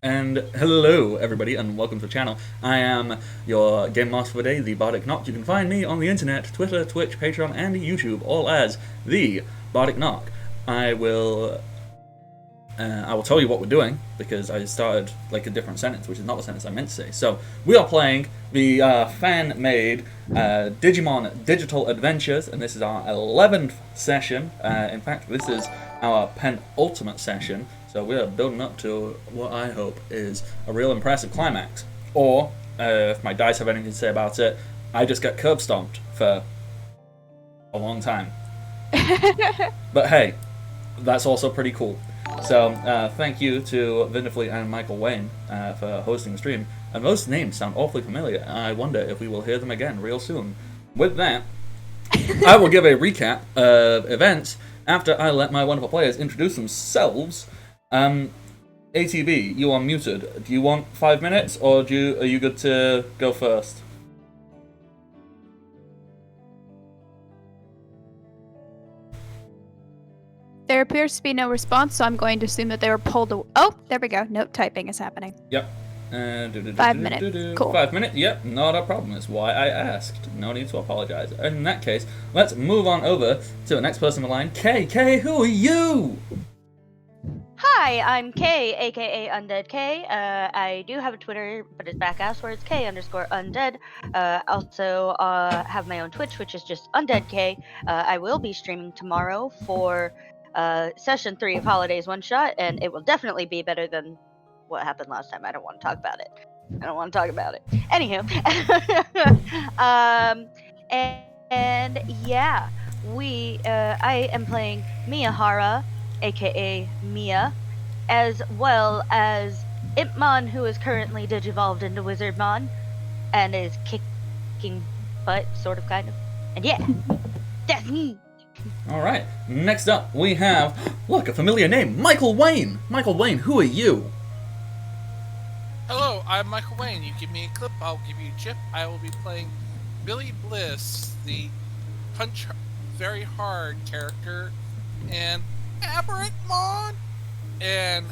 And hello, everybody, and welcome to the channel. I am your game master for the day, the Bardic Knock. You can find me on the internet, Twitter, Twitch, Patreon, and YouTube, all as the Bardic Knock. I will tell you what we're doing because I started like a different sentence, which is not the sentence I meant to say. So we are playing the fan-made Digimon Digital Adventures, and this is our 11th session. In fact, this is our penultimate session. So we are building up to what I hope is a real impressive climax. Or, if my dice have anything to say about it, I just get curb stomped for a long time. But hey, that's also pretty cool. So, thank you to Bittersweet and Michael Wayne for hosting the stream. And those names sound awfully familiar. I wonder if we will hear them again real soon. With that, I will give a recap of events after I let my wonderful players introduce themselves. ATB, you are muted. Do you want 5 minutes, or are you good to go first? There appears to be no response, so I'm going to assume that they were pulled away. Oh, there we go. Note typing is happening. Yep. 5 minutes. Cool. 5 minutes? Yep, not a problem. That's why I asked. No need to apologize. In that case, let's move on over to the next person on the line. Kay, who are you? Hi, I'm Kay, aka Undead Kay. I do have a Twitter, but it's back-ass where it's K_undead. Also, have my own Twitch, which is just Undead K. I will be streaming tomorrow for Session 3 of Holidays One Shot, and it will definitely be better than what happened last time. I don't want to talk about it. Anywho. and yeah, I am playing Miyahara, aka Mia, as well as Impmon, who is currently digivolved into Wizardmon and is kicking butt, sort of, kind of. And yeah, that's me. Alright, next up we have, look, a familiar name, Michael Wayne. Michael Wayne, who are you? Hello, I'm Michael Wayne. You give me a clip, I'll give you a chip. I will be playing Billy Bliss, the punch very hard character, and Aberrantmon, and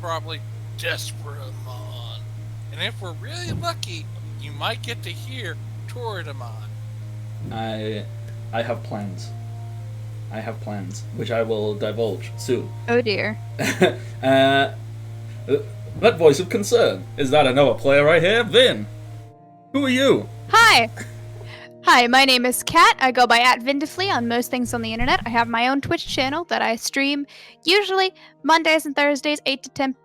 probably Desperatemon. And if we're really lucky, you might get to hear Toradamon. I have plans. Which I will divulge soon. Oh dear. That voice of concern. Is that another player right here? Vin, who are you? Hi! Hi, my name is Kat. I go by @Vindifly on most things on the internet. I have my own Twitch channel that I stream usually Mondays and Thursdays, 8 to 10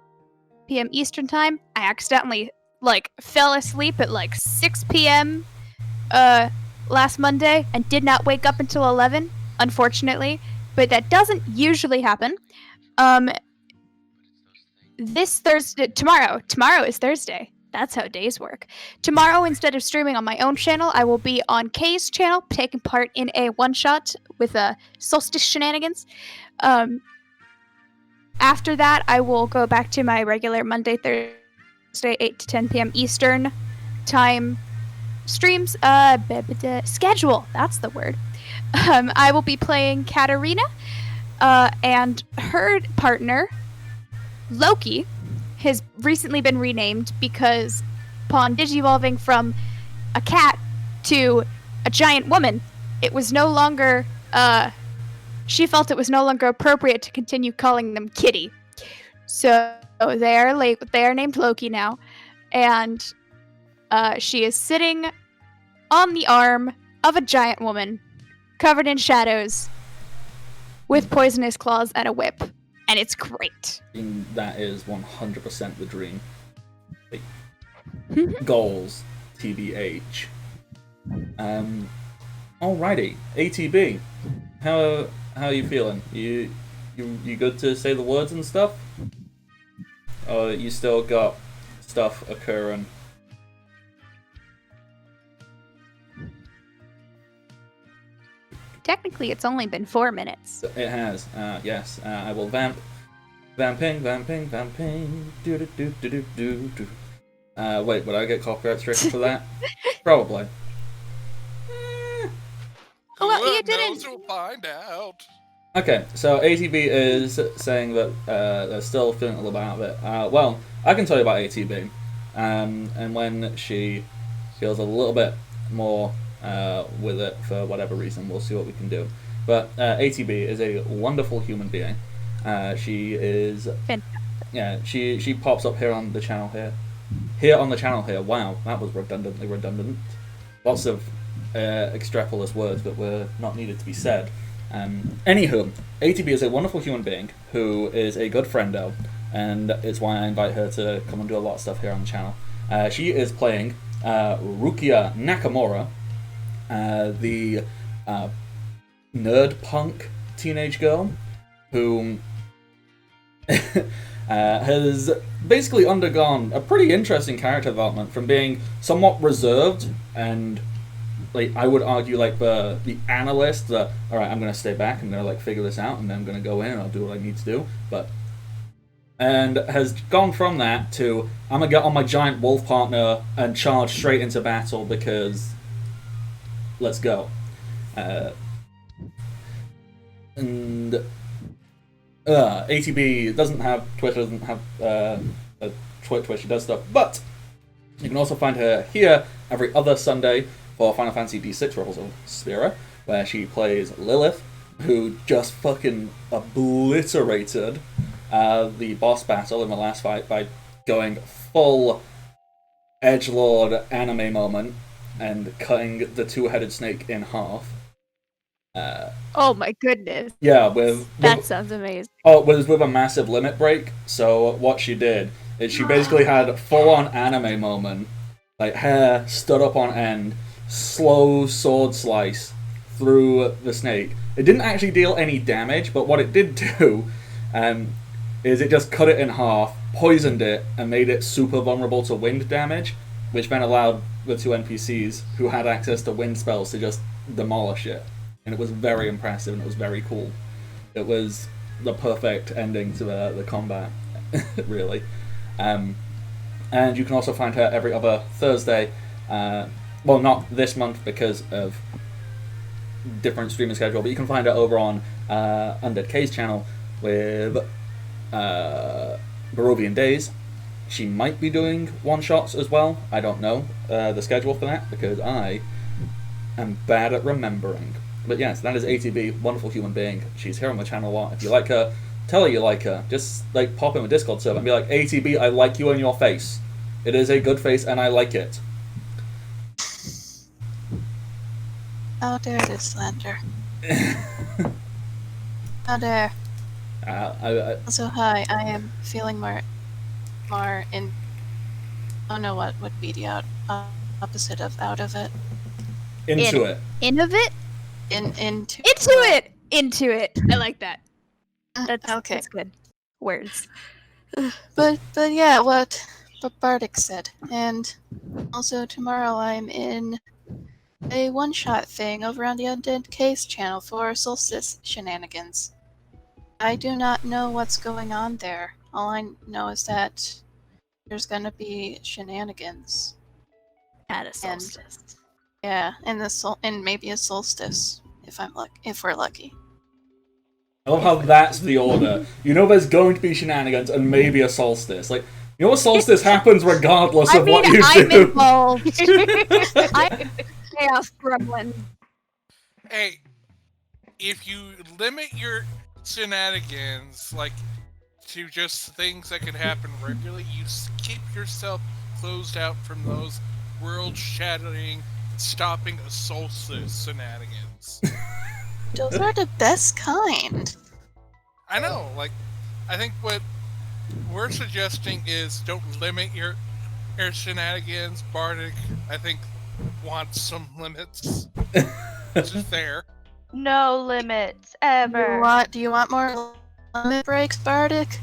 p.m. Eastern Time. I accidentally, fell asleep at, 6 p.m. Last Monday and did not wake up until 11, unfortunately. But that doesn't usually happen. This Thursday, tomorrow is Thursday. That's how days work. Tomorrow, instead of streaming on my own channel, I will be on Kay's channel, taking part in a one-shot with Solstice Shenanigans. After that, I will go back to my regular Monday, Thursday, 8 to 10 p.m. Eastern Time streams. Schedule, that's the word. I will be playing Katarina, and her partner, Loki, has recently been renamed because upon digivolving from a cat to a giant woman, it was no longer, she felt it was no longer appropriate to continue calling them Kitty. So they are named Loki now, and she is sitting on the arm of a giant woman, covered in shadows, with poisonous claws and a whip. And it's great. That is 100% the dream. Goals, TBH. Alrighty, ATB. How are you feeling? You good to say the words and stuff? Or you still got stuff occurring? Technically, it's only been 4 minutes. It has, yes. I will vamping, do. Wait, would I get copyright stricken for that? Probably. Well, you didn't. Knows, we'll find out. Okay, so ATB is saying that they're still feeling a little bit out of it. Well, I can tell you about ATB, and when she feels a little bit more with it for whatever reason, we'll see what we can do. But ATB is a wonderful human being. She is, Fantastic. yeah, she pops up here on the channel here on the channel here. Wow, that was redundantly redundant. Lots of extrapolis words that were not needed to be said. Anywho, ATB is a wonderful human being who is a good friendo, and it's why I invite her to come and do a lot of stuff here on the channel. She is playing Rukia Nakamura, the nerd punk teenage girl who has basically undergone a pretty interesting character development from being somewhat reserved and, like, I would argue, like, the analyst that, alright, I'm gonna stay back, I'm gonna, like, figure this out, and then I'm gonna go in and I'll do what I need to do, and has gone from that to, I'm gonna get on my giant wolf partner and charge straight into battle because let's go. And ATB doesn't have Twitter, doesn't have a Twitch where she does stuff, but you can also find her here every other Sunday for Final Fantasy D6 Rebels of Spira, where she plays Lilith, who just fucking obliterated the boss battle in the last fight by going full edgelord anime moment and cutting the two-headed snake in half. Oh my goodness. Yeah, That sounds amazing. Oh, it was with a massive limit break. So what she did is she basically had full-on anime moment, like hair stood up on end, slow sword slice through the snake. It didn't actually deal any damage, but what it did do is it just cut it in half, poisoned it, and made it super vulnerable to wind damage, which then allowed the two NPCs who had access to wind spells to just demolish it. And it was very impressive, and it was very cool. It was the perfect ending to the combat, really. And you can also find her every other Thursday. Well, not this month because of different streaming schedule, but you can find her over on Undead K's channel with Barovian Days. She might be doing one-shots as well. I don't know the schedule for that because I am bad at remembering. But yes, that is ATB, wonderful human being. She's here on my channel a lot. If you like her, tell her you like her. Just like pop in a Discord server and be like, ATB, I like you and your face. It is a good face and I like it. How dare this slander? How dare? Also, hi. I am feeling more in. Oh no, what would be the opposite of out of it? Into it. Into it? Into it. I like that. That's okay. That's good. Words. But yeah, what Bardic said, and also tomorrow I'm in a one-shot thing over on the Undead Case channel for Solstice shenanigans. I do not know what's going on there. All I know is that there's gonna be shenanigans. At a solstice. Yeah, and maybe a solstice if we're lucky. I love how that's the order. You know there's going to be shenanigans and maybe a solstice. Like, you know a solstice happens regardless of what you I'm do. involved. I'm chaos gremlin. Hey, if you limit your shenanigans, like, to just things that can happen regularly, you keep yourself closed out from those world-shattering, stopping a solstice shenanigans. Those are the best kind. I know, like, I think what we're suggesting is don't limit your shenanigans. Bardic, I think, wants some limits. Which is fair. No limits, ever. Do you want more limit breaks, Bardic?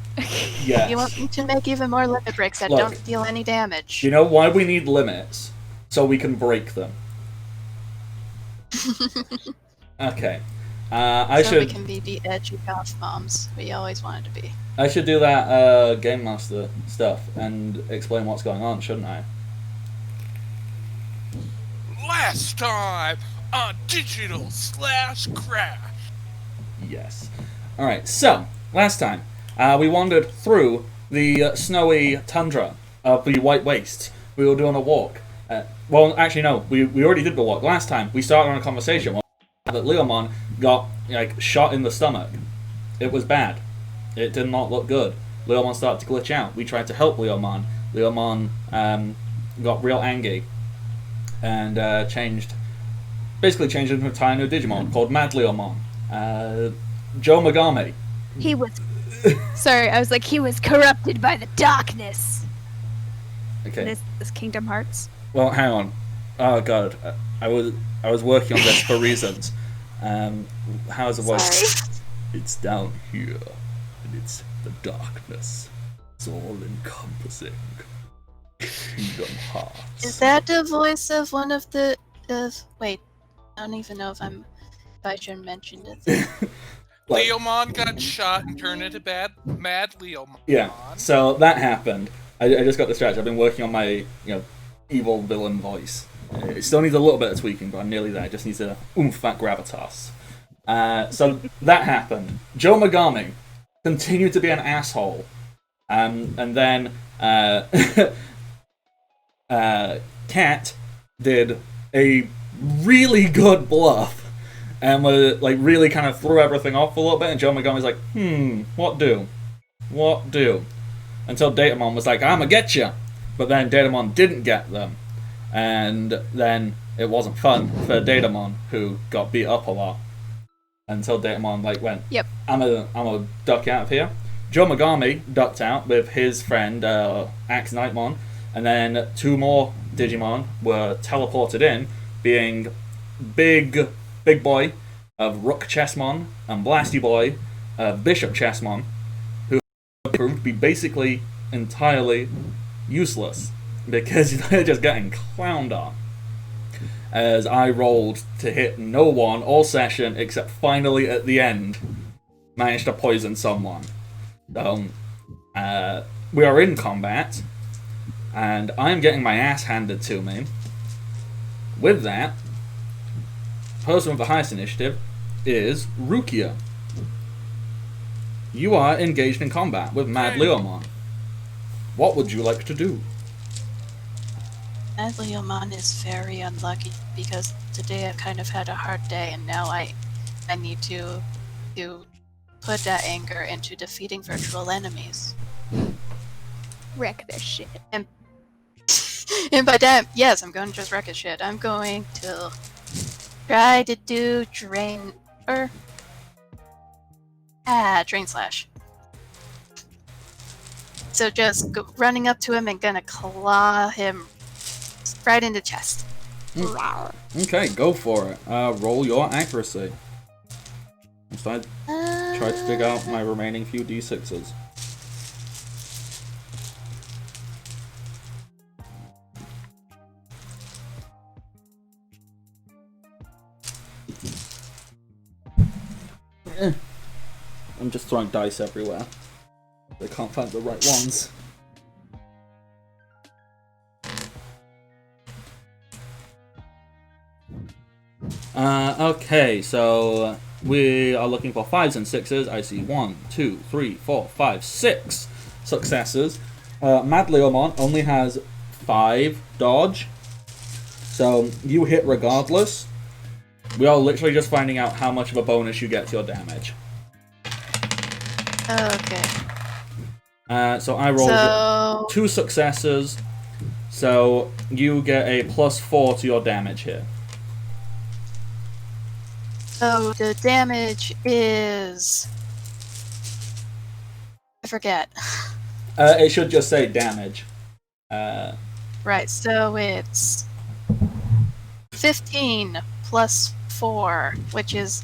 Yes. You want me to make even more limit breaks that don't deal any damage? You know why we need limits? So we can break them. Okay. We can be the edgy goth moms we always wanted to be. I should do that Game Master stuff and explain what's going on, shouldn't I? Last time on Digital / Crash. Yes. Alright, so, last time, we wandered through the snowy tundra of the White Wastes. We were doing a walk. Well, actually, no, we already did the walk. Last time, we started on a conversation that Leomon got, like, shot in the stomach. It was bad. It did not look good. Leomon started to glitch out. We tried to help Leomon. Leomon got real angry and basically changed into a tiny new Digimon called Mad Leomon. Joe Megami. He was. Sorry, I was like, he was corrupted by the darkness. Okay. This Kingdom Hearts. Well, hang on. Oh god, I was working on this for reasons. How's it work? Sorry. It's down here, and it's the darkness. It's all encompassing. Kingdom Hearts. Is that the voice of one of the? Wait, I don't even know if I should mention it. Like, Leomon got shot and turned into Mad Leomon. yeah. So that happened. I just got distracted. I've been working on my evil villain voice. It still needs a little bit of tweaking, but I'm nearly there. It just needs a oomph that gravitas. So that happened. Joe Megami continued to be an asshole. And then Cat did a really good bluff and was like really kind of threw everything off a little bit. And Joe Megami's like, what do? Until Datamon was like, I'ma get you. But then Datamon didn't get them. And then it wasn't fun for Datamon, who got beat up a lot. Until Datamon went, Yep. I'm a duck out of here. Joe Megami ducked out with his friend Axe Nightmon, and then 2 more Digimon were teleported in, being Big Boy of Rook Chessmon and Blasty Boy of Bishop Chessmon, who proved to be basically entirely useless because they're just getting clowned on. As I rolled to hit no one all session, except finally at the end, managed to poison someone. So, we are in combat, and I'm getting my ass handed to me. With that, the person with the highest initiative is Rukia. You are engaged in combat with Mad Leomon. What would you like to do? Mad Leomon is very unlucky because today I kind of had a hard day, and now I need to put that anger into defeating virtual enemies. Wreck this shit. And by that, yes, I'm going to just wreck his shit. I'm going to try to do Drain Slash. So just running up to him and gonna claw him right in the chest. Okay, go for it. Roll your accuracy. So I try to dig out my remaining few d6s. I'm just throwing dice everywhere. I can't find the right ones. Okay, so we are looking for 5s and 6s. I see 1, 2, 3, 4, 5, 6 successes. Mad Leomon only has 5 dodge, so you hit regardless. We are literally just finding out how much of a bonus you get to your damage. Okay. So I rolled 2 successes, so you get a +4 to your damage here. So the damage is... I forget. It should just say damage. Right, so it's 15 plus 4, which is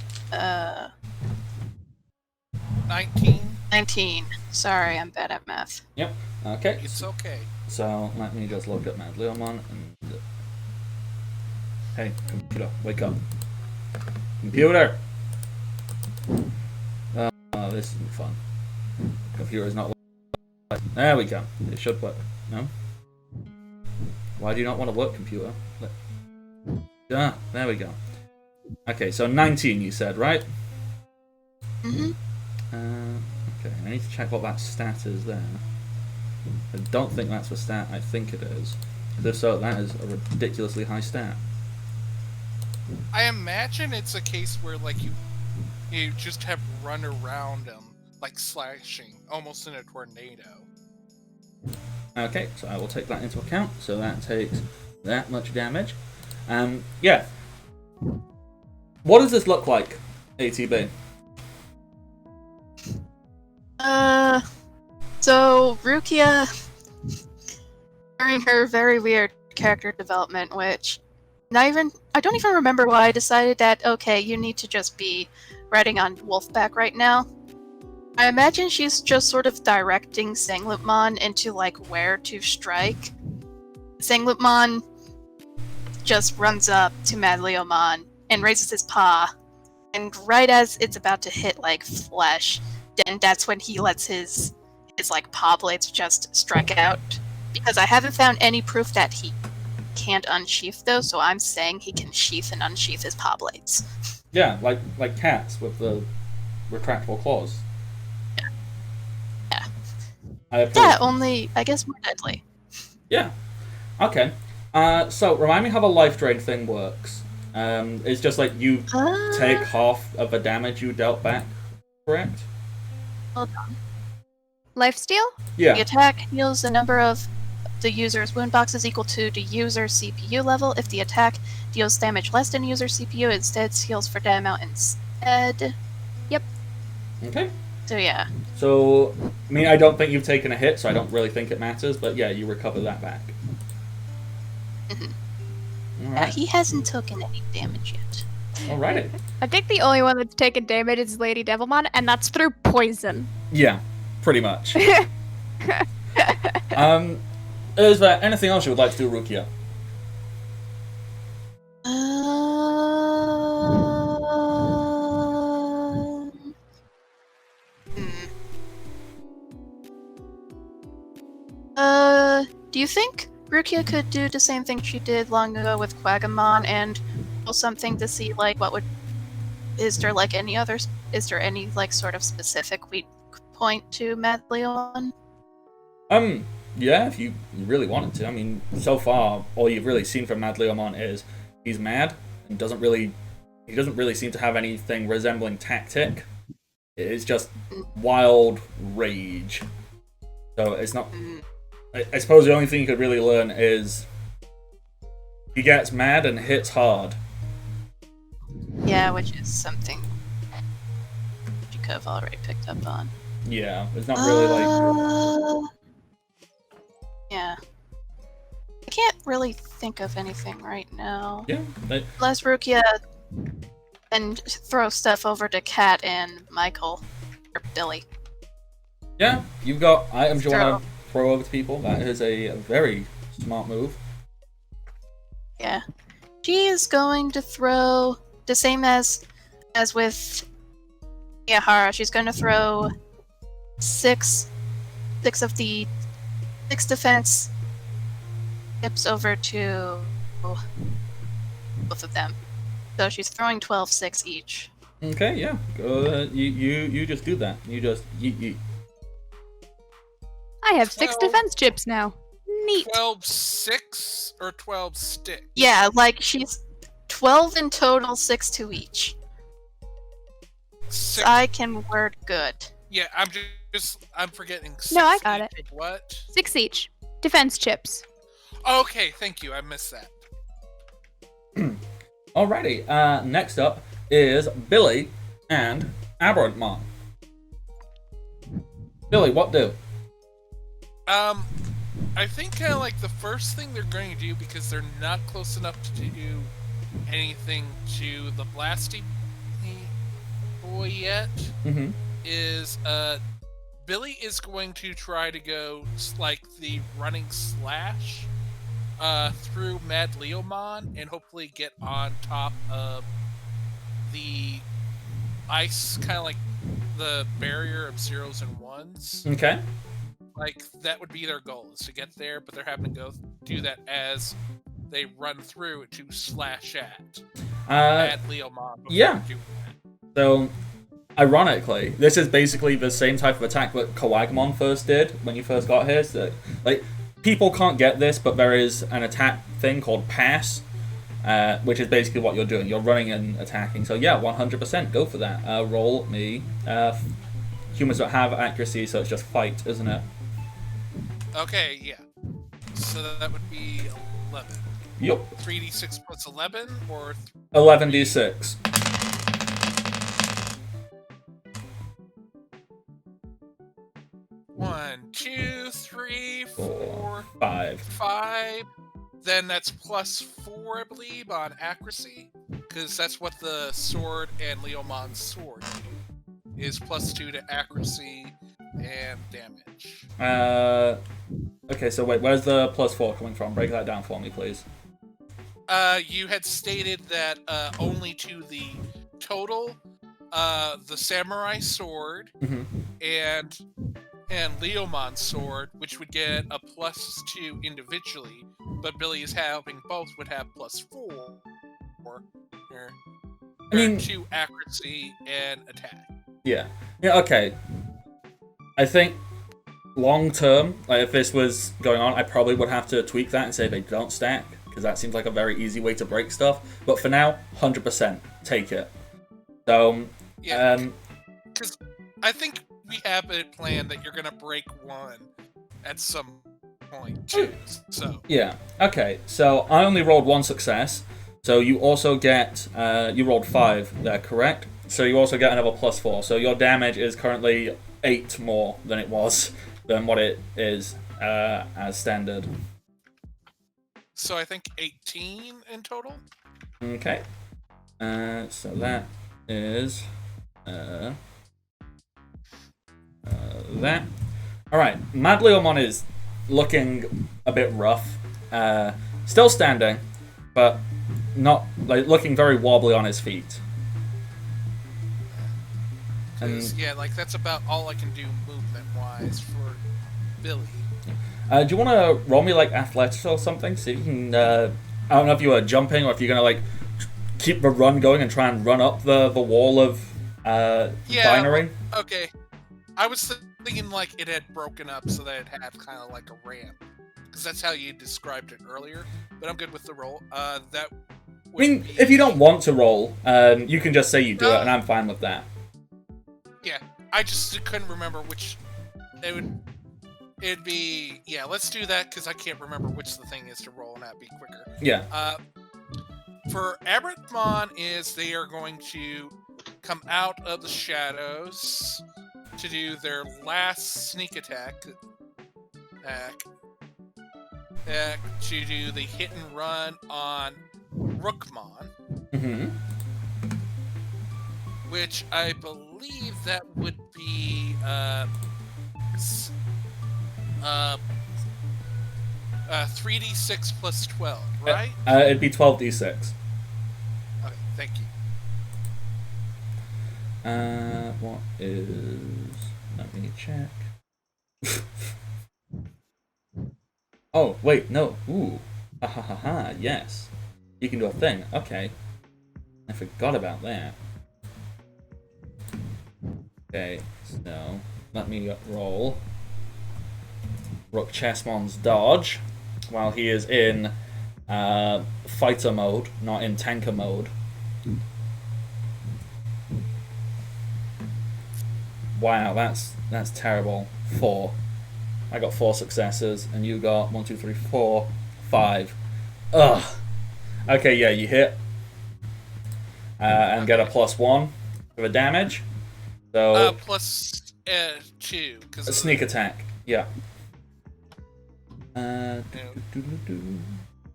19. 19. Sorry, I'm bad at math. Yep. Okay. It's okay. So let me just look at Mad Leomon and... Hey, computer, wake up. Computer! Oh, this isn't fun. Computer is not... There we go. It should work. No? Why do you not want to work, computer? There we go. Okay, so 19 you said, right? Mm-hmm. Okay, I need to check what that stat is there. I don't think that's the stat I think it is. If so, that is a ridiculously high stat. I imagine it's a case where like you just have run around them like slashing, almost in a tornado. Okay, so I will take that into account. So that takes that much damage. Yeah. What does this look like, ATB? So Rukia, during her very weird character development, which I don't even remember why I decided that, okay, you need to just be riding on Wolfback right now. I imagine she's just sort of directing Sanglupmon into, like, where to strike. Sanglupmon just runs up to Madleomon and raises his paw, and right as it's about to hit, like, flesh, then that's when he lets his like, paw blades just strike out. Because I haven't found any proof that he can't unsheath those, so I'm saying he can sheath and unsheath his paw blades. Yeah, like cats with the retractable claws. Yeah. I approve. Yeah, only, I guess, more deadly. Yeah. Okay. So remind me how the life drain thing works. It's just like you take half of the damage you dealt back, correct? Hold on. Lifesteal? The Yeah. attack heals the number of the user's wound boxes equal to the user's CPU level. If the attack deals damage less than user's CPU, it instead heals for that amount instead. Yep. Okay. So yeah. So, I mean, I don't think you've taken a hit, so I don't really think it matters, but yeah, you recover that back. Mhm. All Yeah, right. he hasn't taken any damage yet. Alrighty. I think the only one that's taken damage is Lady Devilmon, and that's through poison. Yeah, pretty much. Is there anything else you would like to do, Rukia? Hmm. Do you think Rukia could do the same thing she did long ago with Quagamon and roll something to see, like, what would... Is there any, like, sort of specific weak point to Madleon? Yeah, if you really wanted to. I mean, so far, all you've really seen from Mad Leomon is he's mad and doesn't really seem to have anything resembling tactic. It's just wild rage. So it's not. I suppose the only thing you could really learn is he gets mad and hits hard. Yeah, which is something you could have already picked up on. Yeah, it's not really like. Yeah. I can't really think of anything right now. Yeah. Unless Rukia and throw stuff over to Kat and Michael. Or Billy. Yeah, you've got items you want to throw over to people. That is a very smart move. Yeah. She is going to throw the same as with Yahara. She's going to throw six defense tips over to both of them. So she's throwing 12-6 each. Okay, yeah. You just do that. You just yeet. I have 6 defense chips now. Neat. 12-6 or 12 stick? Yeah, like she's 12 in total, 6 to each. Six. I can word good. Yeah, I'm forgetting. No, I got it. What? 6 each. Defense chips. Okay, thank you. I missed that. Alrighty. Next up is Billy and Aberrantmon. Billy, what do? I think kind of like the first thing they're going to do, because they're not close enough to do anything to the Blasty boy yet, is Billy is going to try to go like the running slash through Mad Leomon and hopefully get on top of the ice, kind of like the barrier of zeros and ones. Okay. Like, that would be their goal, is to get there, but they're having to go do that as they run through it to slash at Mad Leomon before doing that. So, Ironically, this is basically the same type of attack that Kawagmon first did when you first got here. So, like, people can't get this, but there is an attack thing called Pass, which is basically what you're doing. You're running and attacking. So yeah, 100%, go for that. Roll me. Humans don't have accuracy, so it's just fight, isn't it? Okay, yeah. So that would be 11. Yup. 3d6 plus 11, or 11d6. 1, 2, 3, 4, 5. 5. Then that's plus 4, I believe, on accuracy, because that's what the sword and Leomon's sword do. Is plus 2 to accuracy and damage. Okay, so wait, where's the plus 4 coming from? Break that down for me, please. You had stated that only to the total, the samurai sword and Leomon's sword, which would get a plus 2 individually, but Billy is having both, would have plus 4. I mean, 2 accuracy and attack. Yeah. Yeah, okay. I think long term, like if this was going on, I probably would have to tweak that and say they don't stack, because that seems like a very easy way to break stuff. But for now, 100%, take it. So, yeah, because I think we have it planned that you're gonna break one at some point too. So yeah, okay. So I only rolled 1 success. So you also get you rolled 5 there, correct? So you also get another plus 4. So your damage is currently 8 more than it was than what it is as standard. So I think 18 in total. Okay. So that is that. All right. Mad Leomon is looking a bit rough. Still standing, but not like looking very wobbly on his feet. And yeah, like that's about all I can do movement-wise for Billy. do you want to roll me like athletics or something? So you can. I don't know if you are jumping or if you're gonna like keep the run going and try and run up the wall of binary. Okay. I was thinking like it had broken up so that it had kind of like a ramp, because that's how you described it earlier. But I'm good with the roll. That. I mean, if you don't want to roll, you can just say you do it, and I'm fine with that. Yeah, I just couldn't remember which. It'd be yeah. Let's do that because I can't remember which the thing is to roll, and that'd be quicker. Yeah. For Abramthmon is they are going to come out of the shadows to do their last sneak attack. To do the hit and run on Rookmon. Mm-hmm. Which I believe that would be 3d6 plus 12, right? It'd be 12d6. Okay, thank you. What is? Let me check. Oh wait, no. Ooh, ha ha ha ha. Yes, you can do a thing. Okay, I forgot about that. Okay, so let me roll Rook Chessmon's dodge while he is in fighter mode, not in tanker mode. Wow, that's terrible. 4. I got 4 successes, and you got 1, 2, 3, 4, 5. Ugh. Okay, yeah, you hit and get a +1 for the damage. So plus 2 because a sneak attack. Yeah.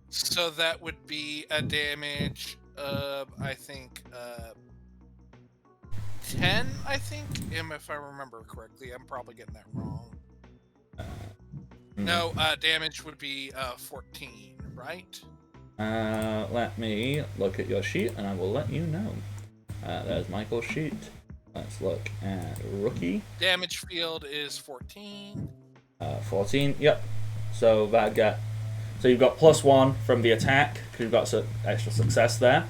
So that would be a damage of I think 10. I think, if I remember correctly. I'm probably getting that wrong. No, damage would be 14, right? Let me look at your sheet, and I will let you know. There's Michael's sheet. Let's look at rookie. Damage field is 14. 14. Yep. So so you've got +1 from the attack because you've got some extra success there,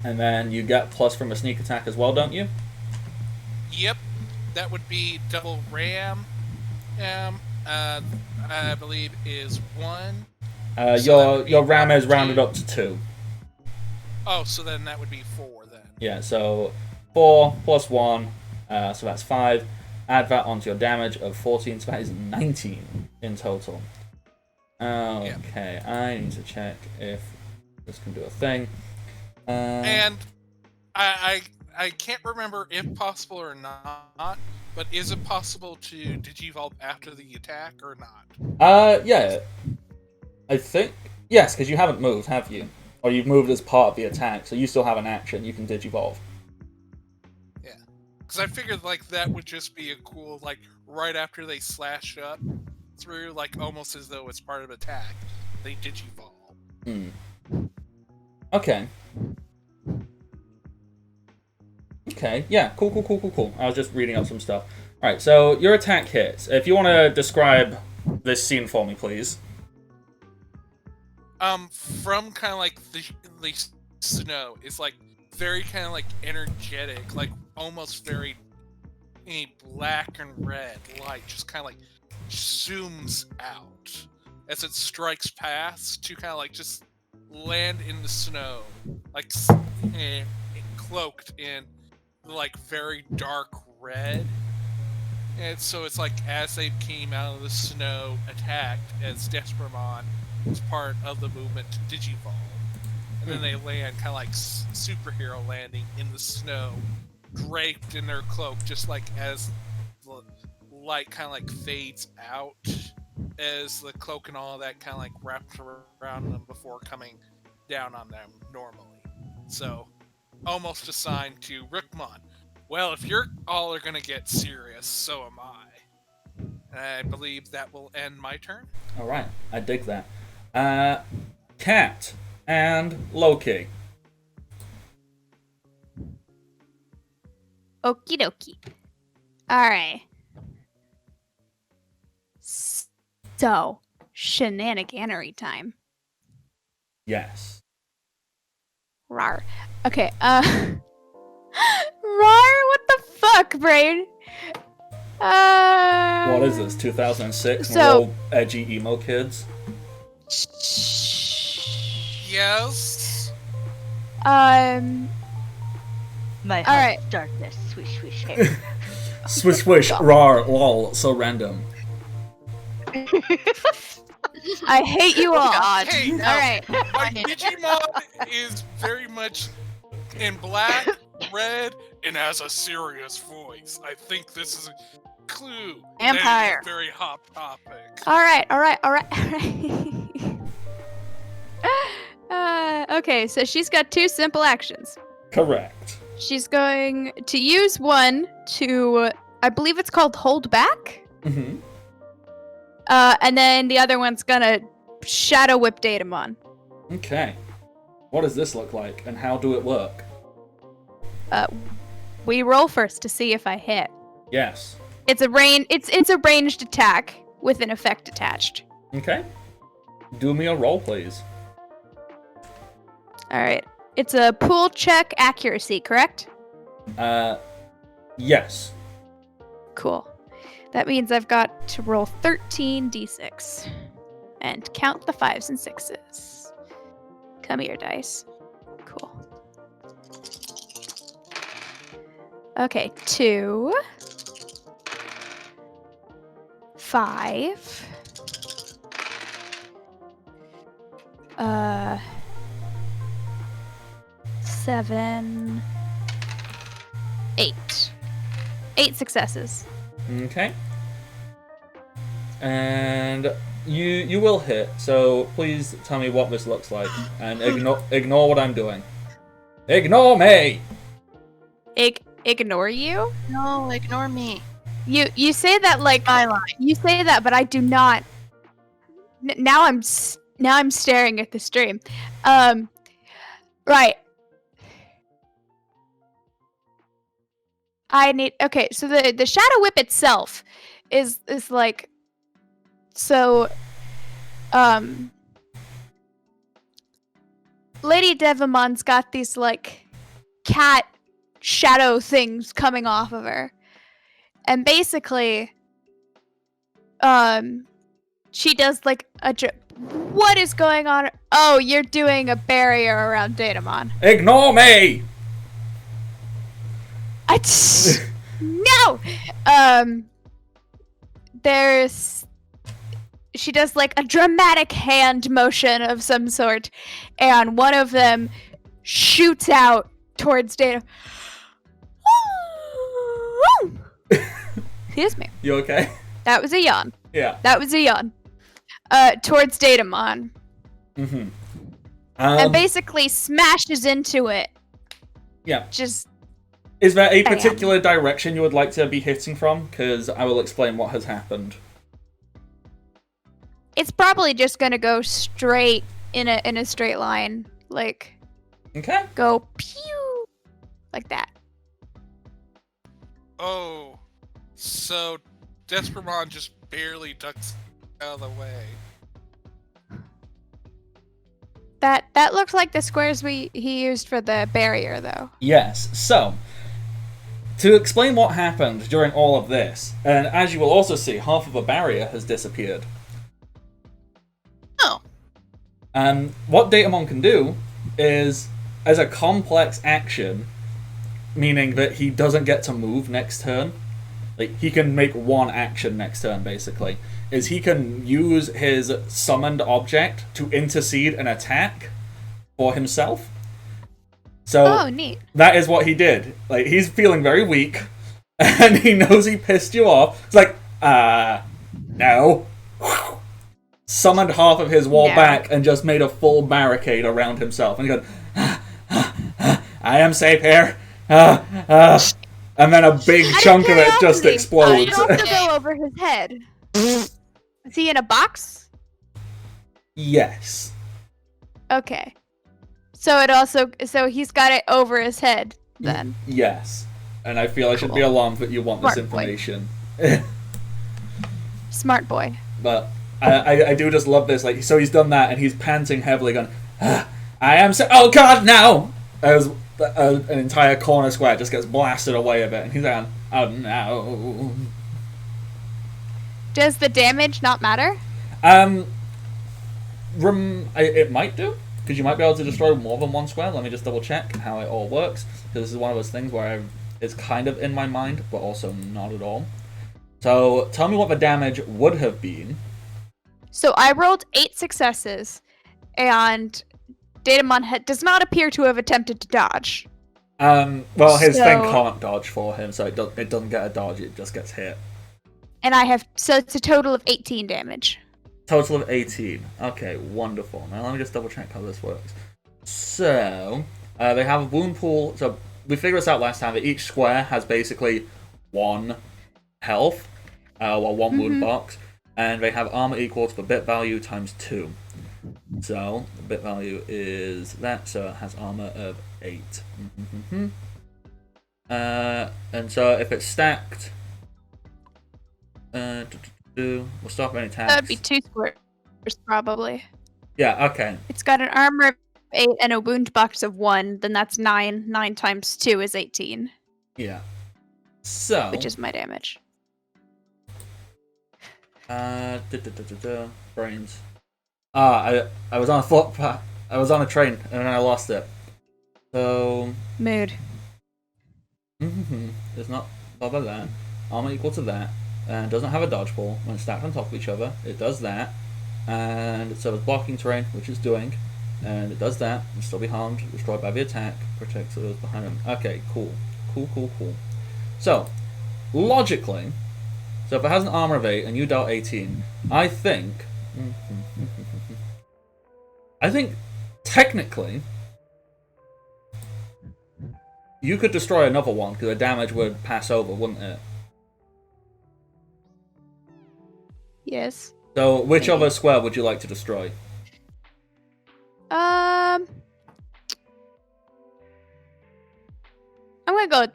and then you get plus from a sneak attack as well, don't you? Yep, that would be double ram. I believe is 1. So that would be Your ram is 1, rounded 2. up to 2. Oh, so then that would be 4 then. Yeah, so 4 plus 1, so that's 5. Add that onto your damage of 14, so that is 19 in total. Okay, I need to check if this can do a thing. And I can't remember if possible or not, but is it possible to digivolve after the attack or not? Yeah. I think... Yes, because you haven't moved, have you? Or you've moved as part of the attack, so you still have an action. You can digivolve. Yeah. Because I figured, like, that would just be a cool, like, right after they slash up through, like, almost as though it's part of attack, they digivolve. Okay. Okay, yeah, cool. I was just reading up some stuff. Alright, so your attack hits. If you want to describe this scene for me, please. From kind of like the snow, it's like very kind of like energetic, like almost very black and red light just kind of like zooms out as it strikes past to kind of like just land in the snow, like cloaked in like very dark red. And so it's like as they came out of the snow, attacked as Despermon was part of the movement to digivolve. And then they land kind of like superhero landing in the snow, draped in their cloak, just like as the light kind of like fades out, as the cloak and all of that kind of like wraps around them before coming down on them normally. So, almost a sign to Rookmon. Well, if you're all are gonna get serious, so am I. And I believe that will end my turn. Alright, I dig that. Cat and Loki. Okie dokie. Alright. So, shenaniganery time. Yes. Rar. Okay, Rar, what the fuck, brain? What is this, 2006? So- We're all edgy emo kids? Yes. My All heart right. of darkness, swish, swish, hair. Swish, rar, lol, so random. I hate you all. God. Hey, No. Alright. my Digimon is very much in black, red, and has a serious voice. I think this is a clue. that it is Vampire. a very hot topic. Alright. Okay, so she's got 2 simple actions. Correct. She's going to use one to, I believe it's called hold back. Mm-hmm. And then the other one's gonna shadow whip Datamon. Okay. What does this look like, and how do it work? We roll first to see if I hit. Yes. It's a ranged attack with an effect attached. Okay. Do me a roll, please. Alright. It's a pool check accuracy, correct? Yes. Cool. That means I've got to roll 13d6. And count the 5s and 6s. Come here, dice. Cool. Okay, 2. 5. 7. 8. 8 successes. Okay. And you will hit, so please tell me what this looks like, and ignore what I'm doing. Ignore me! Ignore you? No, ignore me. You say that like My line. you say that, but I do not. Now I'm staring at the stream. Right. I need. Okay, so the shadow whip itself is like so. Lady Devamon's got these like cat shadow things coming off of her. And basically, she does like what is going on? Oh, you're doing a barrier around Datamon. Ignore me! No! She does like a dramatic hand motion of some sort, and one of them shoots out towards Data. Excuse me. You okay? That was a yawn. Yeah. That was a yawn. Towards Datamon. Mm-hmm. And basically smashes into it. Yeah. Just. Is there a Bam. particular direction you would like to be hitting from? Because I will explain what has happened. It's probably just gonna go straight in a straight line. Like. Okay. Go pew! Like that. Oh, so Despermon just barely ducks out of the way. That looks like the squares he used for the barrier, though. Yes. So, to explain what happened during all of this, and as you will also see, half of a barrier has disappeared. Oh. What Datamon can do is, as a complex action, meaning that he doesn't get to move next turn, like he can make one action next turn basically, is he can use his summoned object to intercede an attack for himself. So Oh, neat. that is what he did. Like, he's feeling very weak, and he knows he pissed you off. It's like, no. Summoned half of his wall No. back and just made a full barricade around himself. And he goes, I am safe here. And then a big chunk of it just Curiosity, explodes. it also go over his head. Is he in a box? Yes. Okay. So he's got it over his head then. Yes. And I feel I should be Cool. alarmed that you want this Smart boy. information. Smart boy. But I do just love this. Like, so he's done that, and he's panting heavily, going, I am so. Oh God, no! As an entire corner square just gets blasted away a bit, and he's going, oh no. Does the damage not matter? It might do, because you might be able to destroy more than one square. Let me just double check how it all works, because this is one of those things where it's kind of in my mind, but also not at all. So tell me what the damage would have been. So I rolled 8 successes, and Datamon does not appear to have attempted to dodge. Well, his thing So- can't dodge for him, so it doesn't get a dodge, it just gets hit. And so it's a total of 18 damage. Total of 18. Okay, wonderful. Now let me just double check how this works. So, they have a wound pool. So, we figured this out last time, that each square has basically 1 health, or 1 wound box, and they have armor equal to the bit value times 2. So, the bit value is that, so it has armor of 8. And so, if it's stacked, we'll stop any attacks. That would be 2 squares, probably. Yeah, okay. It's got an armor of 8 and a wound box of 1, then that's 9. 9 times 2 is 18, Yeah. So, which is my damage. brains. I was on a thought path. I was on a train and then I lost it. So, Mood. there's not bother that. Armor equal to that. And doesn't have a dodge ball when stacked on top of each other. It does that. And so it's blocking terrain, which it's doing. And it does that. It'll still be harmed, destroyed by the attack, protects those behind him. Okay, cool. Cool. So, logically, so if it has an armor of 8 and you dealt 18, I think technically you could destroy another one because the damage would pass over, wouldn't it? Yes. So, which Maybe. other square would you like to destroy? I'm gonna go.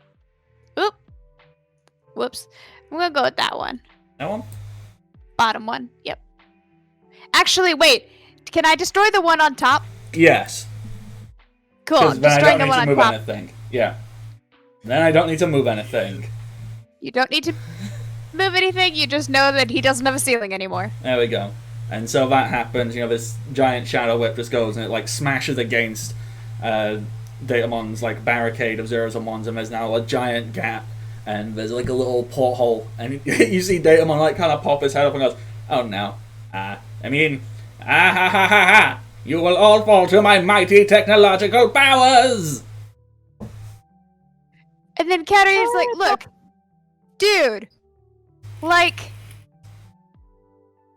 Whoops. I'm gonna go with that one. That one? Bottom one. Yep. Actually, wait. Can I destroy the one on top? Yes. Cool. Because I'm then I destroying don't the need one to on move top. anything. Yeah. Then I don't need to move anything. You don't need to move anything, you just know that he doesn't have a ceiling anymore. There we go. And so that happens, this giant shadow whip just goes and it like smashes against Datamon's like barricade of zeros and ones, and there's now a giant gap, and there's like a little porthole, and you see Datamon like kind of pop his head up and goes, "Oh no, ha ha ha ha! You will all fall to my mighty technological powers!" And then Katarina's like, look, dude, like,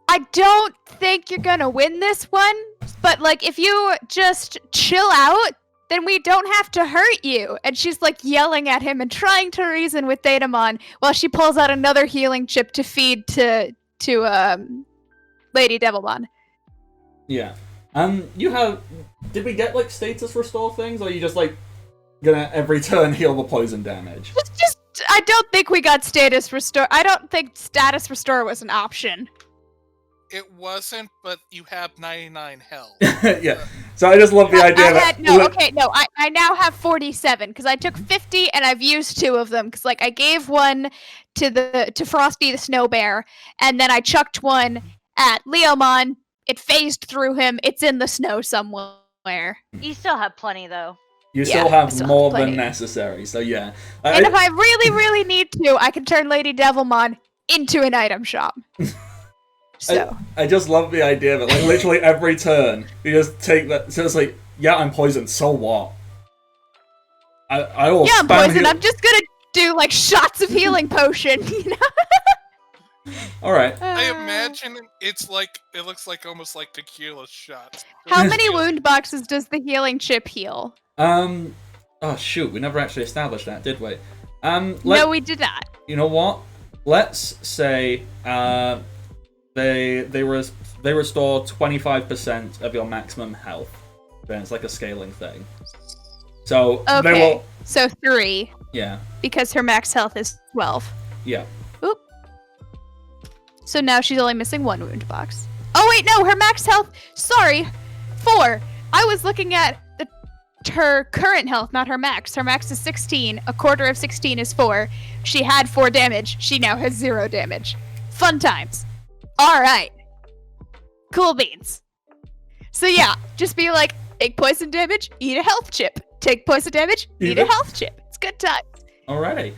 I don't think you're gonna win this one, but like, if you just chill out, then we don't have to hurt you. And she's like yelling at him and trying to reason with Datamon while she pulls out another healing chip to feed to Lady Devilmon. Yeah. Did we get like status restore things, or are you just like gonna every turn heal the poison damage? I don't think we got status restore. I don't think status restore was an option. It wasn't, but you have 99 health. Yeah. So I just love the idea that... I now have 47 because I took 50 and I've used 2 of them because like I gave one to Frosty the Snow Bear, and then I chucked one at Leomon. It phased through him. It's in the snow somewhere. You still have plenty though. You still have more than necessary, so yeah. And if I really, really need to, I can turn Lady Devilmon into an item shop. So I just love the idea that like literally every turn you just take that. So it's like, yeah, I'm poisoned. So what? I will. Yeah, I'm poisoned. I'm just gonna do like shots of healing potion. You know. All right. I imagine it looks like almost like tequila shots. How many wound boxes does the healing chip heal? Oh shoot, we never actually established that, did we? No, we did not. You know what? Let's say they restore 25% of your maximum health. Then it's like a scaling thing. So okay, they will... so 3. Yeah. Because her max health is 12. Yeah. Oop. So now she's only missing 1 wound box. Oh wait, no, her max health. Sorry, 4. I was looking at her current health, not her max. Her max is 16. A quarter of 16 is 4. She had 4 damage. She now has 0 damage. Fun times. All right. Cool beans. So yeah, just be like, take poison damage, eat a health chip. Take poison damage, eat a health chip. It's good times. Alrighty.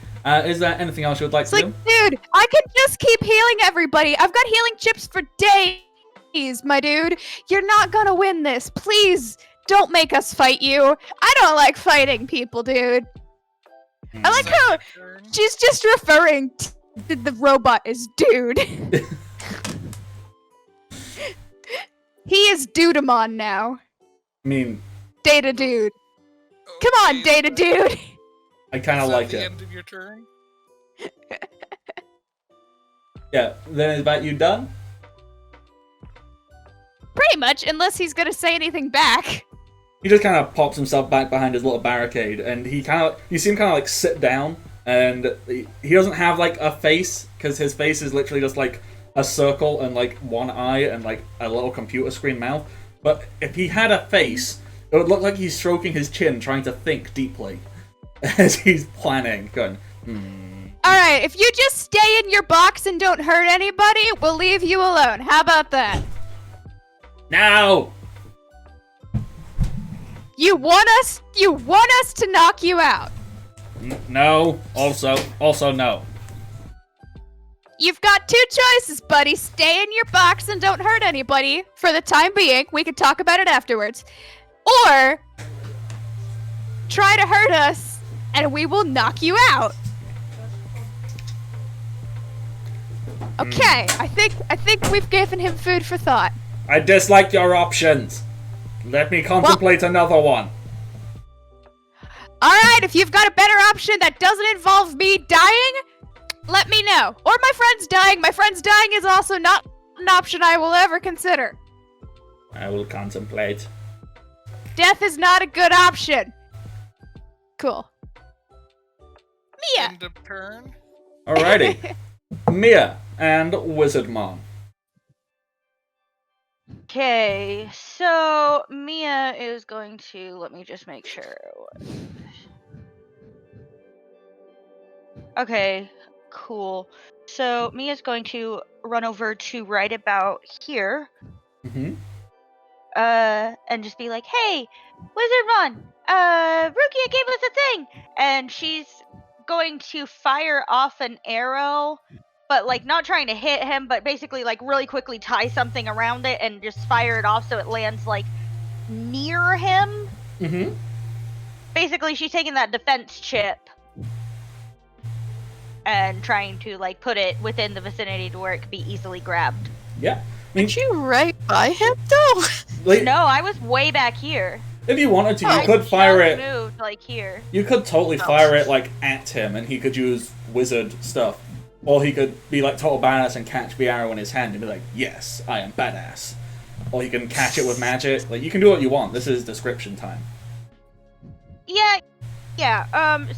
Is there anything else you would like to do? Dude, I can just keep healing everybody. I've got healing chips for days, my dude. You're not gonna win this. Please don't make us fight you. I don't like fighting people, dude. I like how she's just referring to the robot as dude. He is Dudamon now. I mean... Data dude. Come on, Data dude. I kind of like it. Is that the end of your turn? Yeah, then is that you done? Pretty much, unless he's gonna say anything back. He just kind of pops himself back behind his little barricade, and you see him kind of like sit down, and he doesn't have like a face, because his face is literally just like a circle and like one eye and like a little computer screen mouth. But if he had a face, it would look like he's stroking his chin, trying to think deeply as he's planning, going, Alright, if you just stay in your box and don't hurt anybody, we'll leave you alone. How about that? No! You want us to knock you out. No. Also no. You've got 2 choices, buddy. Stay in your box and don't hurt anybody for the time being. We can talk about it afterwards. Or try to hurt us and we will knock you out. Okay, I think we've given him food for thought. I dislike your options. Let me contemplate another one. Alright, if you've got a better option that doesn't involve me dying, let me know. Or my friend's dying. My friend's dying is also not an option I will ever consider. I will contemplate. Death is not a good option. Cool. Mia! End of turn. Alrighty. Mia and Wizardmon. Okay, so Mia is going to, let me just make sure. Okay, cool. So Mia's going to run over to right about here, Mm-hmm. and just be like, "Hey, Wizardmon, Rukia gave us a thing," and she's going to fire off an arrow, but like not trying to hit him, but basically like really quickly tie something around it and just fire it off so it lands like near him. Mm-hmm. Basically, she's taking that defense chip and trying to like put it within the vicinity to where it could be easily grabbed. Yeah. I mean, Aren't you right by him, though? like, No, I was way back here. if you wanted to, you I could fire just it. moved like here. You could totally Oh. fire it like at him, and he could use wizard stuff, or he could be like total badass and catch the arrow in his hand and be like, "Yes, I am badass." Or he can catch it with magic. Like, you can do what you want. This is description time. Yeah.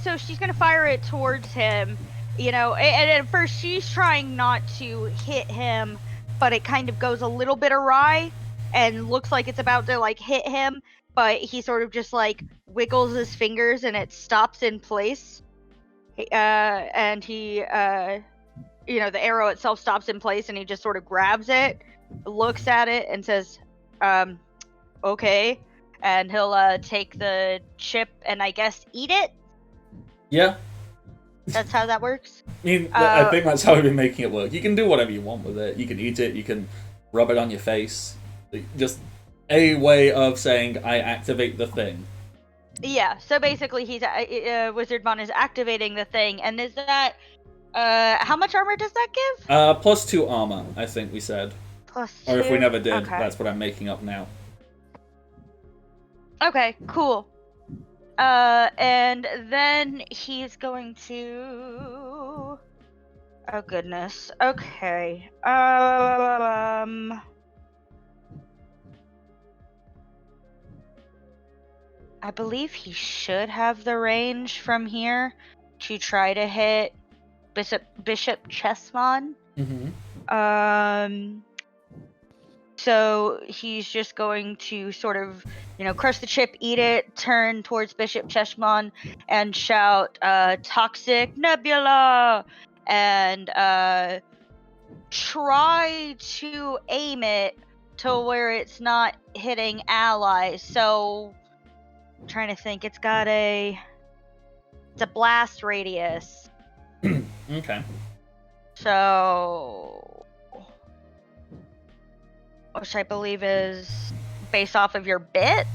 So she's gonna fire it towards him, you know, and at first she's trying not to hit him, but it kind of goes a little bit awry and looks like it's about to like hit him, but he sort of just like wiggles his fingers and it stops in place. And he, you know, the arrow itself stops in place and he just sort of grabs it, looks at it, and says, okay. And he'll take the chip and I guess eat it. Yeah. That's how that works. I mean, I think that's how we've been making it work. You can do whatever you want with it. You can eat it. You can rub it on your face. Just a way of saying, I activate the thing. Yeah. So basically, he's Wizardmon is activating the thing, and is that how much armor does that give? +2 armor, I think we said. Plus Or if we 2? never did, Okay. that's what I'm making up now. Okay. Cool. And then he's going to. Oh goodness. Okay. I believe he should have the range from here to try to hit Bishop Chessmon. Mm-hmm. So he's just going to sort of, you know, crush the chip, eat it, turn towards Bishop Chessmon, and shout, "Toxic Nebula!" and try to aim it to where it's not hitting allies. So, I'm trying to think, it's a blast radius. Okay. So, which I believe is based off of your bit.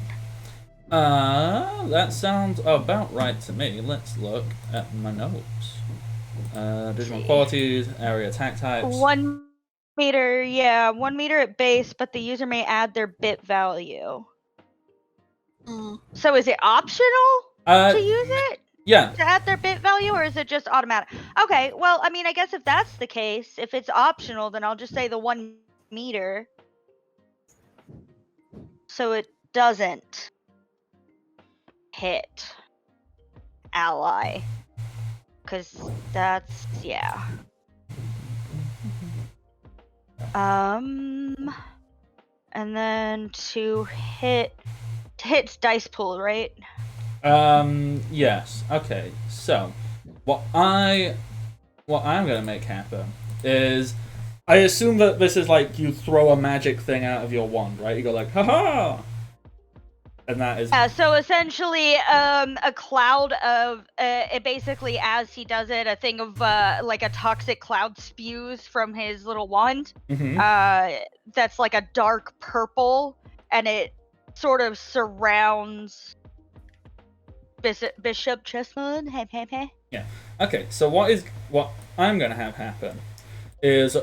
That sounds about right to me. Let's look at my notes. Digimon qualities, area attack types. 1 meter, yeah, 1 meter at base, but the user may add their bit value. So is it optional to use it? Yeah. To add their bit value, or is it just automatic? Okay, well, I mean, I guess if that's the case, if it's optional, then I'll just say the 1 meter. So it doesn't hit ally. Because that's, yeah. And then to hit dice pool, right? Yes. Okay. So, what I'm gonna make happen is, I assume that this is like you throw a magic thing out of your wand, right? You go like, haha! And that is... Yeah, so essentially, a cloud of, it basically, as he does it, a thing of, like a toxic cloud spews from his little wand. Mhm. That's like a dark purple, and it sort of surrounds Bishop Chessmon. Yeah. Okay, so what I'm gonna have happen is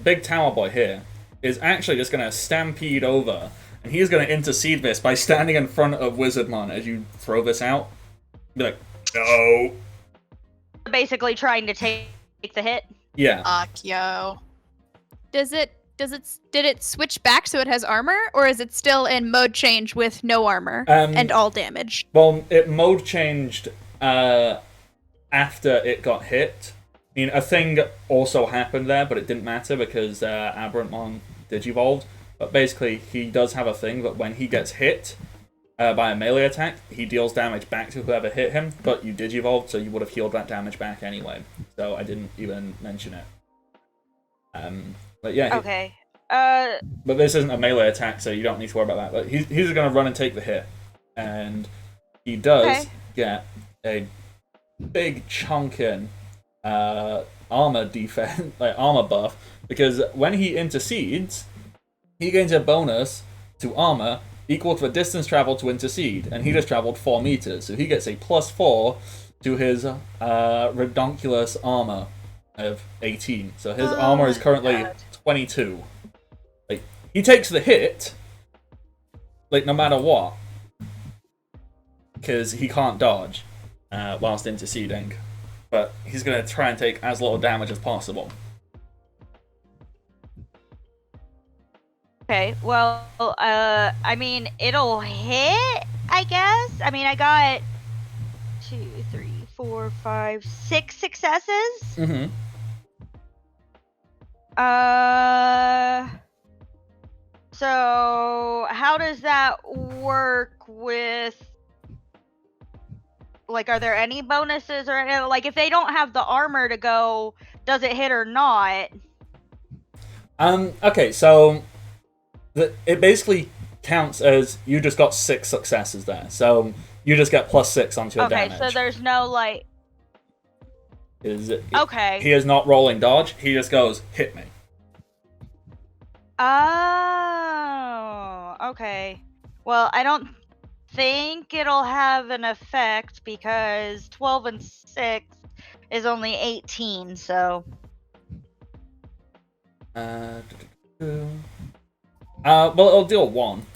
Big Tower Boy here is actually just gonna stampede over, and he's gonna intercede this by standing in front of Wizardmon as you throw this out. Be like, no. Basically trying to take the hit. Yeah. Akio. Did it switch back so it has armor, or is it still in mode change with no armor and all damage? Well, it mode changed after it got hit. I mean, a thing also happened there, but it didn't matter because Aberrantmon digivolved. But basically, he does have a thing that when he gets hit by a melee attack, he deals damage back to whoever hit him, but you digivolved, so you would have healed that damage back anyway. so I didn't even mention it. But yeah, Okay. but this isn't a melee attack, so you don't need to worry about that. But he's just going to run and take the hit, and he does Okay. get a big chunkin armor defense, like armor buff, because when he intercedes, he gains a bonus to armor equal to the distance traveled to intercede, and he just traveled 4 meters, so he gets a +4 to his redonkulous armor of 18. So his armor is currently 22. Like, he takes the hit, like, no matter what, because he can't dodge whilst interceding. But he's going to try and take as little damage as possible. Okay, well, I mean, it'll hit, I guess. I mean, I got 2, 3, 4, 5, 6 successes. Mm-hmm. So how does that work with, like, are there any bonuses or any, like, if they don't have the armor to go, does it hit or not? Okay, so it basically counts as you just got 6 successes there. So you just get +6 onto your damage. Okay, so there's no, like... Okay. He is not rolling dodge. He just goes, hit me. Oh, okay. Well, I don't think it'll have an effect because 12 and 6 is only 18, so... Well, it'll deal 1.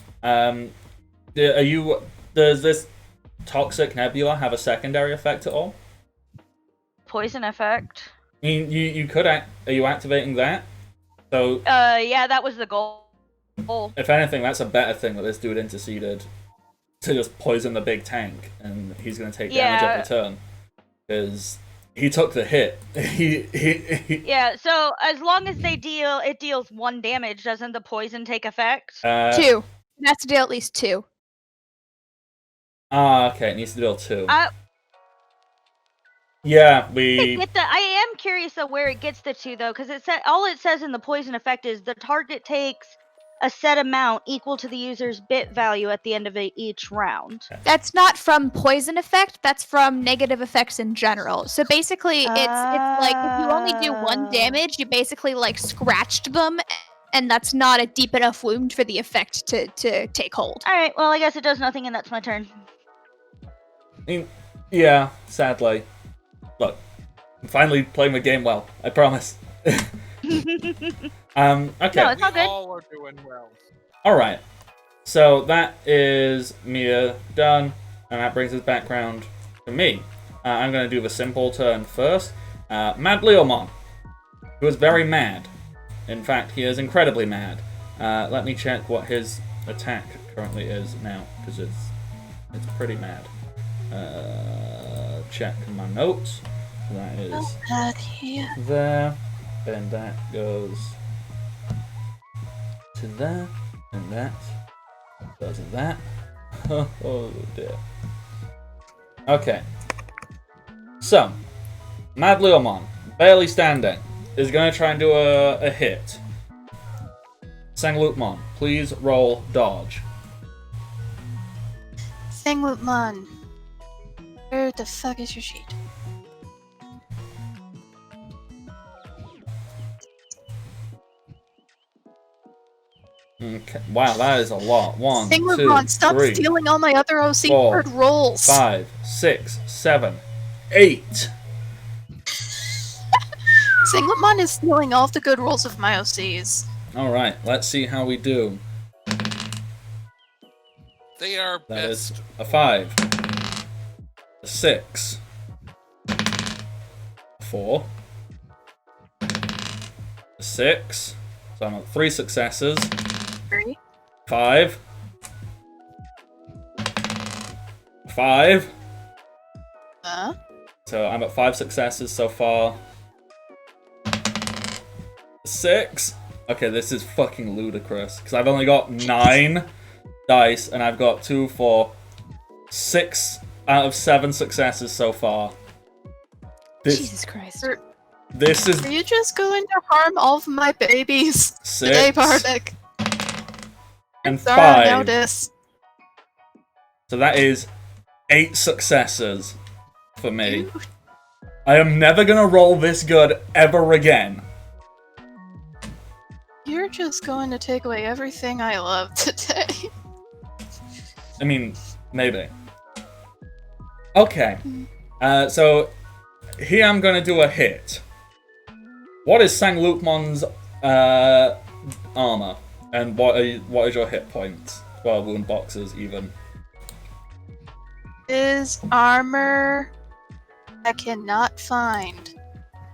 Does this toxic nebula have a secondary effect at all? Poison effect. I mean, you could are you activating that? So Yeah, that was the goal. if anything, that's a better thing that this dude interceded to just poison the big tank, and he's going to take damage every turn because he took the hit. Yeah, so as long as it deals 1 damage, doesn't the poison take effect? 2. It has to deal at least 2. Okay, it needs to deal 2. Yeah, I am curious of where it gets the 2 though, because all it says in the poison effect is the target takes a set amount equal to the user's bit value at the end of each round. That's not from poison effect, that's from negative effects in general. So basically, it's like if you only do 1 damage, you basically like scratched them, and that's not a deep enough wound for the effect to take hold. Alright, well, I guess it does nothing, and that's my turn. I mean, yeah, sadly. Look, I'm finally playing the game well. I promise. Okay. No, it's all good. We all are doing well. Alright. So that is Mia done, and that brings us back round to me. I'm going to do the simple turn first. Mad Leomon, who is very mad. In fact, he is incredibly mad. Let me check what his attack currently is now, because it's pretty mad. Check my notes. That is there, and that goes to there, and that goes to that. Oh dear. Okay. So, Mad Leomon, barely standing, is going to try and do a hit. Sanglutmon, please roll dodge. Sanglutmon, where the fuck is your sheet? Okay. Wow, that is a lot. 1, 2, Sanglutmon, stop 3, stealing all my other OC 4, card rolls! 5, 6, 7, 8. Sanglutmon is stealing all of the good rolls of my OCs. Alright, let's see how we do. They are That is best. a 5, a 6, 4, a 6. So I'm at 3 successes. 3. 5. 5. So I'm at 5 successes so far. 6. Okay, this is fucking ludicrous. Because I've only got 9 dice, and I've got 2, 4, 6 out of 7 successes so far. Jesus Christ. This is Are you just going to harm all of my babies? 6 Today, Bardic. and Sorry, 5. notice. So that is 8 successes for me. You, I am never gonna roll this good ever again. you're just going to take away everything I love today. I mean, maybe. Okay. So here I'm gonna do a hit. What is Sang Lukmon's armor? And what is your hit points? 12 wound boxes even. His armor I cannot find.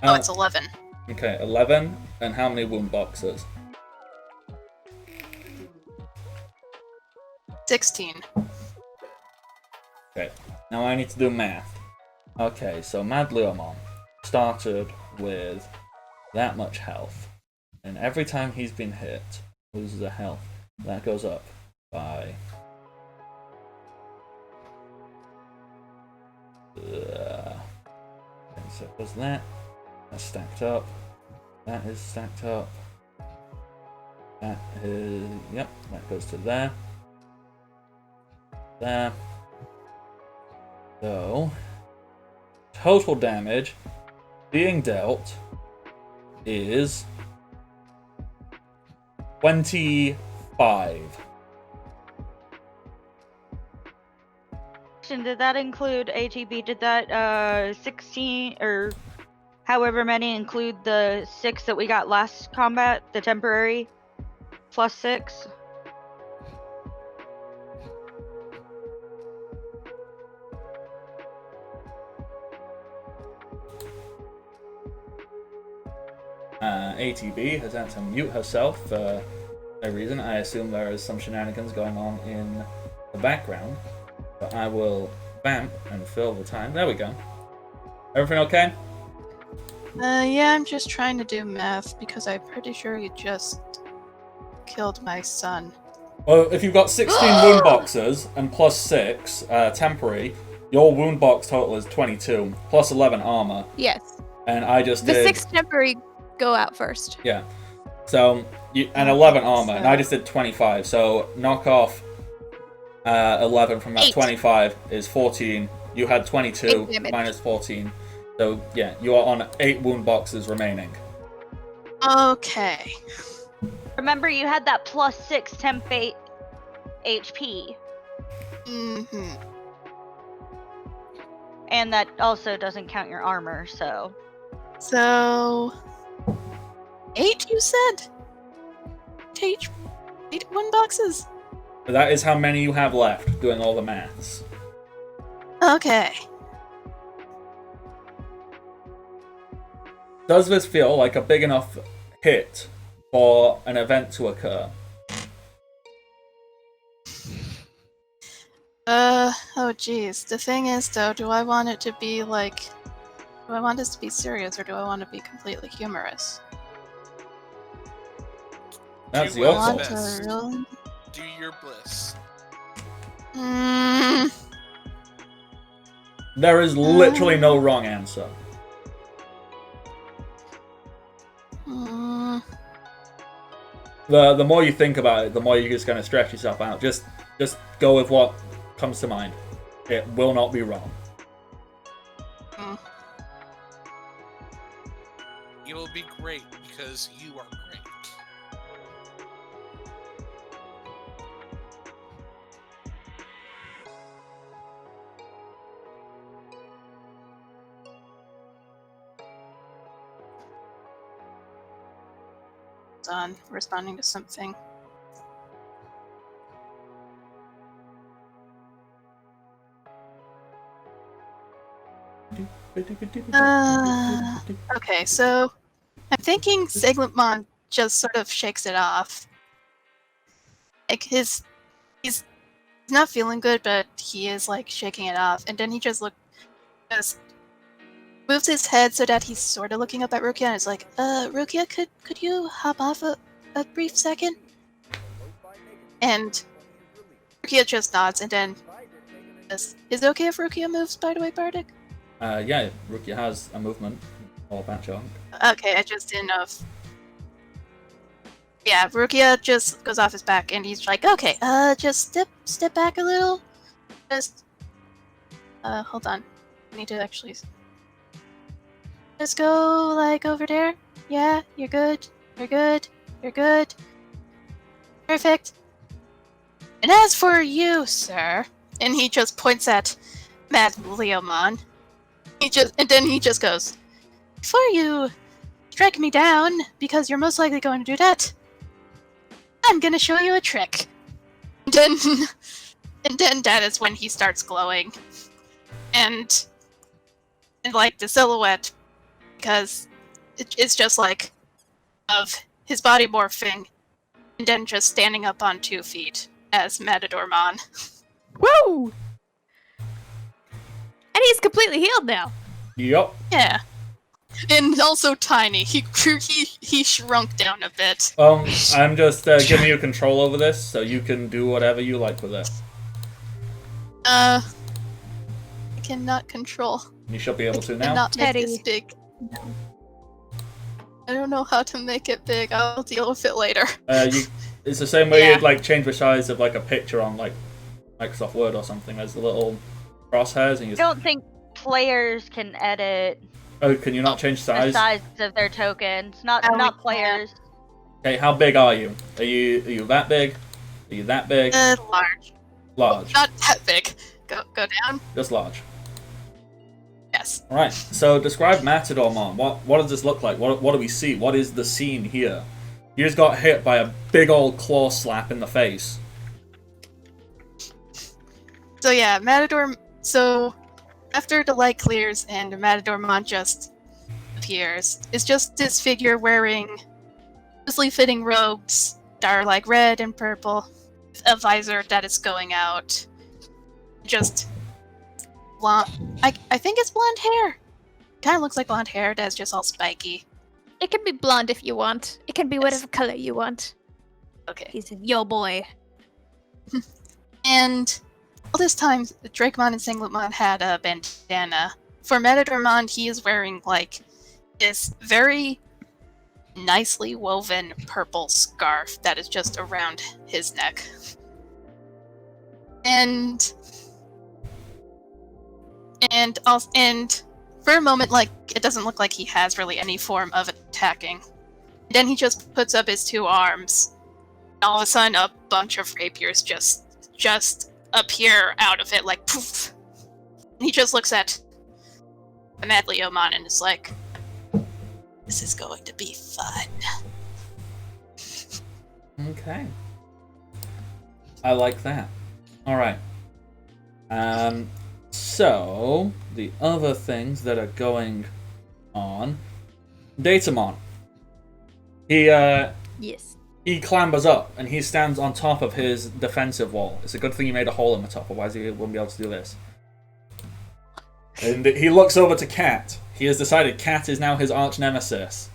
Oh, it's 11. Okay, 11. And how many wound boxes? 16. Okay, now I need to do math. Okay, so Mad Leomon started with that much health. And every time he's been hit, loses a health. That goes up by... okay, so it does that. That's stacked up. That is stacked up. That is... yep, that goes to there. There. So... total damage being dealt is 25. Did that include ATB? Did that 16 or however many include the 6 that we got last combat, the temporary plus 6? ATB has had to mute herself for no reason. I assume there is some shenanigans going on in the background. But I will vamp and fill the time. There we go. Everything okay? Yeah, I'm just trying to do math because I'm pretty sure you just killed my son. Well, if you've got 16 wound boxes and plus 6 temporary, your wound box total is 22, plus 11 armor. Yes. And I just The did... 6 temporary go out first. yeah. So, and 11 armor, and I just did 25. So, knock off 11 from that 8. 25 is 14. You had 22 8 damage. minus 14. So, yeah, you are on 8 wound boxes remaining. Okay. Remember, you had that plus 6 temp HP, Mm-hmm. and that also doesn't count your armor, so... So... 8, you said? 8 wound boxes? That is how many you have left, doing all the maths. Okay. Does this feel like a big enough hit for an event to occur? Oh geez. The thing is though, do I want it to be like... do I want this to be serious or do I want to be completely humorous? That's Do your what's call. Want best. to really... Do your bliss. Mm, There is literally no wrong answer. mm, The more you think about it, the more you're just going to stretch yourself out. Just go with what comes to mind. It will not be wrong. mm. You will be great because you are great. On responding to something. Okay, so I'm thinking Segmentmon just sort of shakes it off. Like he's not feeling good, but he is like shaking it off, and then he just moves his head so that he's sort of looking up at Rukia, and is like, Rukia, could you hop off a brief second? And Rukia just nods, and then is it okay if Rukia moves, by the way, Bardic? Yeah, Rukia has a movement all that junk. Okay, I just didn't know if... Yeah, Rukia just goes off his back and he's like, okay, just step back a little. Just, hold on. I need to actually... Just go, like, over there. Yeah, you're good. You're good. You're good. Perfect. And as for you, sir... And he just points at Mad Leomon. And then he just goes, before you strike me down, because you're most likely going to do that, I'm gonna show you a trick. And then that is when he starts glowing. And like the silhouette, because it's just like of his body morphing and then just standing up on 2 feet as Matadormon. Woo! And he's completely healed now. Yup. Yeah. And also tiny. He shrunk down a bit. I'm just giving you control over this, so you can do whatever you like with it. I cannot control. You should be able to now. Cannot make this Teddy. big. I don't know how to make it big. I'll deal with it later. It's the same way Yeah. you'd like change the size of like a picture on like Microsoft Word or something. There's the little crosshairs, and you. I don't think players can edit Oh, can you not change the size? size of their tokens. Not Oh, not we players. Okay, how big are you? Are you that big? Are you that big? Large. Large. Not that big. Go down. Just large. Yes. Alright, so describe Matadormon. What does this look like? What do we see? What is the scene here? You just got hit by a big old claw slap in the face. So yeah, Matador. So after the light clears and Matadormon just appears, it's just this figure wearing loosely fitting robes that are like red and purple, a visor that is going out. Just blonde. I think it's blonde hair. Kind of looks like blonde hair that's just all spiky. It can be blonde if you want. It can be whatever color you want. Okay. He's a yo boy. And all this time, Drakemon and Singletmon had a bandana. For Matadormon, he is wearing like this very nicely woven purple scarf that is just around his neck. And for a moment, like, it doesn't look like he has really any form of attacking. Then he just puts up his 2 arms. And all of a sudden, a bunch of rapiers just appear out of it, like, poof. And he just looks at Mad Leomon and is like, this is going to be fun. Okay. I like that. Alright. So, the other things that are going on. Datamon. Yes. He clambers up, and he stands on top of his defensive wall. It's a good thing you made a hole in the top, otherwise he wouldn't be able to do this. And he looks over to Cat. He has decided Cat is now his arch nemesis.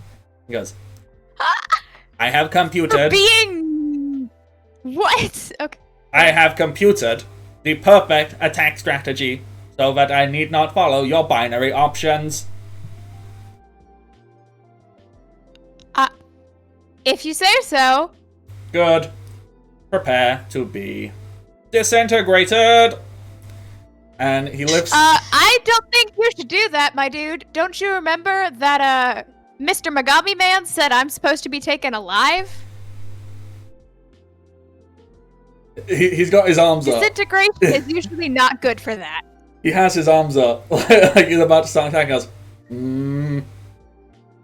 He goes, I have For computed... being... What? Okay. I have computed the perfect attack strategy so that I need not follow your binary options. If you say so. Good. Prepare to be disintegrated. And he lifts... I don't think you should do that, my dude. Don't you remember that, Mr. Megami Man said I'm supposed to be taken alive? He's got his arms up. Disintegration is usually not good for that. He has his arms up. Like he's about to start attacking us.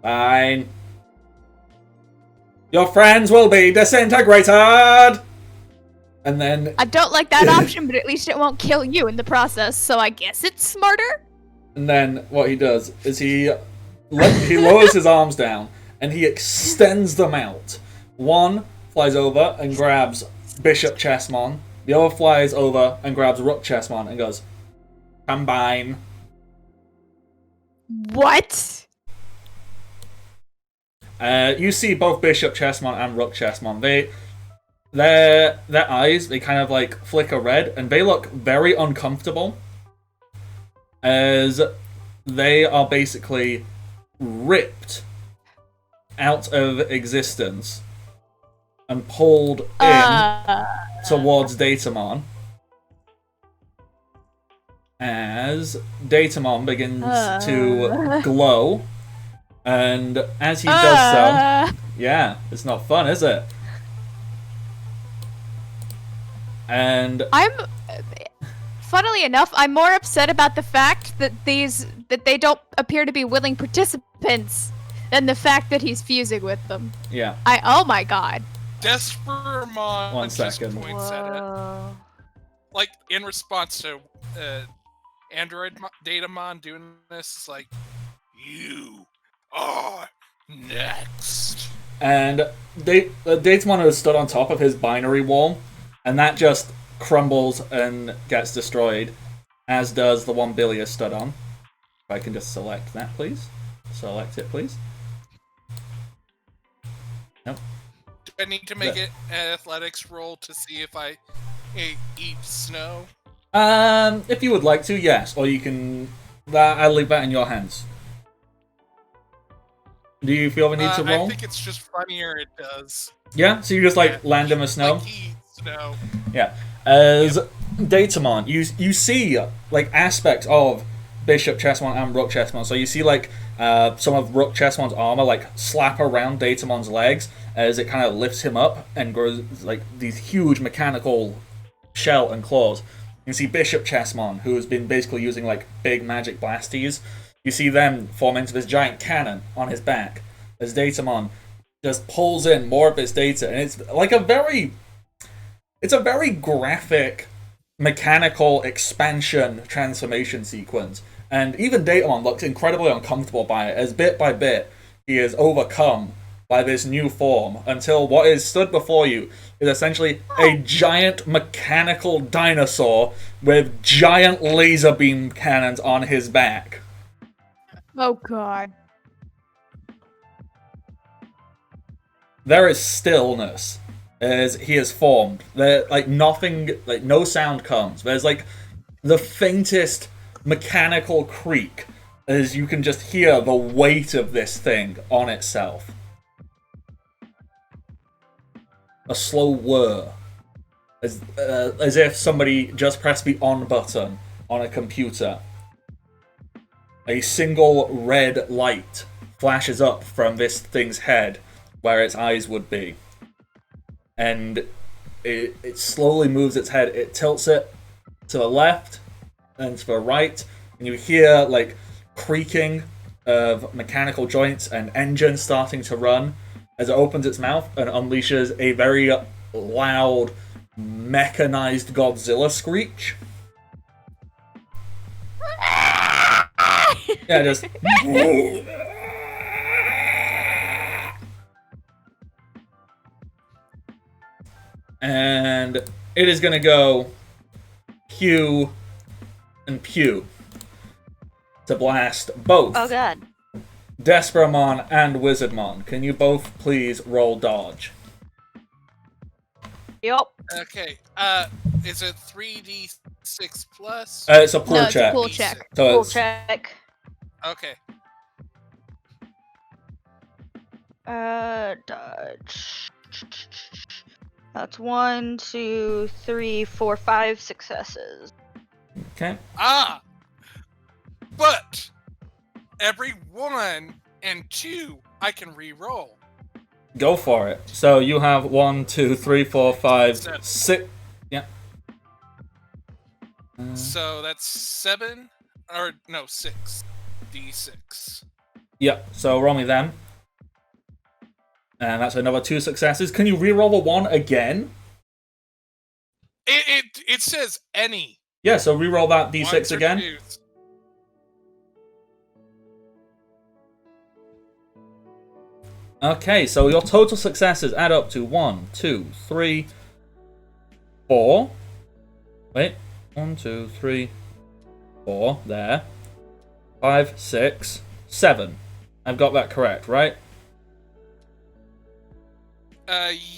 Fine. Your friends will be disintegrated! And then... I don't like that option, but at least it won't kill you in the process, so I guess it's smarter? And then what he does is he lowers his arms down and he extends them out. One flies over and grabs Bishop Chessmon. The other flies over and grabs Rook Chessmon and goes, combine. What? You see both Bishop Chessmon and Rook Chessmon. Their eyes, they kind of like flicker red, and they look very uncomfortable, as they are basically ripped out of existence and pulled in towards Datamon as Datamon begins to glow, and as he does so, yeah, it's not fun, is it? And funnily enough, I'm more upset about the fact that they don't appear to be willing participants than the fact that he's fusing with them. yeah, Oh my god. Desperamon 1 just second. points at it. Like, in response to Android Datamon doing this, it's like, you are next. And Datamon has stood on top of his binary wall, and that just crumbles and gets destroyed, as does the one Billy has stood on. If I can just select that, please. Select it, please. Nope. Do I need to make it an athletics roll to see if I eat snow? If you would like to, yes. Or you can... I'll leave that in your hands. Do you feel the need to roll? I think it's just funnier it does. Yeah? So you just, land him with snow? Like he eats snow. Yeah. As Datamon, you see, aspects of Bishop Chessmon and Rook Chessmon. So you see, some of Rook Chessmon's armor, slap around Datamon's legs as it kind of lifts him up and grows, these huge mechanical shell and claws. You see Bishop Chessmon, who has been basically using, big magic blasties. You see them form into this giant cannon on his back as Datamon just pulls in more of his data. And it's a very graphic, mechanical expansion transformation sequence. And even Datamon looks incredibly uncomfortable by it, as bit by bit he is overcome by this new form, until what is stood before you is essentially a giant mechanical dinosaur with giant laser beam cannons on his back. Oh god. There is stillness as he is formed. There, nothing, no sound comes. There's, the faintest mechanical creak as you can just hear the weight of this thing on itself. A slow whir. As if somebody just pressed the on button on a computer. A single red light flashes up from this thing's head where its eyes would be. And it slowly moves its head. It tilts it to the left and to the right. And you hear, creaking of mechanical joints and engines starting to run as it opens its mouth and unleashes a very loud, mechanized Godzilla screech. Yeah, just... And it is going to go Q and Pew to blast both Oh god. Desperamon and Wizardmon. Can you both please roll dodge? Yup. Okay, is it 3d6 plus? It's a pull No, it's a check. pull check. So Full it's, check. Okay. Dodge. That's 1, 2, 3, 4, 5 successes. okay. But every 1 and 2 I can re-roll. Go for it. So you have 1, 2, 3, 4, 5, Seven. 6. Yeah. So that's 7, or no, 6. D6. Yeah. So roll me them. And that's another 2 successes. Can you re-roll the 1 again? It says any. Yeah, so re-roll that d6 Ones or again. twos. Okay, so your total successes add up to 1, 2, 3, 4. Wait. 1, 2, 3, 4. There. 5, 6, 7. I've got that correct, right?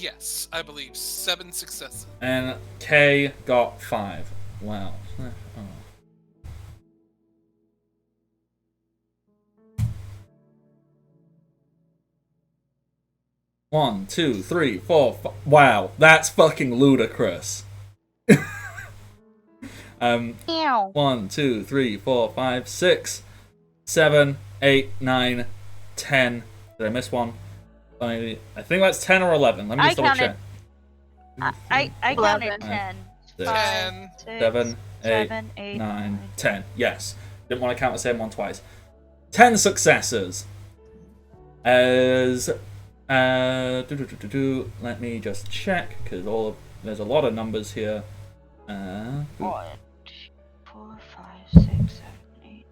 Yes, I believe 7 successes. And K got 5. Wow. Oh. 1, 2, 3, 4, 5. Wow, that's fucking ludicrous. 1, 2, 3, 4, 5, 6, 7, 8, 9, 10. Did I miss one? I think that's 10 or 11. Let me I just double counted. check. I counted 11. 10. 6, 5, 10. 6, 7, 8, 7, 8, 9, 10. Yes. Didn't want to count the same one twice. 10 successes. As let me just check because there's a lot of numbers here. 1, 2, 4, 5, 6, 7, 8,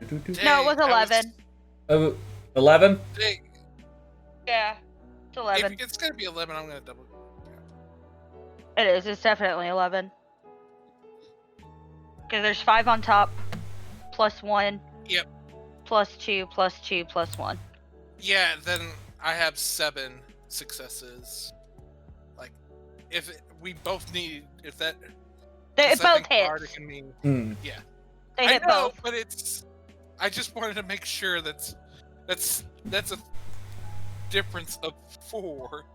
9, 10. No, it was 11. 11? Yeah, it's 11. If it's gonna be 11, I'm gonna double. It is. It's definitely 11. Because there's 5 on top, plus 1. Yep. Plus 2, plus 2, plus 1. Yeah, then I have 7 successes. Like, we both need, if that. It both hits. Bardic and me, yeah. They hit I know, both. but I just wanted to make sure that's a difference of 4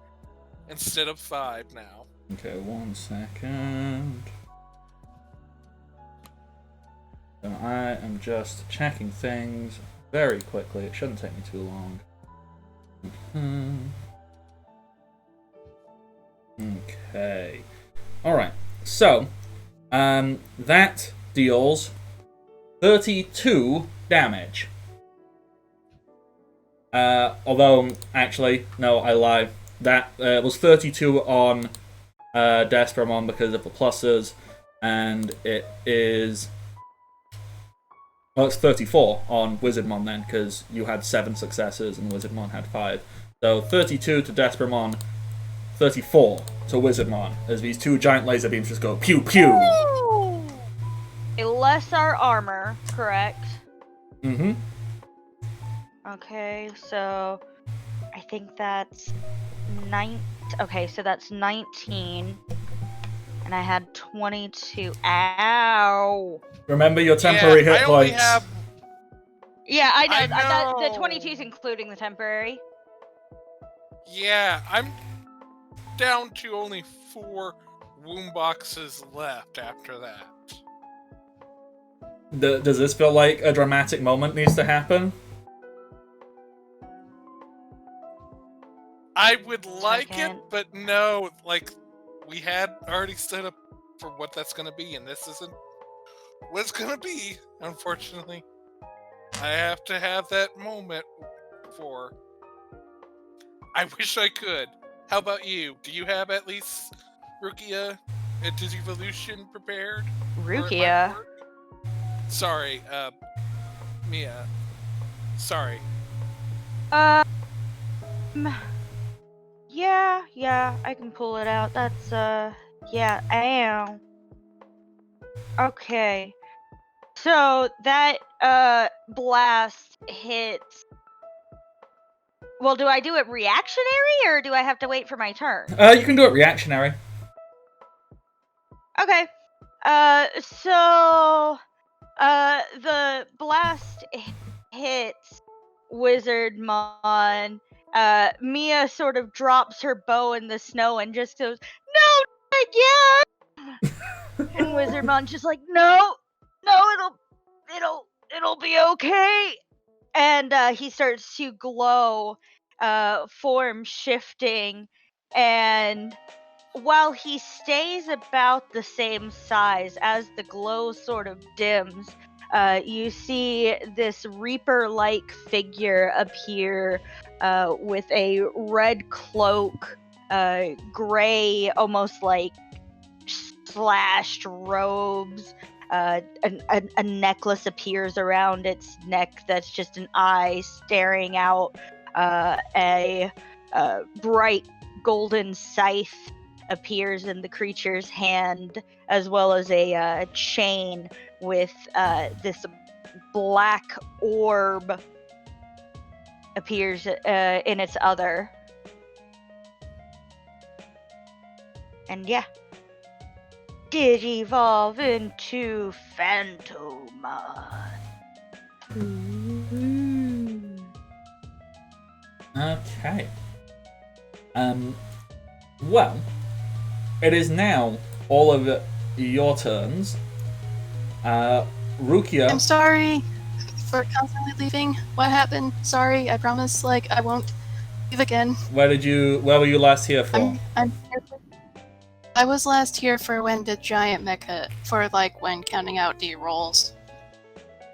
instead of 5 now. Okay, 1 second. So I am just checking things very quickly. It shouldn't take me too long. Okay. Alright, so that deals 32 damage. Although, actually, no, I lie. That was 32 on Desperamon because of the pluses, and it is... Well, it's 34 on Wizardmon then, because you had 7 successes and Wizardmon had 5. So 32 to Desperamon, 34 to Wizardmon, as these 2 giant laser beams just go pew pew. Ooh! A lesser armor, correct? Mm-hmm. Okay, so I think that's 9. Okay, so that's 19. And I had 22. Ow! Remember your temporary hit I only points. have. Yeah, I know. I The know. 22 is including the temporary. Yeah, I'm down to only 4 womb boxes left after that. Does this feel like a dramatic moment needs to happen? I would like it, Second. but no, like, we had already set up for what that's gonna be, and this isn't what it's gonna be, unfortunately. I have to have that moment for. I wish I could. How about you? Do you have at least Rukia and Digivolution prepared? Or it might Rukia? work? Sorry, Mia. Sorry. Yeah, I can pull it out. That's, yeah, I am. Okay. So, that, blast hits... Well, do I do it reactionary, or do I have to wait for my turn? You can do it reactionary. Okay. So... the blast hits Wizardmon. Mia sort of drops her bow in the snow and just goes, "No, not again!" And Wizardmon's just like, "No, it'll be okay." And he starts to glow, form shifting, and while he stays about the same size, as the glow sort of dims, you see this Reaper-like figure appear with a red cloak, gray, almost like slashed robes. A necklace appears around its neck that's just an eye staring out. A bright golden scythe appears in the creature's hand, as well as a chain with this black orb appears in its other. And yeah. Digivolve into Phantomon. Okay. Well, it is now all of your turns. Rukia. I'm sorry for constantly leaving. What happened? Sorry, I promise, like, I won't leave again. Where were you last here for? I was last here for when the giant mecha, for, like, when counting out the rolls.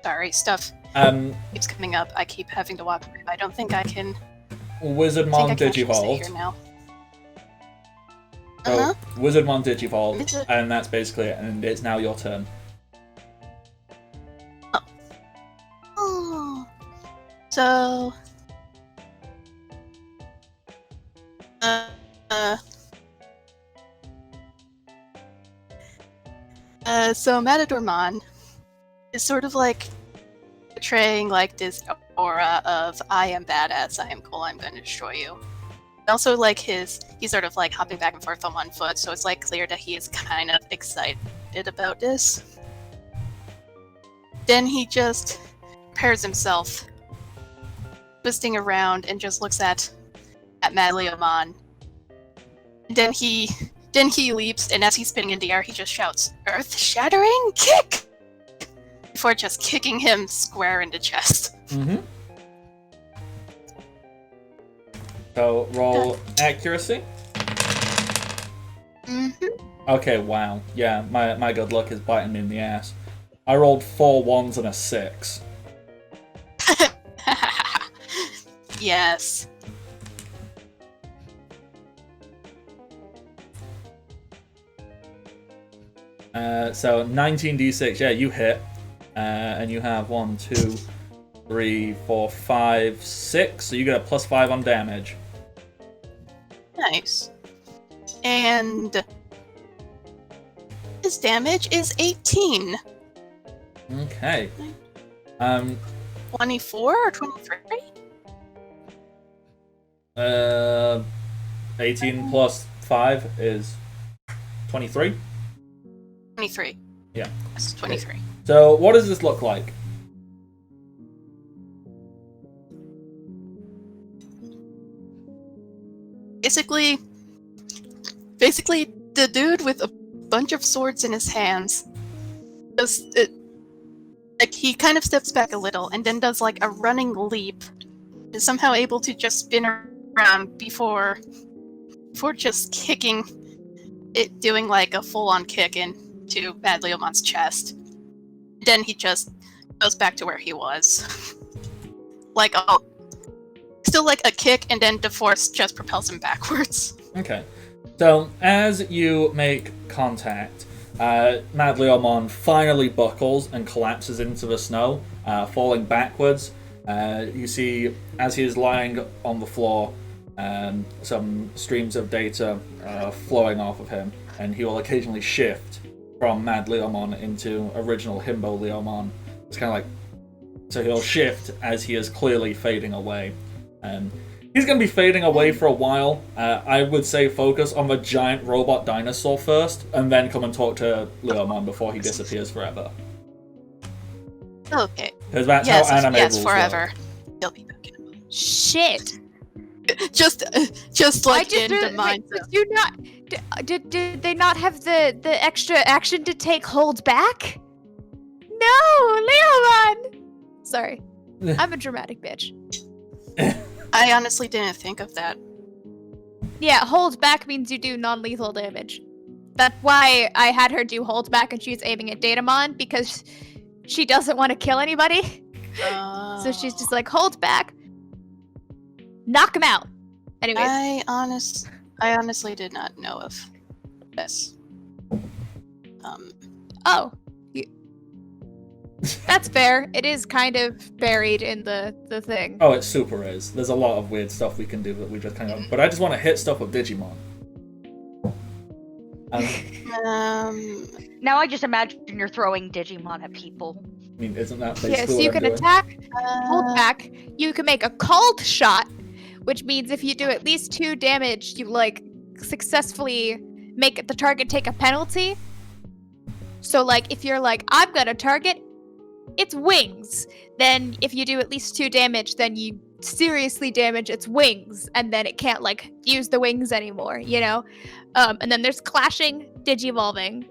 Sorry, stuff keeps coming up. I keep having to walk away. I don't think I can... Wizardmon stay here Digivolved. now. So, Wizardmon Digivolved, and that's basically it, and it's now your turn. Oh. So... So Matadormon is sort of like portraying like this aura of I am badass, I am cool, I'm gonna destroy you. And also like he's sort of like hopping back and forth on one foot, so it's like clear that he is kind of excited about this. Then he just prepares himself, twisting around and just looks at Matleomon. Then he leaps, and as he's spinning in the air, he just shouts, "Earth-shattering kick!" before just kicking him square in the chest. Mm-hmm. So, roll accuracy. Mm-hmm. Okay, wow. Yeah, my good luck is biting me in the ass. I rolled 4 1s and a 6. Yes. So 19d6, yeah, you hit. And you have 1, 2, 3, 4, 5, 6. So you get a +5 on damage. Nice. And his damage is 18. Okay. 24 or 23? 18 plus 5 is 23. 23. Yeah. That's 23. So what does this look like? Basically, the dude with a bunch of swords in his hands like he kind of steps back a little and then does like a running leap, is somehow able to just spin around before just kicking it, doing like a full-on kick into Matleomon's chest. Then he just goes back to where he was. Like still like a kick, and then the force just propels him backwards. Okay. So, as you make contact, Madleomon finally buckles and collapses into the snow, falling backwards. You see, as he is lying on the floor, some streams of data flowing off of him, and he will occasionally shift from Madleomon into original Himbo Leomon. It's kind of like... So he'll shift as he is clearly fading away. He's going to be fading away for a while. I would say focus on the giant robot dinosaur first, and then come and talk to Leomon before he disappears forever. Okay. Because that's how anime rules forever. work. He'll be back in a moment. Shit. Just like in the mind. Did they not have the extra action to take hold back? No, Leomon! Sorry. I'm a dramatic bitch. I honestly didn't think of that. Yeah, hold back means you do non-lethal damage. That's why I had her do hold back and she's aiming at Datamon, because she doesn't want to kill anybody. So she's just like, hold back. Knock him out. Anyways. I honestly did not know of this. Oh. That's fair. It is kind of buried in the thing. Oh, it super is. There's a lot of weird stuff we can do that we just kind of... But I just want to hit stuff with Digimon. Now I just imagine you're throwing Digimon at people. I mean, isn't that basically Yeah, so you what I'm can doing? attack, hold back. You can make a called shot, which means if you do at least 2 damage, you, like, successfully make the target take a penalty. So, like, if you're like, I'm gonna target its wings, then if you do at least 2 damage, then you seriously damage its wings, and then it can't like use the wings anymore, you know. And then there's clashing digivolving.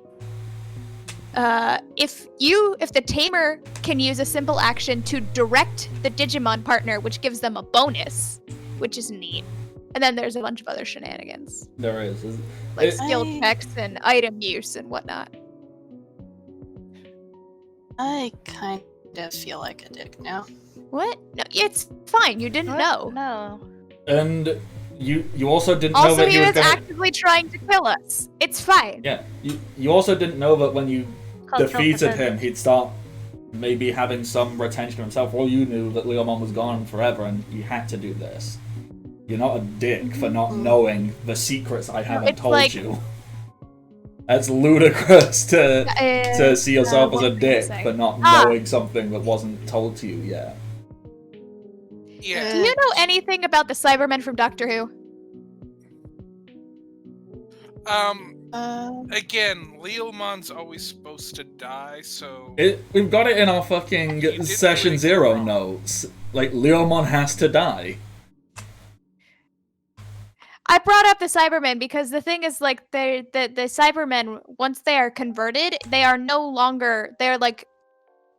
If the tamer can use a simple action to direct the Digimon partner, which gives them a bonus, which is neat. And then there's a bunch of other shenanigans, There is. like skill checks and item use and whatnot. I kind of feel like a dick now. What? No, it's fine. You didn't know. No. And you also didn't know Also, that he was was gonna... actively trying to kill us. It's fine. Yeah, you also didn't know that when you Cultural defeated him, presence. he'd start maybe having some retention of himself. All you knew that Leomon was gone forever, and you had to do this. You're not a dick for not knowing the secrets I haven't It's told like- you. That's ludicrous to see yourself as what a was I gonna dick say? for not knowing something that wasn't told to you yet. Yeah. Do you know anything about the Cybermen from Doctor Who? Again, Leomon's always supposed to die, so We've got it in our fucking didn't Session really Zero wrong. notes. Like, Leomon has to die. I brought up the Cybermen because the thing is, like, the Cybermen, once they are converted, they are no longer, they're like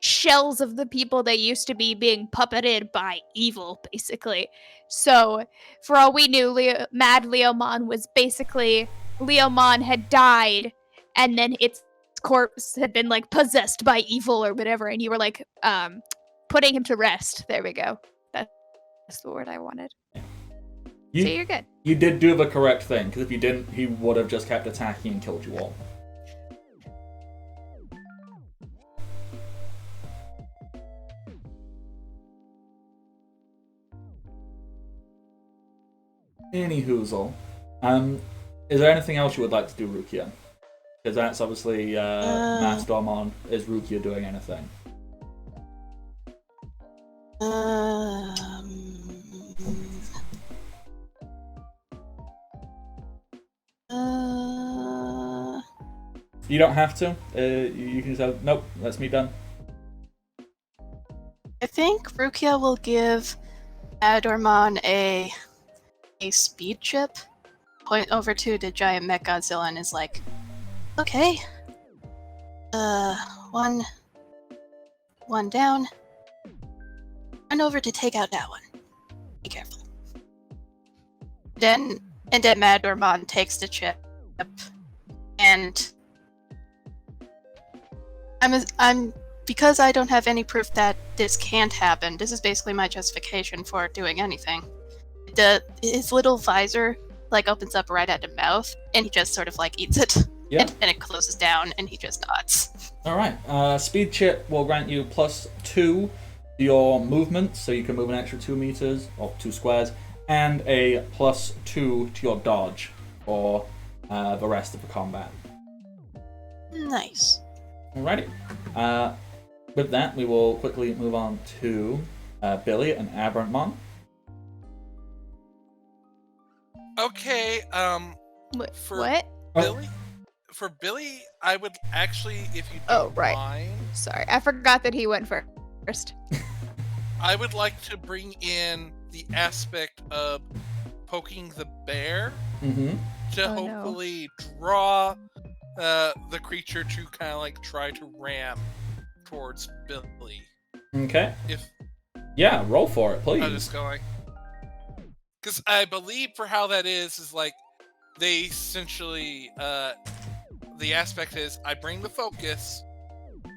shells of the people they used to be, being puppeted by evil, basically. So, for all we knew, Mad Leomon was basically, Leomon had died, and then its corpse had been, like, possessed by evil or whatever, and you were, like, putting him to rest. There we go. That's the word I wanted. So you're good. You did do the correct thing, because if you didn't, he would have just kept attacking and killed you all. Anyhoozle. Is there anything else you would like to do, Rukia? Because that's obviously Mastormon. Is Rukia doing anything? You don't have to. You can say, nope, that's me done. I think Rukia will give Adormon a speed chip. Point over to the giant mech Godzilla and is like, okay. One down. Run over to take out that one. Be careful. Then Madormon takes the chip, and I'm because I don't have any proof that this can't happen. This is basically my justification for doing anything. His little visor like opens up right at the mouth, and he just sort of like eats it. Yeah. And then it closes down, and he just nods. Alright, speed chip will grant you +2 to your movement, so you can move an extra 2 meters, or 2 squares, and a +2 to your dodge for the rest of the combat. Nice. Alrighty. With that, we will quickly move on to Billy and Aberantmon. okay. For What? Billy, for Billy, I would actually, if you Oh, don't right. mind, Sorry, I forgot that he went first. I would like to bring in the aspect of poking the bear Mm-hmm. to Oh, no. hopefully draw the creature to kind of like try to ram towards Billy. Okay. If Yeah, roll for it, please. I'm just going, because I believe for how that is like they essentially the aspect is I bring the focus,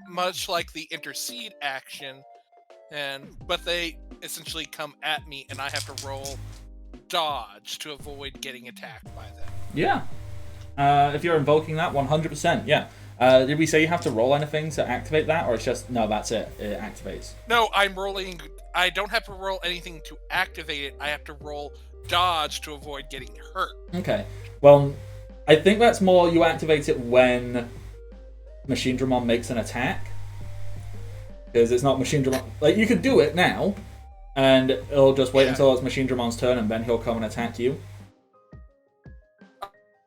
much like the intercede action, but they essentially come at me and I have to roll dodge to avoid getting attacked by them. Yeah. If you're invoking that, 100%, yeah. Did we say you have to roll anything to activate that, or it's just, no, that's it, it activates? No, I'm rolling. I don't have to roll anything to activate it. I have to roll dodge to avoid getting hurt. Okay. Well, I think that's more you activate it when Machine Dramon makes an attack. Because it's not Machine Dramon. Like, you could do it now, and it'll just wait Yeah. until it's Machine Dramon's turn, and then he'll come and attack you.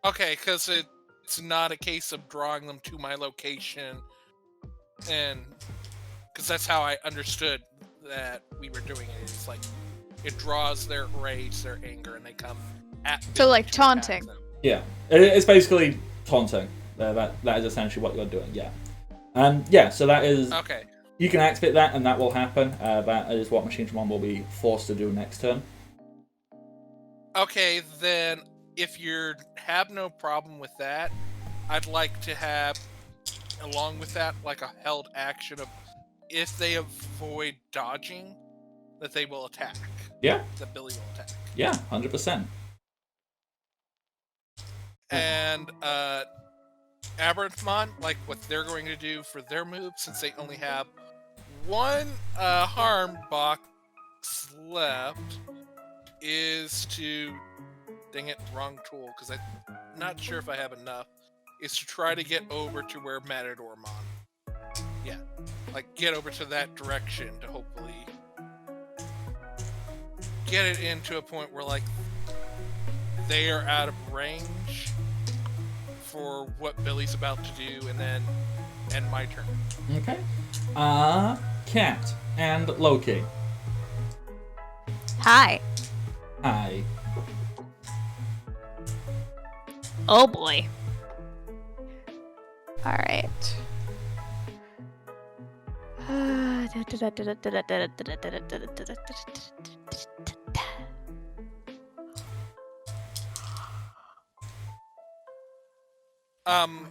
Okay, because it's not a case of drawing them to my location, and because that's how I understood that we were doing it. It's like it draws their rage, their anger, and they come at So, Billy like, to attack taunting. them. Yeah, it's basically taunting. That is essentially what you're doing. Yeah. Yeah. So that is. Okay. You can activate that, and that will happen. That is what Machine Dramon will be forced to do next turn. Okay, then if you have no problem with that, I'd like to have, along with that, like a held action of if they avoid dodging, that they will attack. Yeah. That Billy will attack. Yeah, 100%. And Aberthmon, like what they're going to do for their move, since they only have one harm box left, is to, dang it, wrong tool, because I'm not sure if I have enough, is to try to get over to where Matadormon. Yeah. Like, get over to that direction to hopefully get it into a point where, like, they are out of range for what Billy's about to do, and then end my turn. Okay. Cat and Loki. Hi. Hi. Oh boy. Alright.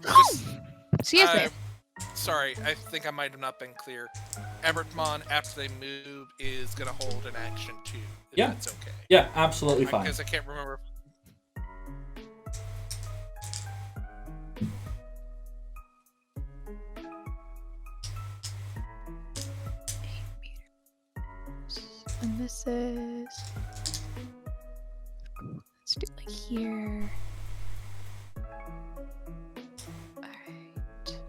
Just, Excuse me. sorry, I think I might have not been clear. Evertmon, after they move, is going to hold an action too. If Yeah. that's okay. Yeah, absolutely fine. Because I can't remember. And this is. Let's do like here. Alright.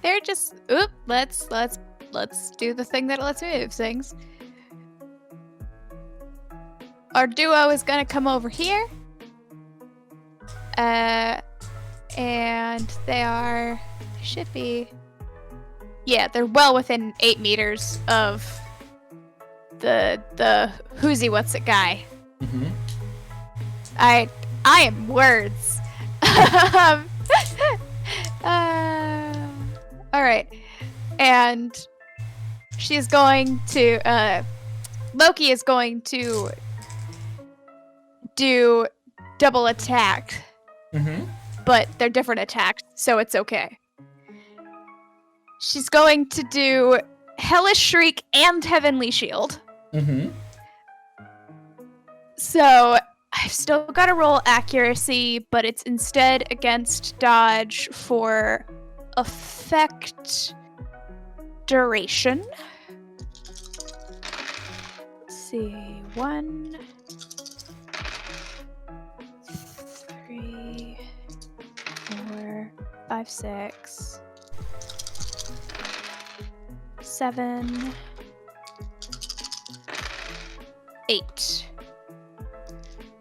They're just let's do the thing that lets me move things. Our duo is gonna come over here. And they should be. Yeah, they're well within 8 meters of the who's what's it guy. Mm-hmm. I am words. All right, and she's going to. Loki is going to do double attack, Mm-hmm. but they're different attacks, so it's okay. She's going to do Hellish Shriek and Heavenly Shield. Mm-hmm. So I've still got to roll accuracy, but it's instead against dodge for effect duration. Let's see. 1, 3, 4, 5, 6. 7, 8.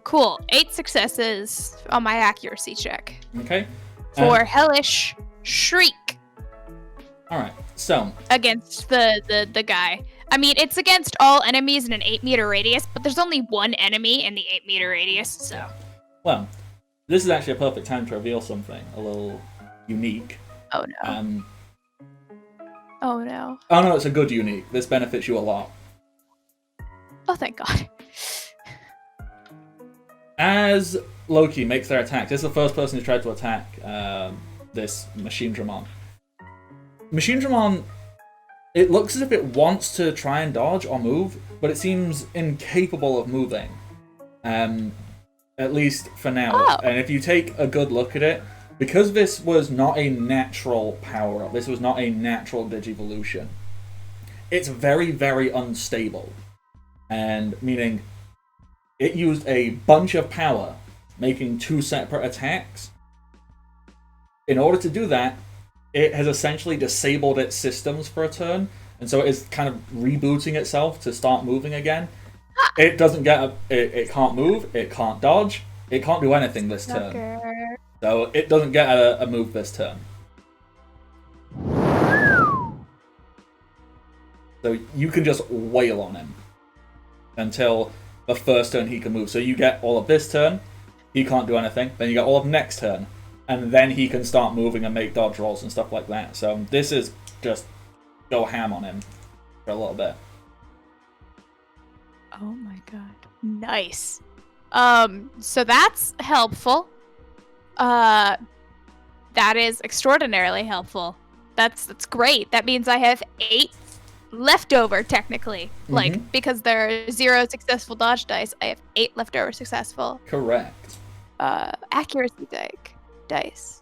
Cool. 8 successes on my accuracy check Okay. for Hellish Shriek All right. So against the guy. I mean, it's against all enemies in an 8-meter radius, but there's only one enemy in the 8-meter radius, so. well, this is actually a perfect time to reveal something a little unique. Oh no. Oh no. Oh no, it's a good unique. This benefits you a lot. Oh, thank God. As Loki makes their attack, this is the first person who tried to attack this Machine Dramon. Machine Dramon, it looks as if it wants to try and dodge or move, but it seems incapable of moving. At least for now. Oh. And if you take a good look at it, because this was not a natural power-up, this was not a natural Digivolution, it's very, very unstable. And meaning it used a bunch of power, making 2 separate attacks. In order to do that, it has essentially disabled its systems for a turn, and so it is kind of rebooting itself to start moving again. It doesn't get it can't move, it can't dodge, it can't do anything this turn. Sucker. So it doesn't get a move this turn. So you can just wail on him until the first turn he can move. So you get all of this turn, he can't do anything. Then you get all of next turn, and then he can start moving and make dodge rolls and stuff like that. So this is just go ham on him for a little bit. Oh my god. Nice. So that's helpful. That is extraordinarily helpful. That's great. That means I have 8 leftover, technically. Like, because there are 0 successful dodge dice, I have 8 leftover successful. Correct. Accuracy dice.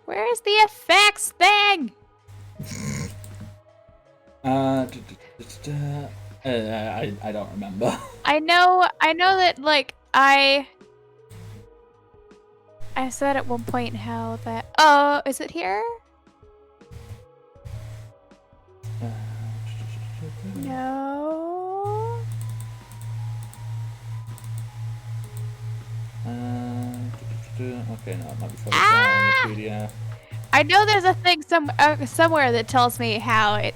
Where's the effects thing? I don't remember. I know that, like, I said at one point how that... Oh, is it here? No. Okay, no, it might be further down on the PDF. I know there's a thing somewhere that tells me how it.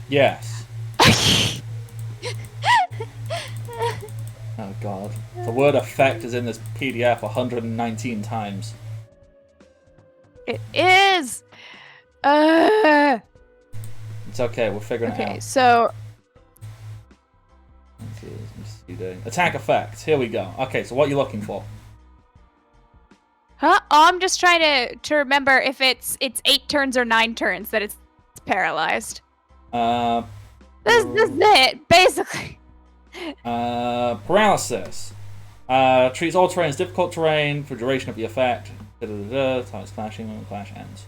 Yes. Oh god. The word effect is in this PDF 119 times. It is. It's okay, we're figuring it out. Okay, so attack effect. Here we go. Okay, so what are you looking for? huh? Oh, I'm just trying to remember if it's 8 turns or 9 turns that it's paralyzed. This is it, basically. Paralysis. Treats all terrain as difficult terrain for duration of the effect. Time it's clashing when the clash ends.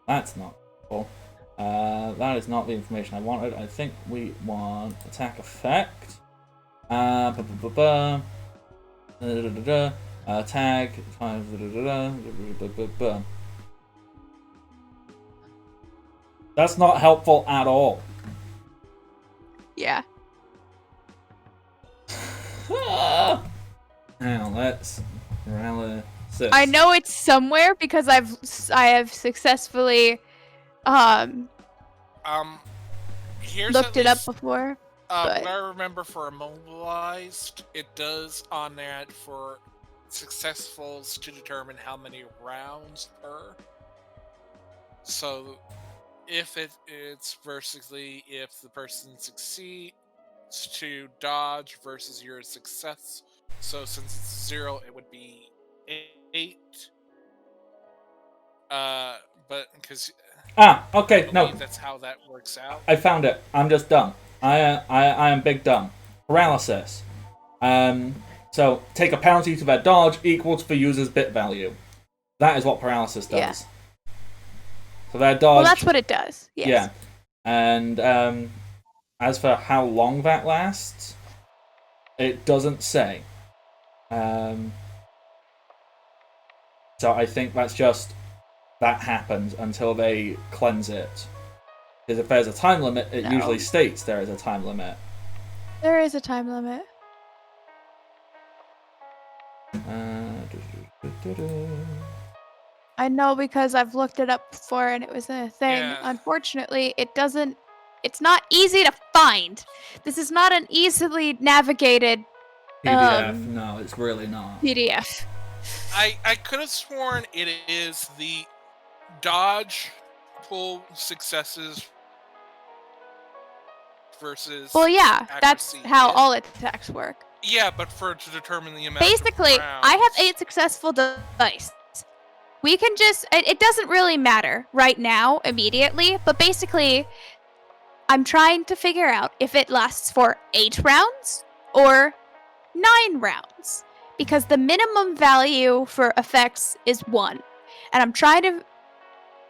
That's not cool. That is not the information I wanted. I think we want attack effect. Tag. That's not helpful at all. Yeah. Now let's paralysis. I know it's somewhere because I have successfully Here's looked at it up least, before. But what I remember for immobilized, it does on that for successfuls to determine how many rounds per. So if it's basically if the person succeeds to dodge versus your success. So since it's 0, it would be 8. But because okay, no. that's how that works out. I found it. I'm just dumb. I am big dumb. Paralysis. So take a penalty to their dodge equal to the user's bit value. That is what paralysis does. Yeah. So their dodge. well, that's what it does. Yes. Yeah. And as for how long that lasts, it doesn't say. So I think that's just that happens until they cleanse it. Because if there's a time limit, it usually states there is a time limit. There is a time limit. I know because I've looked it up before and it was a thing. Yeah. Unfortunately, it's not easy to find. This is not an easily navigated PDF. No, it's really not. PDF. I could have sworn it is the dodge pull successes versus. Well, yeah, that's accuracy. how all attacks work. Yeah, but to determine the amount. Basically, of rounds. I have 8 successful dice. We can just... It doesn't really matter right now, immediately, but basically, I'm trying to figure out if it lasts for 8 rounds or 9 rounds. Because the minimum value for effects is 1. And I'm trying to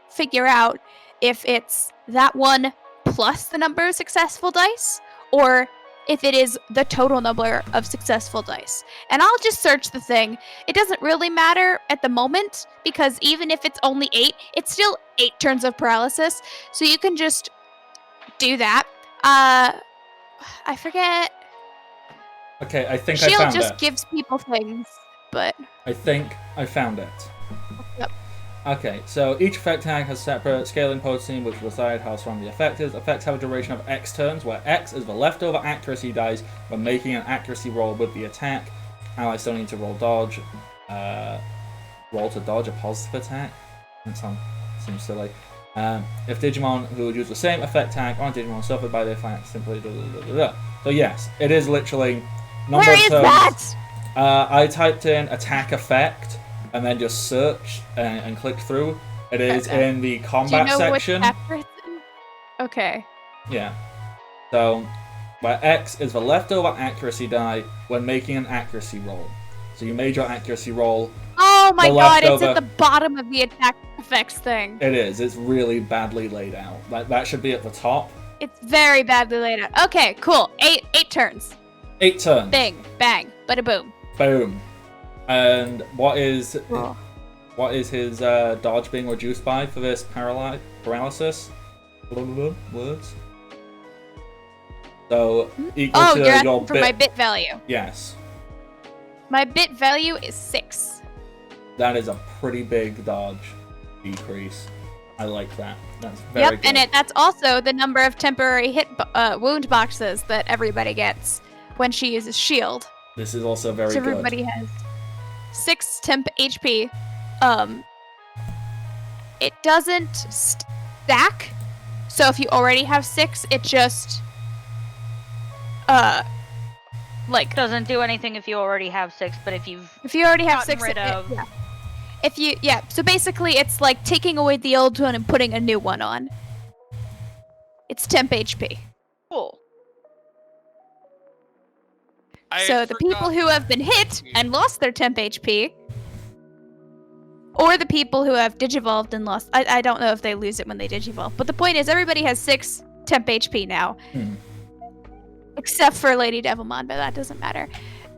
figure out if it's that 1 plus the number of successful dice, or if it is the total number of successful dice. And I'll just search the thing. It doesn't really matter at the moment, because even if it's only 8, it's still 8 turns of paralysis. So you can just do that. I forget. Okay, I think I Shield found just it. gives people things, but I think I found it. Yep. Okay, so each effect tag has separate scaling potency, which will decide how strong the effect is. Effects have a duration of X turns, where X is the leftover accuracy dice when making an accuracy roll with the attack. Allies still need to roll dodge. Roll to dodge a positive attack. That seems silly. If Digimon who would use the same effect tag on Digimon suffered by the effect, simply So yes, it is literally number where of is turns. that? I typed in attack effect and then just searched and clicked through. It is Okay. in the Do you combat know section. what chapter it's in? Okay. Yeah. So, where X is the leftover accuracy die when making an accuracy roll. So you made your accuracy roll. Oh my The god, it's leftover- at the bottom of the attack effects thing. It is. It's really badly laid out. That should be at the top. It's very badly laid out. Okay, cool. 8 turns. 8 turns. Bing, bang, bada boom. Boom. And what is Cool. his dodge being reduced by for this paralysis? Words. So equal Oh, to you're asking your for bit. my bit value. Yes, My bit value is 6. that is a pretty big dodge decrease. I like that. That's very good. And that's also the number of temporary wound boxes that everybody gets when she uses shield. This is also very So good. everybody has 6 temp HP. It doesn't stack. So if you already have 6, it just like Doesn't do anything if you already have 6, but if you've if you already have gotten 6, rid of yeah. If you so basically it's like taking away the old one and putting a new one on. It's temp HP. cool. So the people who have been hit and lost their temp HP, or the people who have digivolved and lost, I don't know if they lose it when they digivolve, but the point is everybody has 6 temp HP now. Except for Lady Devilmon, but that doesn't matter.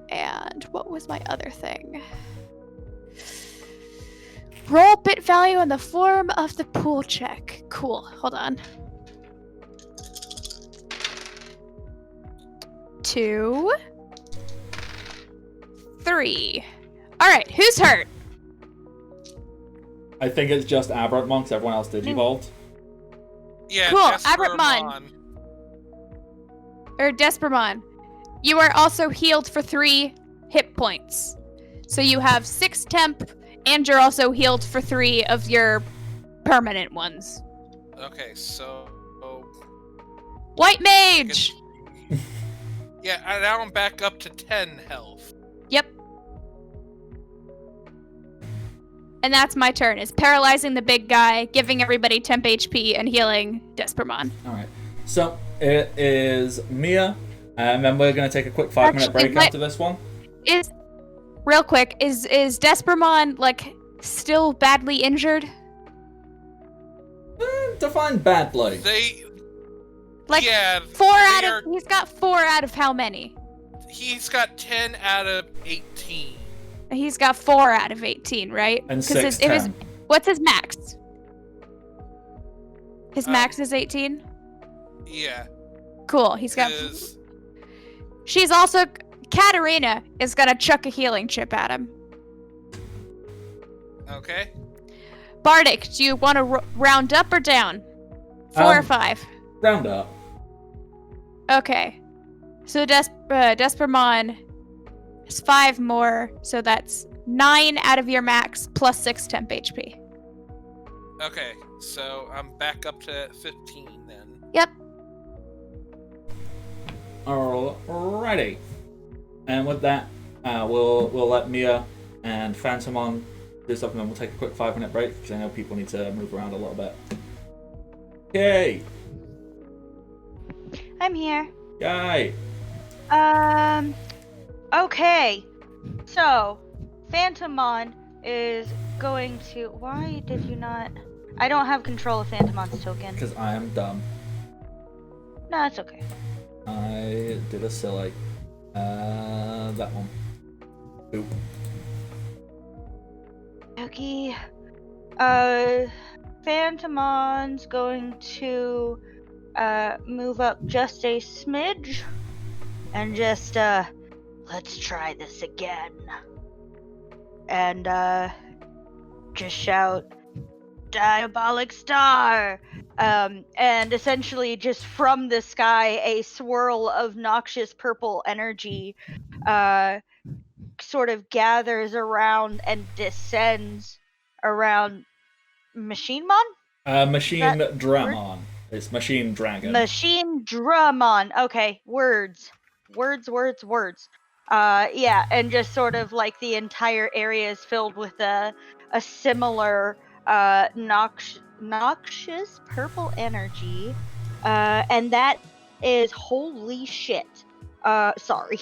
And what was my other thing? Roll bit value in the form of the pool check. Cool, hold on. 2, 3. Alright, who's hurt? I think it's just Aberrantmon because everyone else digivolved. Yeah, Cool, Desperamon. Or Despermon. You are also healed for 3 hit points. So you have 6 temp, and you're also healed for 3 of your permanent ones. Okay, so White Mage! yeah, now I'm back up to 10 health. Yep. And that's my turn, is paralyzing the big guy, giving everybody temp HP, and healing Despermon. Alright. So, it is Mia, and then we're going to take a quick 5-minute Actually, break after this one. Real quick, is Despermon, like, still badly injured? Define badly. Like, Yeah, 4 out they of... He's got 4 out of how many? he's got 10 out of 18. He's got 4 out of 18, right? And 'Cause 6 it was 10. What's his max? His max is 18? Yeah. Cool, he's got... Is She's also... Katarina is gonna chuck a healing chip at him. okay. Bardic, do you want to round up or down? 4 or 5? Round up. Okay. So Despermon is 5 more, so that's 9 out of your max plus 6 temp HP. Okay, so I'm back up to 15 then. Yep. Alrighty. And with that, we'll let Mia and Phantomon do something, and we'll take a quick 5-minute break because I know people need to move around a little bit. Yay! I'm here. Yay! Okay. So, Phantomon is going to... Why did you not... I don't have control of Phantomon's token. Because I am dumb. No, it's okay. I did a silly. That one. Oop. Okay. Phantomon's going to move up just a smidge and just let's try this again. And just shout diabolic star. And essentially just from the sky a swirl of noxious purple energy sort of gathers around and descends around Machine Mon? Machine That Dramon. It's Machine Dragon. Machine Dramon. Okay, words. Yeah, and just sort of like the entire area is filled with a similar noxious purple energy. And that is holy shit. Sorry.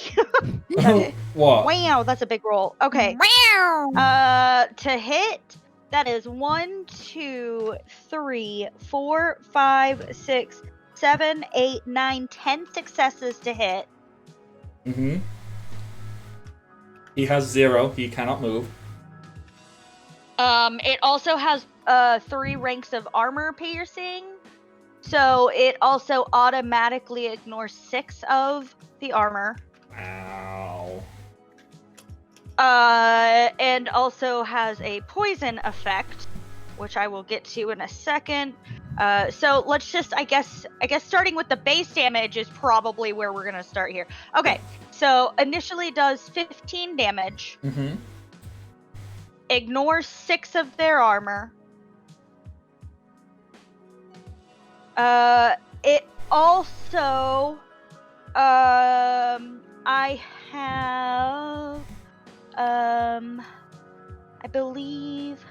Okay. What? Wow, that's a big roll. Okay. Meow. To hit, that is 1, 2, 3, 4, 5, 6, 7, 8, 9, 10 successes to hit. Mm-hmm. He has 0. He cannot move. It also has 3 ranks of armor piercing, so it also automatically ignores 6 of the armor. Ow. And also has a poison effect, which I will get to in a second. So let's just, I guess starting with the base damage is probably where we're gonna start here. Okay, so initially does 15 damage. Mm-hmm. Ignores 6 of their armor. It also, I have, I believe,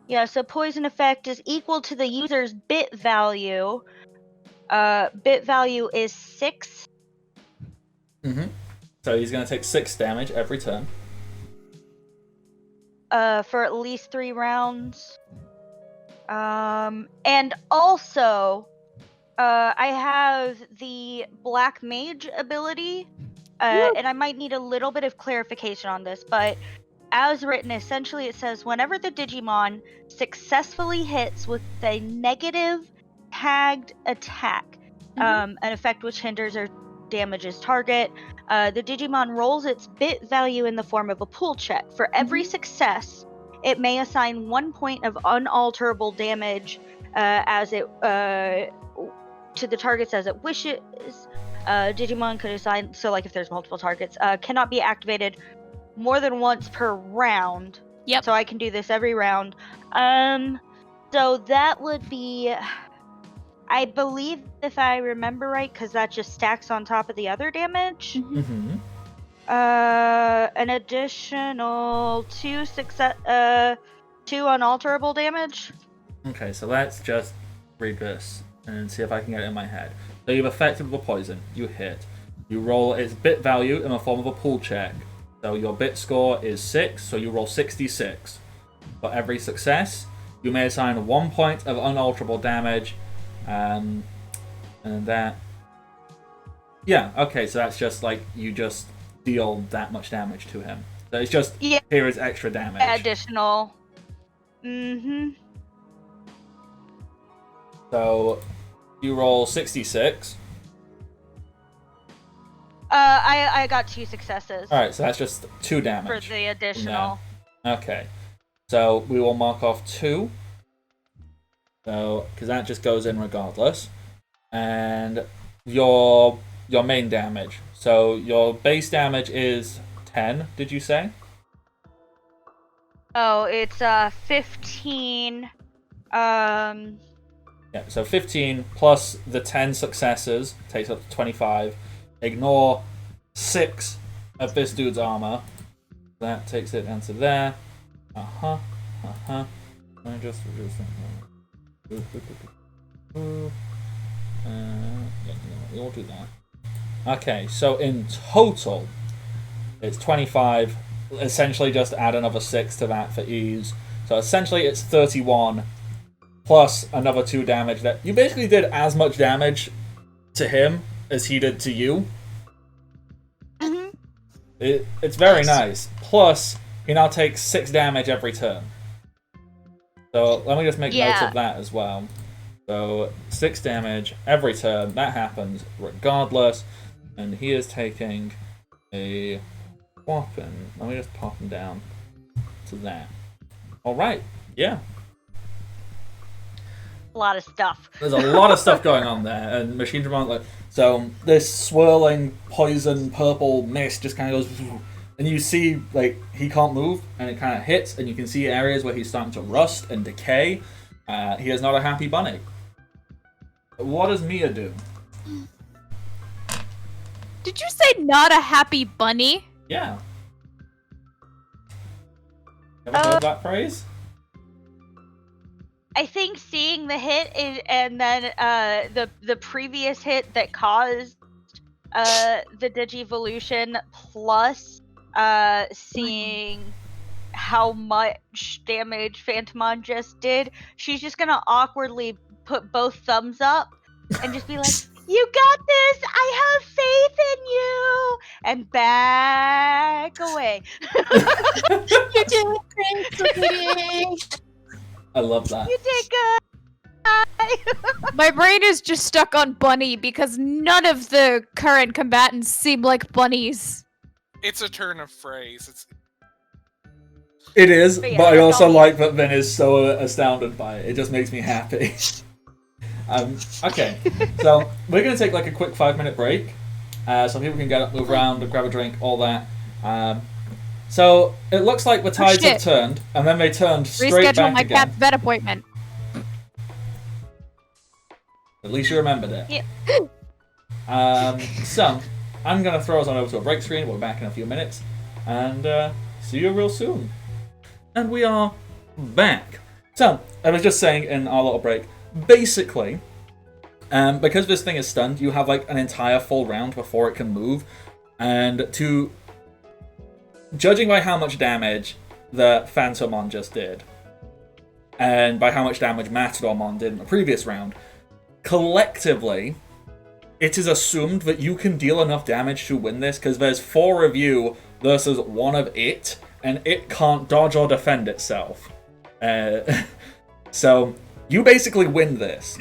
yeah, so poison effect is equal to the user's bit value. Bit value is 6. Mm-hmm. So he's going to take 6 damage every turn. For at least 3 rounds. And also, I have the Black Mage ability, and I might need a little bit of clarification on this, but as written, essentially it says whenever the Digimon successfully hits with a negative tagged attack, an effect which hinders or damages target, the Digimon rolls its bit value in the form of a pool check. For every success, it may assign 1 point of unalterable damage as it to the targets as it wishes. Digimon could assign, so like if there's multiple targets, cannot be activated more than once per round. Yep. So I can do this every round. So that would be, I believe, if I remember right, because that just stacks on top of the other damage. Mm-hmm. An additional 2 unalterable damage. Okay, so let's just read this and see if I can get it in my head. So you've affected with a poison. You hit. You roll its bit value in the form of a pull check. So your bit score is 6, so you roll 66. For every success, you may assign 1 point of unalterable damage. And that... Yeah, okay, so that's just like you just deal that much damage to him. So it's just, Yeah. here is extra damage. Additional. Mm-hmm. So you roll 66. I got 2 successes. Alright, so that's just 2 For damage. the additional. Okay. So we will mark off 2. So, because that just goes in regardless. And your main damage. So your base damage is 10, did you say? Oh, it's 15. Yeah, so 15 plus the 10 successes takes up to 25. Ignore 6 of this dude's armor. That takes it down to there. Let me just reduce that. Yeah, we'll do that. Okay, so in total, it's 25. Essentially, just add another 6 to that for ease. So essentially, it's 31 plus another 2 damage. That you basically did as much damage to him as he did to you. Mhm. It's very nice. Plus, he now takes 6 damage every turn. So let me just make note Yeah. of that as well. So 6 damage every turn. That happens regardless. And he is taking a whopping. Let me just pop him down to that. Alright, yeah. A lot of stuff. There's a lot of stuff going on there, and Machine Dramon, like, so this swirling poison purple mist just kind of goes, and you see like he can't move, and it kind of hits, and you can see areas where he's starting to rust and decay. He is not a happy bunny. What does Mia do? Did you say not a happy bunny? Yeah. Ever heard that phrase? I think seeing the hit and then the previous hit that caused the Digivolution plus seeing how much damage Phantomon just did, she's just gonna awkwardly put both thumbs up and just be like, "You got this! I have faith in you!" and back away. You're doing great, sweetie. I love that. You did good. My brain is just stuck on bunny because none of the current combatants seem like bunnies. It's a turn of phrase. It is, But yeah, but I that's also all- like that Vin is so astounded by it. It just makes me happy. Okay, so we're going to take like a quick 5-minute break, so people can get up, move around, grab a drink, all that. So it looks like the tides have shit. turned, and then they turned straight Reschedule back my again. cat's vet appointment. At least you remembered it. Yeah. So I'm going to throw us on over to a break screen. We'll be back in a few minutes, and see you real soon. And we are back. So I was just saying in our little break, basically, because this thing is stunned, you have like an entire full round before it can move, and judging by how much damage the Phantomon just did, and by how much damage Matadormon did in the previous round, collectively, it is assumed that you can deal enough damage to win this, because there's 4 of you versus 1 of it, and it can't dodge or defend itself. So, you basically win this.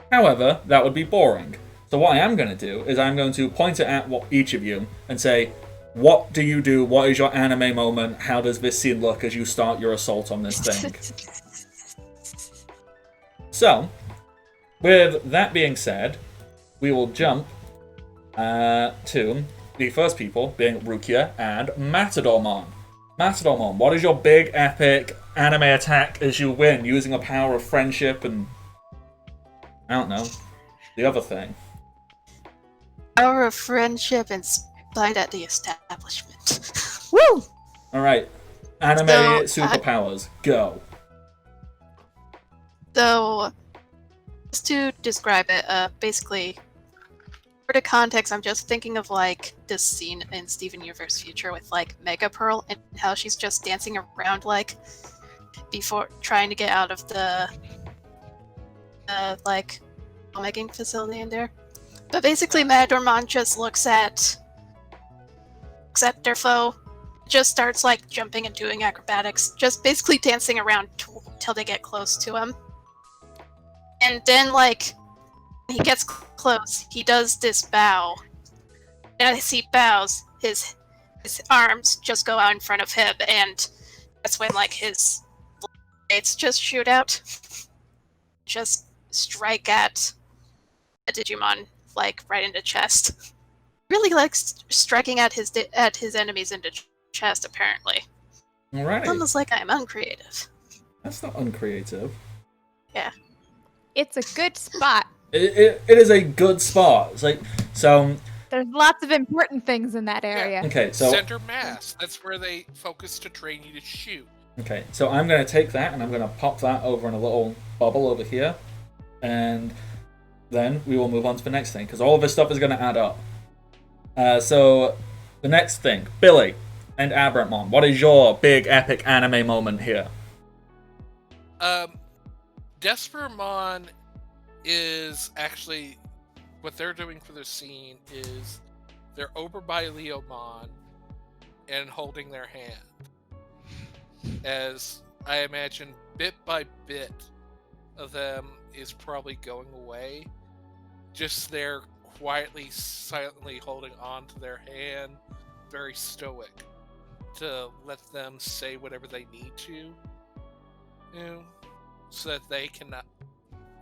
However, that would be boring. So what I am going to do is I'm going to point it at each of you and say, what do you do? What is your anime moment? How does this scene look as you start your assault on this thing? So, with that being said, we will jump to the first people, being Rukia and Matadormon. Matadormon, what is your big, epic anime attack as you win, using the power of friendship and... I don't know. The other thing. Power of friendship and spite at the establishment. Woo! Alright. Anime So, superpowers. Go. So, just to describe it, basically, for the context, I'm just thinking of like this scene in Steven Universe Future with like Mega Pearl and how she's just dancing around like before trying to get out of the like making facility in there. But basically, Matadormon just looks at their foe, just starts like jumping and doing acrobatics, just basically dancing around till they get close to him. And then, like, when he gets close, he does this bow. And as he bows, his arms just go out in front of him, and that's when, like, his blades just shoot out. Just strike at a Digimon, like, right in the chest. Really likes striking at his enemies in the chest, apparently. Alrighty. Almost like I'm uncreative. That's not uncreative. Yeah. It's a good spot. It is a good spot. It's like, so... There's lots of important things in that area. Okay, so... Center mass. That's where they focus to train you to shoot. Okay, so I'm going to take that and I'm going to pop that over in a little bubble over here. And then we will move on to the next thing, because all of this stuff is going to add up. So, the next thing. Billy and Aberantmon, what is your big epic anime moment here? Desperamon is actually what they're doing for this scene is they're over by Leomon and holding their hand. As I imagine, bit by bit of them is probably going away. Just they're quietly, silently holding on to their hand, very stoic, to let them say whatever they need to, you know, so that they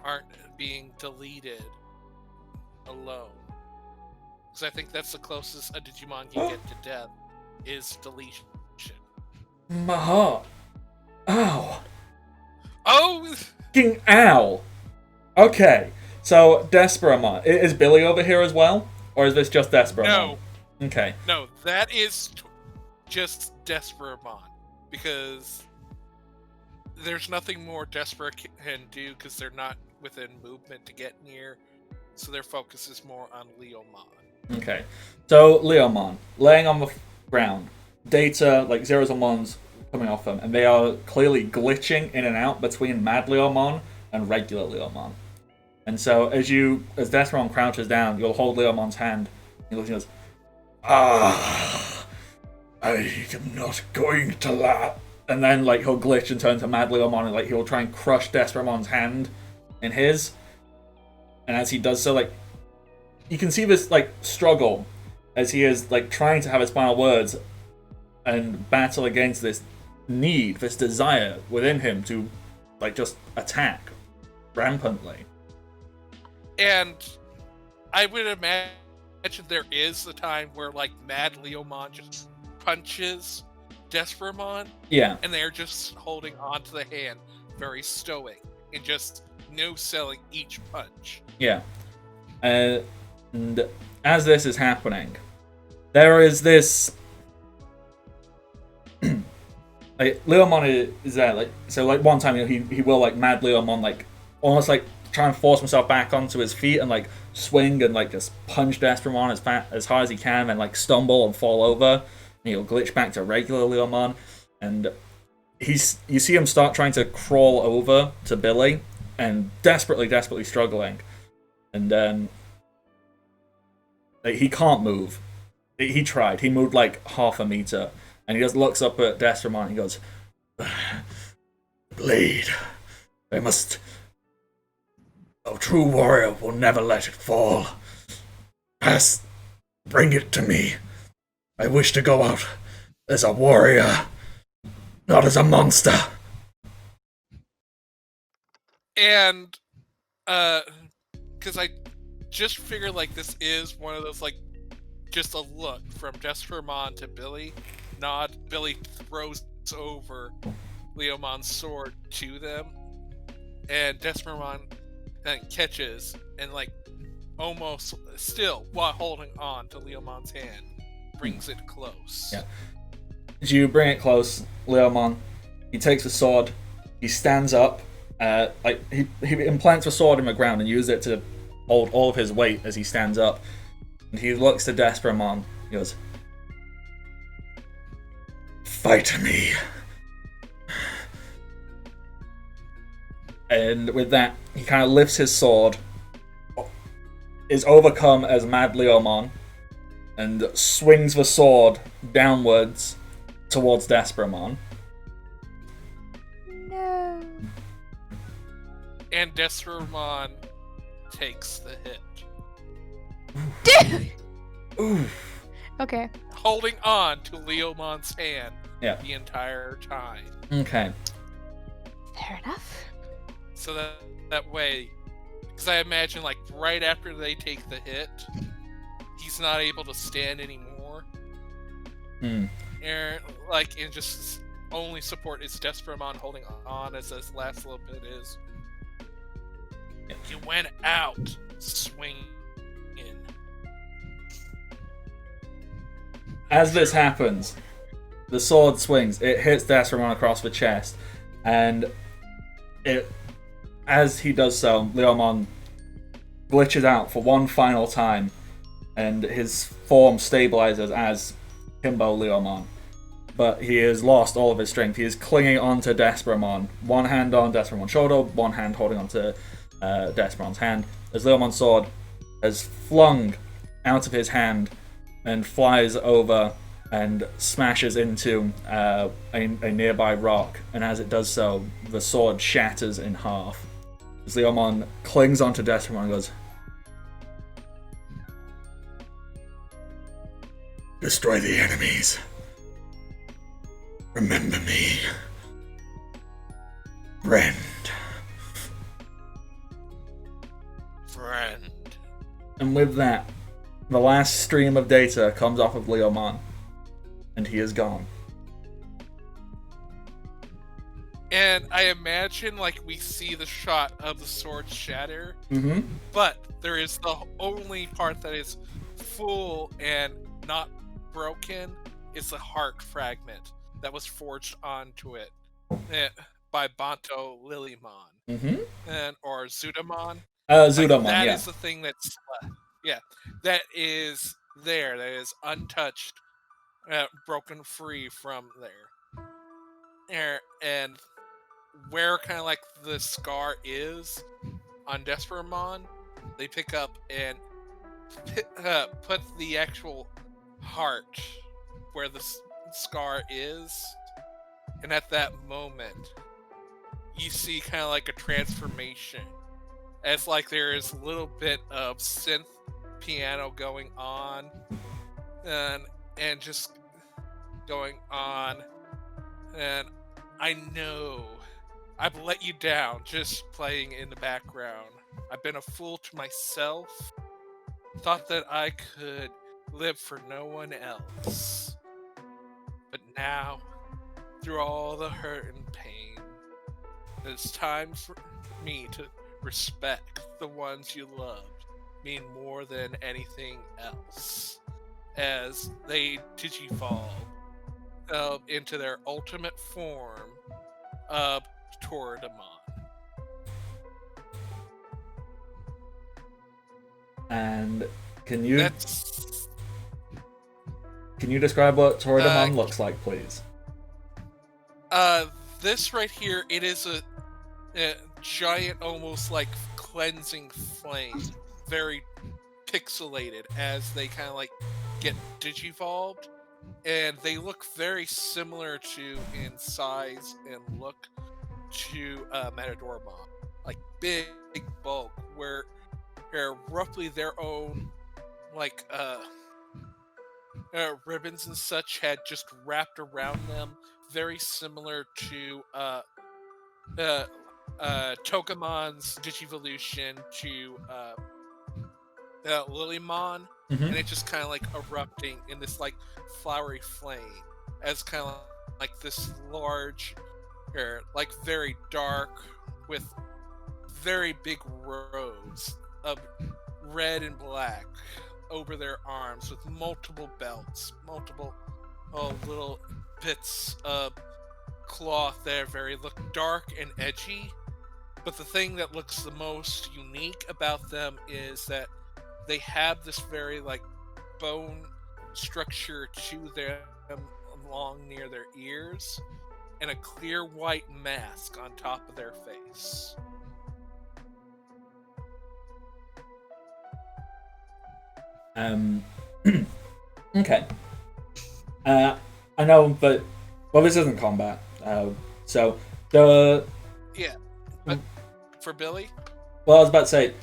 aren't being deleted alone. Because I think that's the closest a Digimon can get to death, is deletion. My heart. Ow. Oh! Fucking ow. Okay, so Desperamon. Is Billy over here as well? Or is this just Desperamon? No. Okay. No, that is just Desperamon. Because there's nothing more Desperate can do because they're not within movement to get near. So their focus is more on Leomon. Okay. So, Leomon, laying on the ground. Data, like zeros and ones, coming off them. And they are clearly glitching in and out between Mad Leomon and regular Leomon. And so, as Desperamon crouches down, you'll hold Leomon's hand. He looks and goes, I am not going to laugh. And then, like, he'll glitch and turn to Mad Leomon, and, like, he'll try and crush Desperamon's hand in his. And as he does so, like, you can see this, like, struggle as he is, like, trying to have his final words and battle against this need, this desire within him to, like, just attack rampantly. And I would imagine there is a time where, like, Mad Leomon just punches Desperamon. Yeah. And they're just holding on to the hand, very stoic, and just no-selling each punch. Yeah. And as this is happening, there is this... like, Leomon is there, like, so, like, one time, you know, he will, like, Mad Leomon, like, almost, like, try and force himself back onto his feet and, like, swing and, like, just punch Desperamon as hard as he can and, like, stumble and fall over. And he'll glitch back to regular Leomon. And you see him start trying to crawl over to Billy and desperately struggling. And he can't move. He tried. He moved, like, half a meter. And he just looks up at Desperamon and he goes, Blade. I must... A true warrior will never let it fall. Pass, bring it to me. I wish to go out as a warrior, not as a monster. And, because I just figured, like, this is one of those, like, just a look from Desperamon to Billy. Billy throws over Leomon's sword to them, and Desperamon then catches and, like, almost still while holding on to Leomon's hand, brings it close. Yeah. As you bring it close, Leomon, he takes the sword, he stands up, like he implants the sword in the ground and uses it to hold all of his weight as he stands up. And he looks to Desperamon. He goes, Fight me. And with that, he kind of lifts his sword, is overcome as Mad Leomon, and swings the sword downwards towards Desperamon. No. And Desperamon takes the hit. Ooh. Okay. Holding on to Leomon's hand Yeah. the entire time. Okay. Fair enough. So that way, because I imagine, like, right after they take the hit, he's not able to stand anymore. And, like, and just only support is Desperamon holding on as this last little bit is. Yeah. You went out swinging. As this happens, the sword swings. It hits Desperamon across the chest, and as he does so, Leomon glitches out for one final time, and his form stabilizes as Himbo Leomon. But he has lost all of his strength. He is clinging onto Desperamon. One hand on Desperamon's shoulder, one hand holding onto Desperamon's hand. As Leomon's sword is flung out of his hand and flies over and smashes into a nearby rock. And as it does so, the sword shatters in half. As Leomon clings onto Desperate and goes, "Destroy the enemies. Remember me. Friend." Friend. And with that, the last stream of data comes off of Leomon, and he is gone. And I imagine, like, we see the shot of the sword shatter, Mm-hmm. but there is the only part that is full and not broken is the heart fragment that was forged onto it by Banto Lilymon Mm-hmm. or Zudamon. Zudamon, That yeah. is the thing that's yeah, that is there, that is untouched, broken free from there. And where kind of like the scar is on Desperamon, they pick up and put the actual heart where the scar is, and at that moment, you see kind of like a transformation, as like there is a little bit of synth piano going on, and just going on, and I know I've let you down just playing in the background. I've been a fool to myself. Thought that I could live for no one else. But now, through all the hurt and pain, it's time for me to respect the ones you loved, mean more than anything else. As they digivolve into their ultimate form of Toradamon. And can you That's describe what Toradamon looks like, please? this right here. It is a giant, almost like cleansing flame, very pixelated as they kind of like get digivolved, and they look very similar to in size and look to Matadormon, like big bulk, where they're roughly their own like ribbons and such had just wrapped around them, very similar to Togemon's Digivolution to Lilymon, and it just kind of like erupting in this like flowery flame as kind of like this large, like very dark with very big rows of red and black over their arms with multiple belts, multiple little bits of cloth that are very look dark and edgy. But the thing that looks the most unique about them is that they have this very like bone structure to them along near their ears, and a clear white mask on top of their face. Okay. I know, but this isn't combat. So the Yeah, but for Billy, well, I was about to say,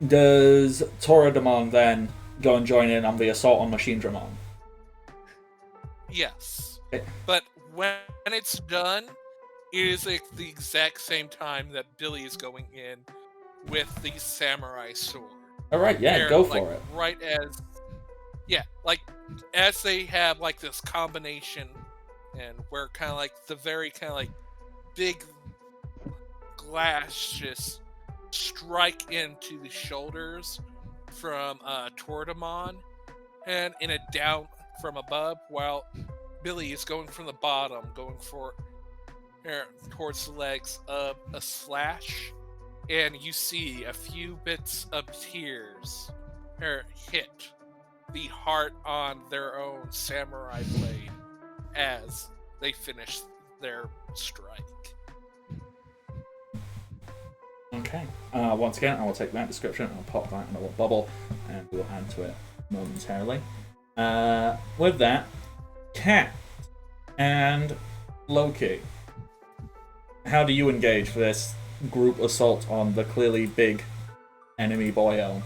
does Toradamon then go and join in on the assault on Machine Dramon? yes, Okay. but when it's done, it is like the exact same time that Billy is going in with the samurai sword. All right, yeah, They're, go like, for it. Right as, yeah, like as they have like this combination, and where kind of like the very kind of like big glass just strike into the shoulders from Toradamon, and in a down from above, while Billy is going from the bottom, going for towards the legs of a slash, and you see a few bits of tears hit the heart on their own samurai blade as they finish their strike. Okay. Once again, I will take that description and I'll pop that in a little bubble and we'll add to it momentarily. With that, Cat and Loki. How do you engage for this group assault on the clearly big enemy boyo?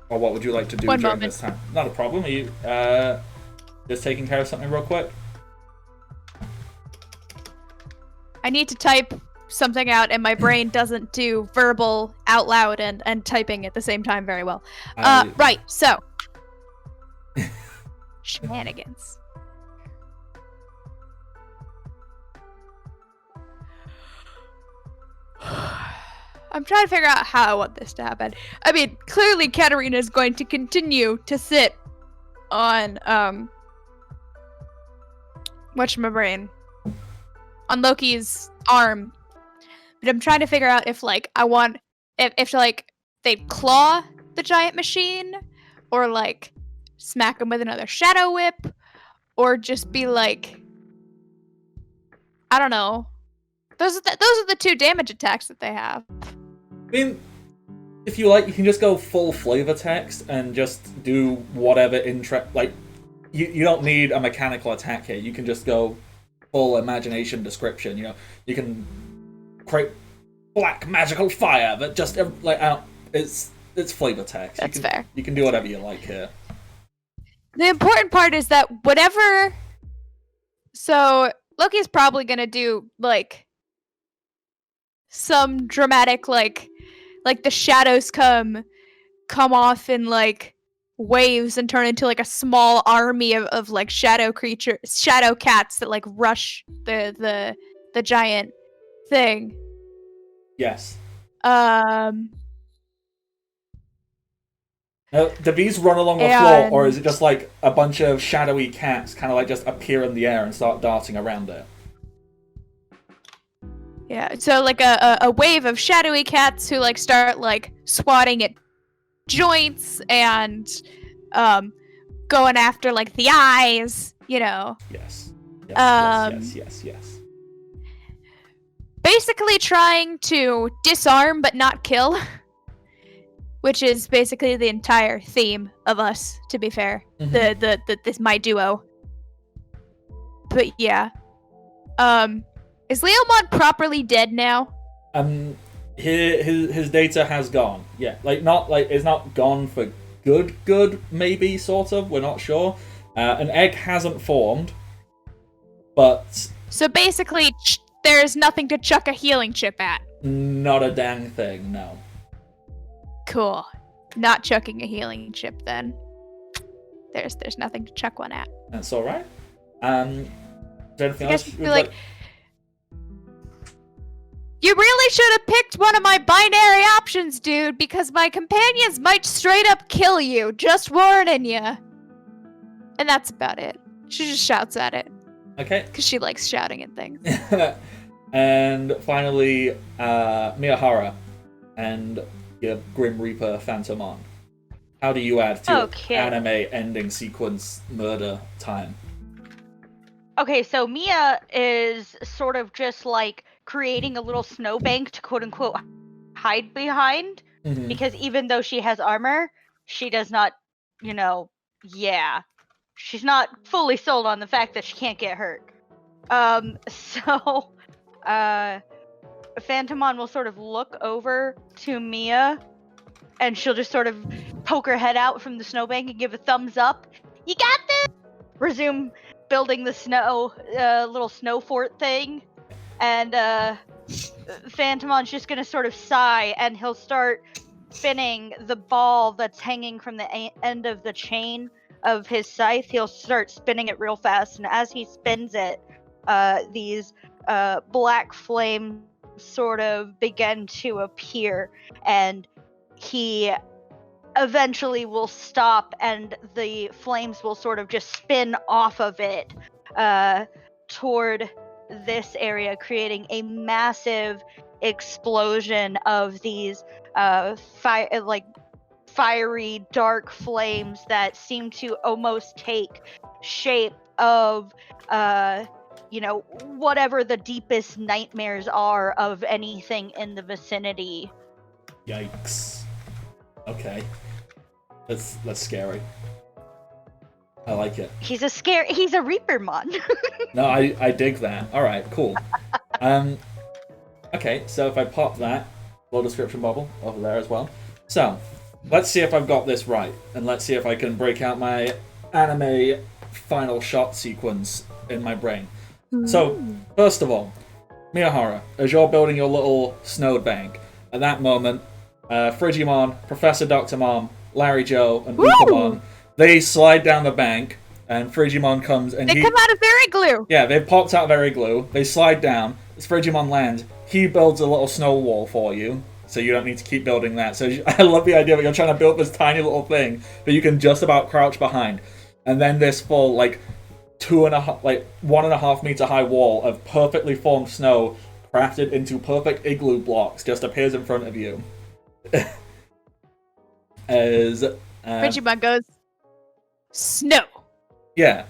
Or what would you like to do One during moment. this time? Not a problem. Are you just taking care of something real quick? I need to type something out, and my brain doesn't do verbal out loud and typing at the same time very well. Right, so. Shenanigans. I'm trying to figure out how I want this to happen. I mean, clearly Katarina is going to continue to sit on, whatchamabrain, on Loki's arm. But I'm trying to figure out if, like, I want, if like, they claw the giant machine, or, like, smack him with another shadow whip, or just be like, I don't know. Those are the 2 damage attacks that they have. I mean, if you like, you can just go full flavor text and just do whatever like, you don't need a mechanical attack here. You can just go full imagination description. You know, you can create black magical fire that just like it's flavor text. That's fair. You can do whatever you like here. The important part is that whatever. So Loki's probably gonna do like some dramatic like the shadows come off in like waves and turn into like a small army of like shadow cats that like rush the giant thing. Yes. Do these run along the floor, or is it just like a bunch of shadowy cats kind of like just appear in the air and start darting around it? Yeah, so like a wave of shadowy cats who like start like swatting at joints and going after like the eyes, you know. Yes. Yes. Basically trying to disarm but not kill. Which is basically the entire theme of us, to be fair. Mm-hmm. This my duo. But yeah. Is Leomon properly dead now? His data has gone. Yeah, like not like it's not gone for good, maybe sort of. We're not sure. An egg hasn't formed, but so basically, there's nothing to chuck a healing chip at. Not a dang thing, no. Cool. Not chucking a healing chip then. There's nothing to chuck one at. That's all right. Is there anything else? Like, you really should have picked one of my binary options, dude, because my companions might straight up kill you. Just warning you. And that's about it. She just shouts at it. Okay. Because she likes shouting at things. And finally, Miyahara and your Grim Reaper Phantomon. How do you add to anime ending sequence murder time? Okay, so Mia is sort of just like creating a little snowbank to quote unquote hide behind, because even though she has armor, she does not, she's not fully sold on the fact that she can't get hurt. So Phantomon will sort of look over to Mia, and she'll just sort of poke her head out from the snowbank and give a thumbs up. You got this! Resume building the little snow fort thing. And Phantomon's just gonna sort of sigh, and he'll start spinning the ball that's hanging from the end of the chain of his scythe. He'll start spinning it real fast, and as he spins it, these black flames sort of begin to appear, and he eventually will stop, and the flames will sort of just spin off of it toward this area, creating a massive explosion of these fiery dark flames that seem to almost take shape of whatever the deepest nightmares are of anything in the vicinity. Yikes. Okay. That's scary. I like it. He's a Reapermon. No, I dig that. Alright, cool. Okay, so if I pop that little description bubble over there as well. So, let's see if I've got this right, and let's see if I can break out my anime final shot sequence in my brain. So, first of all, Miyahara, as you're building your little snowed bank, at that moment, Frigimon, Professor Dr. Mom, Larry Joe, and Upamon, they slide down the bank, and Frigimon comes and They come out of Very Glue! Yeah, they've popped out Very Glue, they slide down, as Frigimon lands, he builds a little snow wall for you, so you don't need to keep building that. So I love the idea that you're trying to build this tiny little thing that you can just about crouch behind, and then this full, like, 1.5 meter high wall of perfectly formed snow crafted into perfect igloo blocks just appears in front of you. As Frigimon goes, snow! Yeah.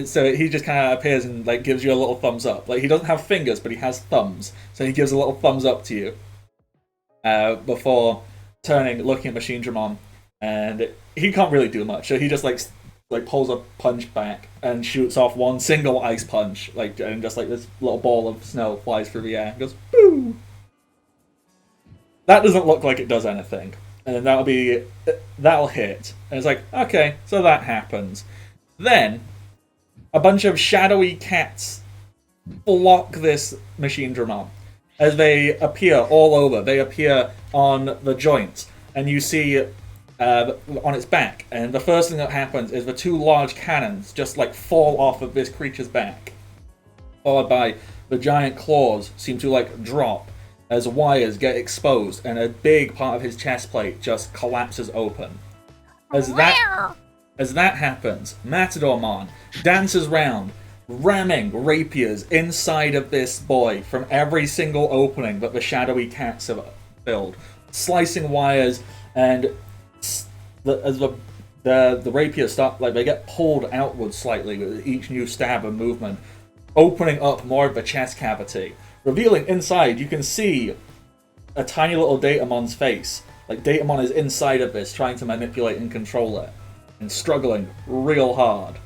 So he just kind of appears and like gives you a little thumbs up. Like, he doesn't have fingers, but he has thumbs. So he gives a little thumbs up to you before turning, looking at Machine Dramon, and he can't really do much. So he just like pulls a punch back and shoots off one single ice punch, and just like this little ball of snow flies through the air and goes boo. That doesn't look like it does anything, and that'll hit. And it's like, okay, so that happens. Then a bunch of shadowy cats block this Machine Dramon as they appear all over. They appear on the joint, and you see on its back. And the first thing that happens is the two large cannons just like fall off of this creature's back, followed by the giant claws seem to like drop as wires get exposed, and a big part of his chest plate just collapses open. As that happens, Matadormon dances round, ramming rapiers inside of this boy from every single opening that the shadowy cats have filled, slicing wires, and as the rapiers start, like, they get pulled outward slightly with each new stab and movement, opening up more of the chest cavity. Revealing inside, you can see a tiny little Datamon's face. Like, Datamon is inside of this, trying to manipulate and control it, and struggling real hard.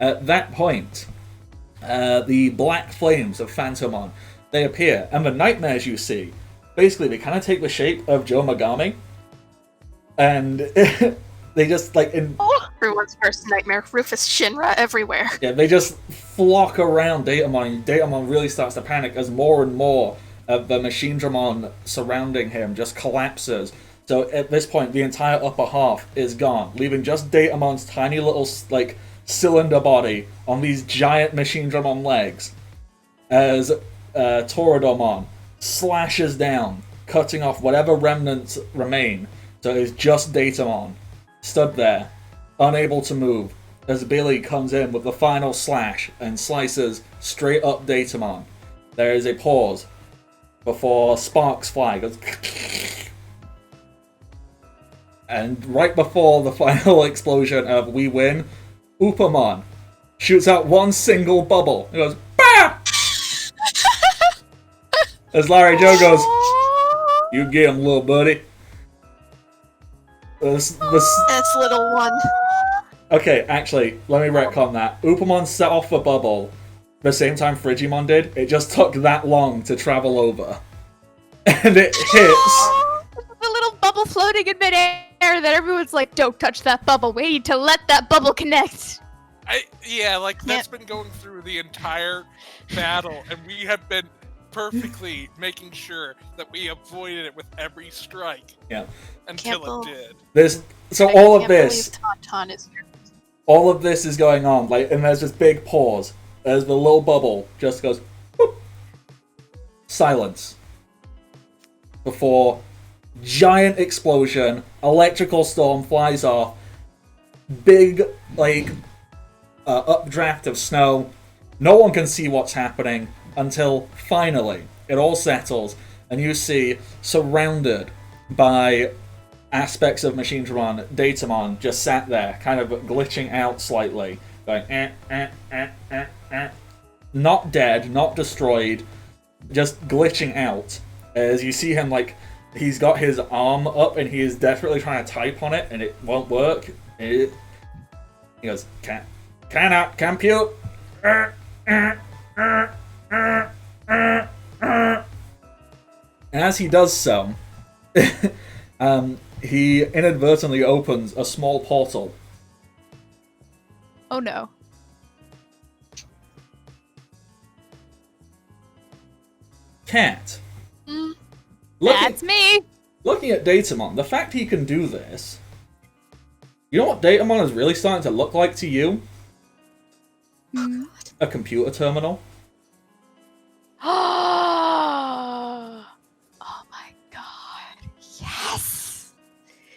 At that point, the black flames of Phantomon, they appear, and the nightmares you see, basically, they kind of take the shape of Joe Megami, and they just, like, Everyone's first nightmare, Rufus Shinra everywhere. Yeah, they just flock around Datamon, and Datamon really starts to panic as more and more of the Machine Dramon surrounding him just collapses. So at this point, the entire upper half is gone, leaving just Datamon's tiny little, like, cylinder body on these giant Machine Dramon legs, as Toradomon slashes down, cutting off whatever remnants remain. So it's just Datamon, stood there, unable to move, as Billy comes in with the final slash and slices straight up Datamon. There is a pause before sparks fly, goes and right before the final explosion of "We win," Upamon shoots out one single bubble. It goes BAM! As Larry Joe goes, "You get him, little buddy." That's little one. Okay, actually, let me retcon that. Upamon set off the bubble the same time Frigimon did. It just took that long to travel over. And it hits. The little bubble floating in midair that everyone's like, don't touch that bubble. We need to let that bubble connect. That's been going through the entire battle, and we have been perfectly making sure that we avoided it with every strike. Yeah. Until it did. All of this. Tauntaun is here. All of this is going on, like, and there's this big pause as the little bubble just goes boop. Silence. Before giant explosion, electrical storm flies off, big, like, updraft of snow. No one can see what's happening until finally it all settles, and you see, surrounded by aspects of Machine Dramon, Datamon just sat there, kind of glitching out slightly, Going, not dead, not destroyed, just glitching out. As you see him, like, he's got his arm up and he is desperately trying to type on it and it won't work. He goes, cannot compute. And as he does so, he inadvertently opens a small portal. Oh no. Cat. That's me! Looking at Datamon, the fact he can do this, you know what Datamon is really starting to look like to you? A computer terminal. Oh my god. Yes!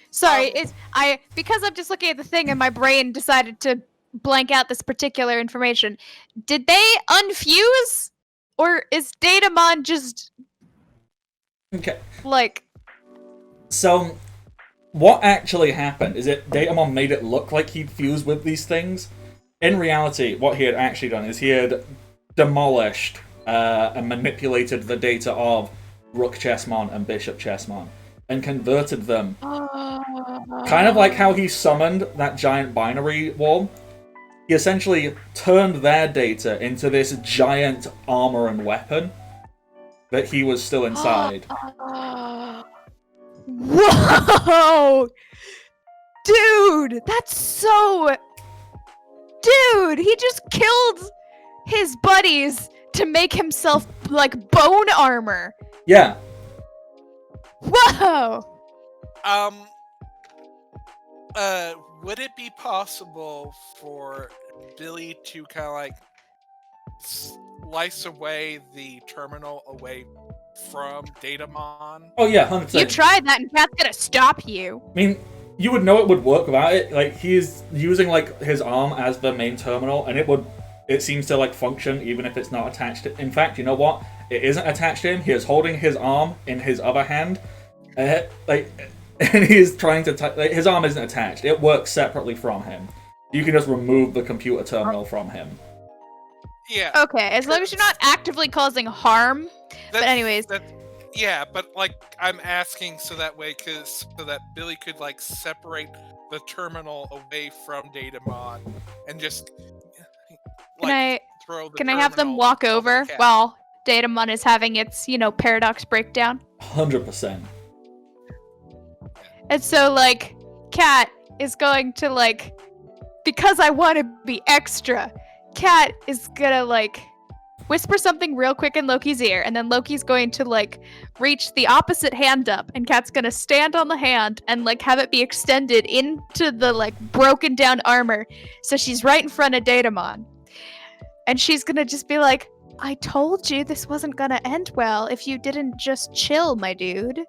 Sorry, because I'm just looking at the thing and my brain decided to blank out this particular information. Did they unfuse? Or is Datamon just Okay. like... So, what actually happened is that Datamon made it look like he'd fused with these things. In reality, what he had actually done is he had demolished and manipulated the data of Rook Chessmon and Bishop Chessmon and converted them. Kind of like how he summoned that giant binary wall. He essentially turned their data into this giant armor and weapon that he was still inside. Whoa! Dude, that's so... Dude, he just killed his buddies to make himself, like, bone armor. Yeah. Whoa! Would it be possible for Billy to kind of like slice away the terminal away from Datamon? Oh yeah, 100%. You tried that and Cat's gonna stop you. I mean, you would know it would work without it. Like, he's using, like, his arm as the main terminal, and it seems to, like, function even if it's not attached to... In fact, you know what? It isn't attached to him. He is holding his arm in his other hand. And he's trying to... his arm isn't attached. It works separately from him. You can just remove the computer terminal from him. Yeah. Okay, as long as you're not actively causing harm. But anyways... Yeah, but like I'm asking so that Billy could like separate the terminal away from Datamon and just like throw the Can I have them terminal walk over over the cat. while Datamon is having its, paradox breakdown? 100%. And so, like, Cat is going to, like, because I want to be extra, Cat is gonna, like, whisper something real quick in Loki's ear, and then Loki's going to, like, reach the opposite hand up, and Cat's gonna stand on the hand and, like, have it be extended into the, like, broken down armor, so she's right in front of Datamon. And she's gonna just be like, I told you this wasn't gonna end well if you didn't just chill, my dude.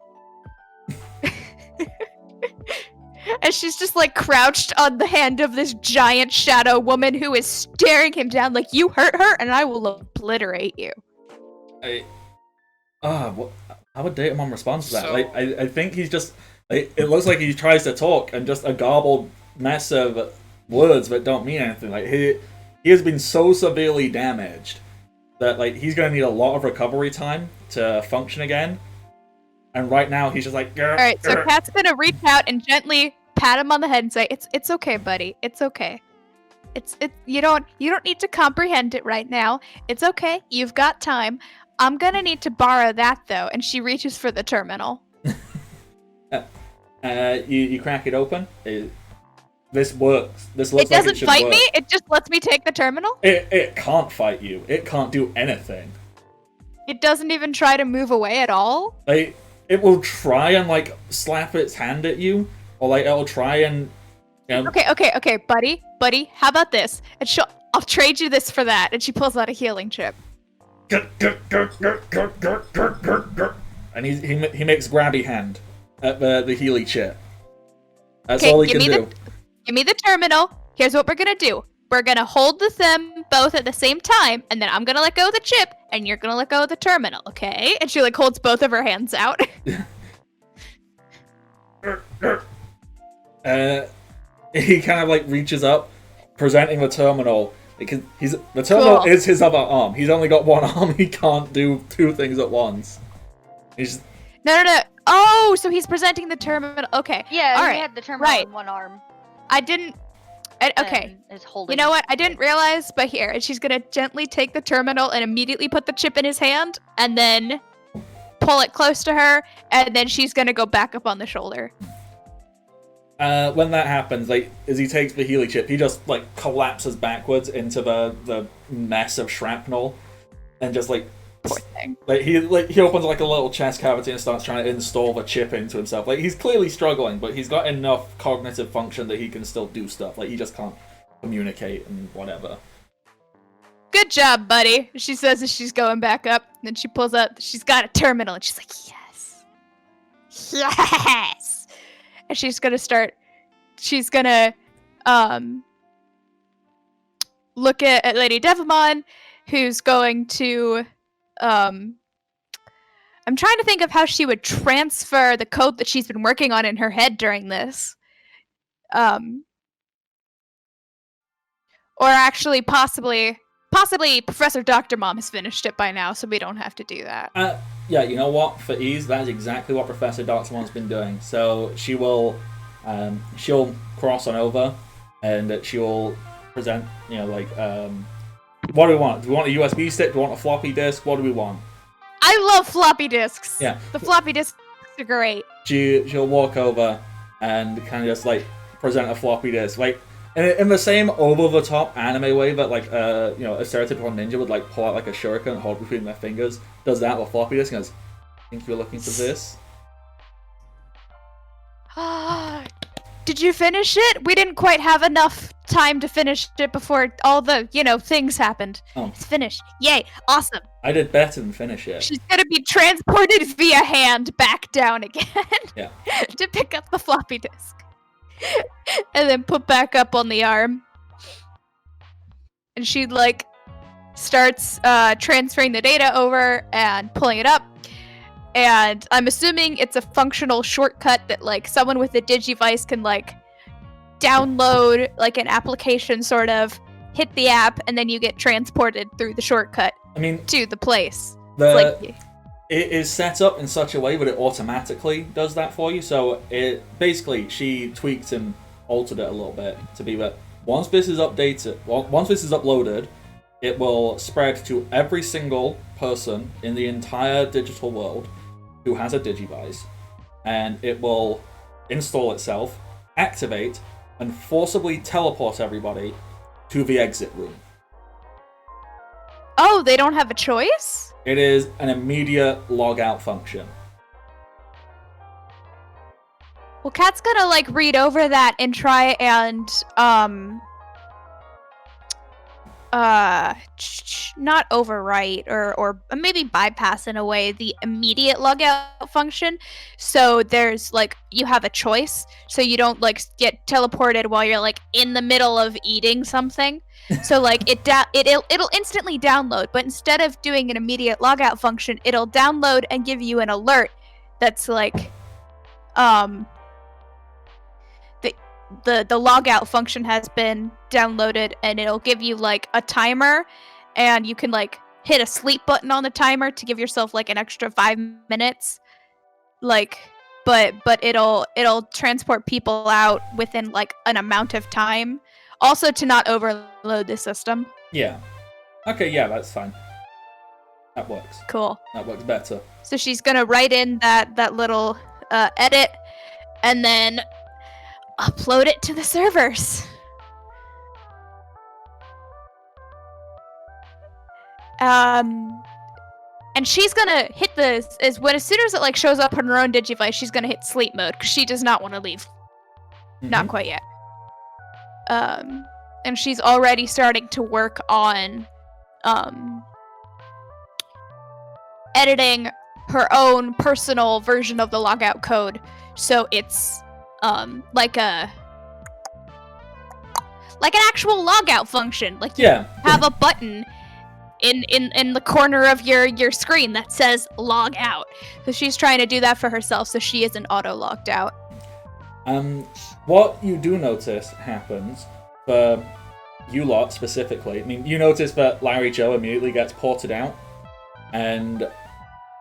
And she's just, like, crouched on the hand of this giant shadow woman who is staring him down like, you hurt her and I will obliterate you. How would Datamon respond to that? So- Like, I think he's just... Like, it looks like he tries to talk and just a garbled mess of words that don't mean anything. Like, he has been so severely damaged that, like, he's going to need a lot of recovery time to function again. And right now, he's just like... Alright, so Cat's gonna reach out and gently pat him on the head and say, it's okay, buddy. It's okay. You don't need to comprehend it right now. It's okay. You've got time. I'm gonna need to borrow that, though. And she reaches for the terminal. You crack it open. This works. This looks It like it doesn't should fight work. me? It just lets me take the terminal? It can't fight you. It can't do anything. It doesn't even try to move away at all? Like, it will try and, like, slap its hand at you, or, like, it'll try and... Okay, buddy, how about this? And I'll trade you this for that. And she pulls out a healing chip. And he makes grabby hand at the Healy chip. That's all he can do. Give me the terminal. Here's what we're gonna do. We're gonna hold them both at the same time, and then I'm gonna let go of the chip, and you're gonna let go of the terminal, okay? And she, like, holds both of her hands out. He kind of, like, reaches up, presenting the terminal. Because the terminal Cool. is his other arm. He's only got one arm. He can't do two things at once. He's No. Oh, so he's presenting the terminal. Okay. Yeah, All he right. had the terminal Right. in one arm. I didn't. Okay. And is holding. You know what? I didn't realize, but here, and she's gonna gently take the terminal and immediately put the chip in his hand, and then pull it close to her, and then she's gonna go back up on the shoulder. when that happens, like as he takes the Healy chip, he just like collapses backwards into the mess of shrapnel, and just like Poor thing. he opens like a little chest cavity and starts trying to install the chip into himself. Like he's clearly struggling, but he's got enough cognitive function that he can still do stuff. Like he just can't communicate and whatever. Good job, buddy. She says as she's going back up. Then she pulls out. She's got a terminal, and she's like, "Yes, yes." And she's gonna start. She's gonna look at Lady Devamon, who's going to. I'm trying to think of how she would transfer the code that she's been working on in her head during this. Or actually, possibly Professor Dr. Mom has finished it by now, so we don't have to do that. Yeah, you know what? For ease, that is exactly what Professor Dr. Mom's been doing. So she will, she'll cross on over, and she will present, what do we want? Do we want a USB stick? Do we want a floppy disk? What do we want? I love floppy disks. Yeah. The floppy disks are great. She'll walk over and kind of just like present a floppy disk, like in the same over-the-top anime way that like a stereotypical ninja would like pull out like a shuriken and hold between their fingers. Does that with floppy disk and goes, "Think you're looking for this?" Did you finish it? We didn't quite have enough time to finish it before all the, things happened. Oh. It's finished. Yay. Awesome. I did better than finish it. She's gonna be transported via hand back down again. Yeah. To pick up the floppy disk. And then put back up on the arm. And she, starts transferring the data over and pulling it up. And I'm assuming it's a functional shortcut that, someone with a Digivice can, download, an application, sort of, hit the app, and then you get transported through the shortcut to the place. It is set up in such a way that it automatically does that for you. So she tweaked and altered it a little bit to be that once this is uploaded, it will spread to every single person in the entire digital world who has a Digivice, and it will install itself, activate, and forcibly teleport everybody to the exit room. Oh, they don't have a choice? It is an immediate logout function. Well, Kat's gonna, read over that and try and, not overwrite or maybe bypass in a way the immediate logout function. So there's you have a choice, so you don't get teleported while you're in the middle of eating something. So it'll instantly download, but instead of doing an immediate logout function, it'll download and give you an alert that's the logout function has been downloaded, and it'll give you a timer, and you can hit a sleep button on the timer to give yourself an extra 5 minutes, but it'll transport people out within an amount of time, also to not overload the system. Yeah. Okay, yeah, that's fine. That works. Cool. That works better. So she's gonna write in that little edit, and then upload it to the servers. And she's gonna hit as soon as it shows up on her own Digivice, she's gonna hit sleep mode because she does not want to leave. Mm-hmm. Not quite yet. And she's already starting to work on editing her own personal version of the logout code, so it's like an actual logout function. You have a button in the corner of your screen that says log out. So she's trying to do that for herself so she isn't auto logged out. What you do notice happens for you lot specifically. I mean, you notice that Larry Joe immediately gets ported out, and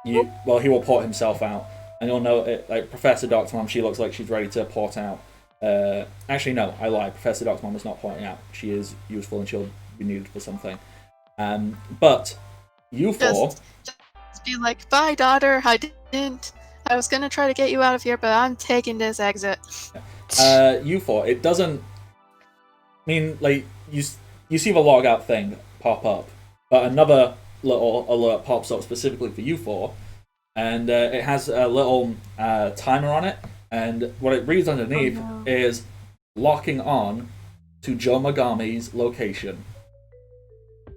he will port himself out, and you'll know it. Like Professor Doc's mom, she looks like she's ready to port out. Actually, no, I lied. Professor Doc's mom is not porting out. She is useful, and she'll be needed for something. But you four. Just be like, bye, daughter. I was gonna try to get you out of here, but I'm taking this exit. You four. It doesn't. I mean, like you see the logout thing pop up, but another little alert pops up specifically for you four, and it has a little timer on it, and what it reads underneath is locking on to Joe Megami's location.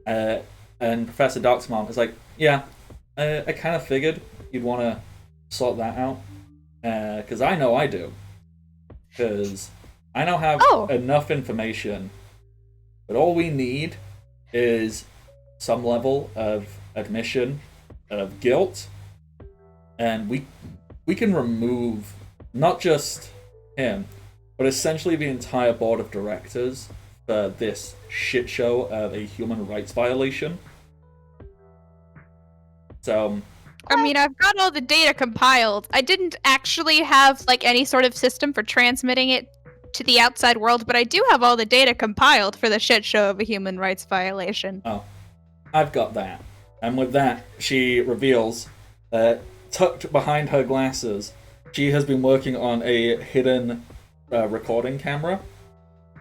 And Professor Doc's mom is like, yeah, I kind of figured you'd want to sort that out, because I know I do, because I now have enough information, but all we need is some level of admission of guilt, and we can remove not just him, but essentially the entire board of directors for this shit show of a human rights violation. So, I mean, I've got all the data compiled. I didn't actually have like any sort of system for transmitting it to the outside world, but I do have all the data compiled for the shit show of a human rights violation. Oh, I've got that. And with that, she reveals that tucked behind her glasses, she has been working on a hidden recording camera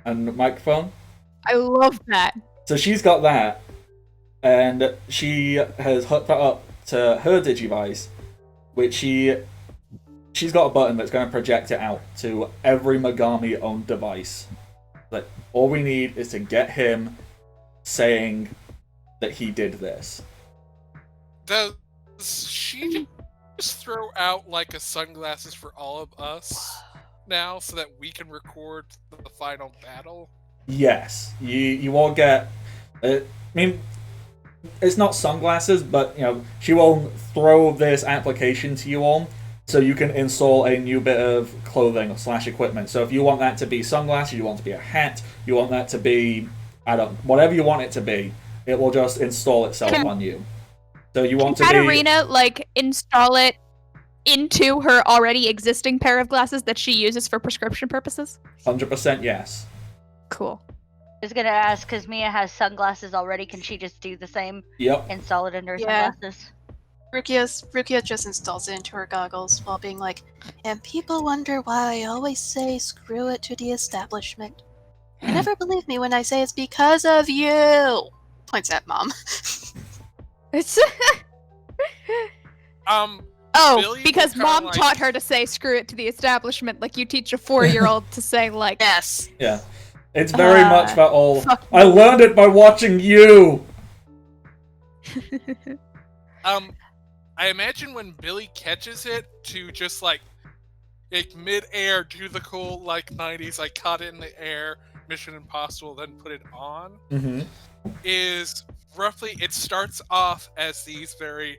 and microphone. I love that. So she's got that, and she has hooked that up to her Digivice, which she's got a button that's going to project it out to every Megami-owned device. Like, all we need is to get him saying that he did this. Does she just throw out like a sunglasses for all of us now so that we can record the final battle? Yes, you all get. I mean, it's not sunglasses, but she will throw this application to you all, so you can install a new bit of clothing / equipment. So if you want that to be sunglasses, you want it to be a hat, you want that to be whatever you want it to be, it will just install itself on you. So you want to Katarina install it into her already existing pair of glasses that she uses for prescription purposes? 100% yes. Cool. I was gonna ask, because Mia has sunglasses already, can she just do the same? Yep. Install it into her sunglasses? Rukia just installs it into her goggles while being like, and people wonder why I always say screw it to the establishment. You never believe me when I say it's because of you! Points at Mom. It's Billy because Mom like... taught her to say screw it to the establishment like you teach a 4-year-old to say like... Yes. Yeah. It's very much that all, I learned it by watching you! I imagine when Billy catches it to just like mid-air do the cool like 90s, like caught it in the air, Mission Impossible, then put it on, is roughly, it starts off as these very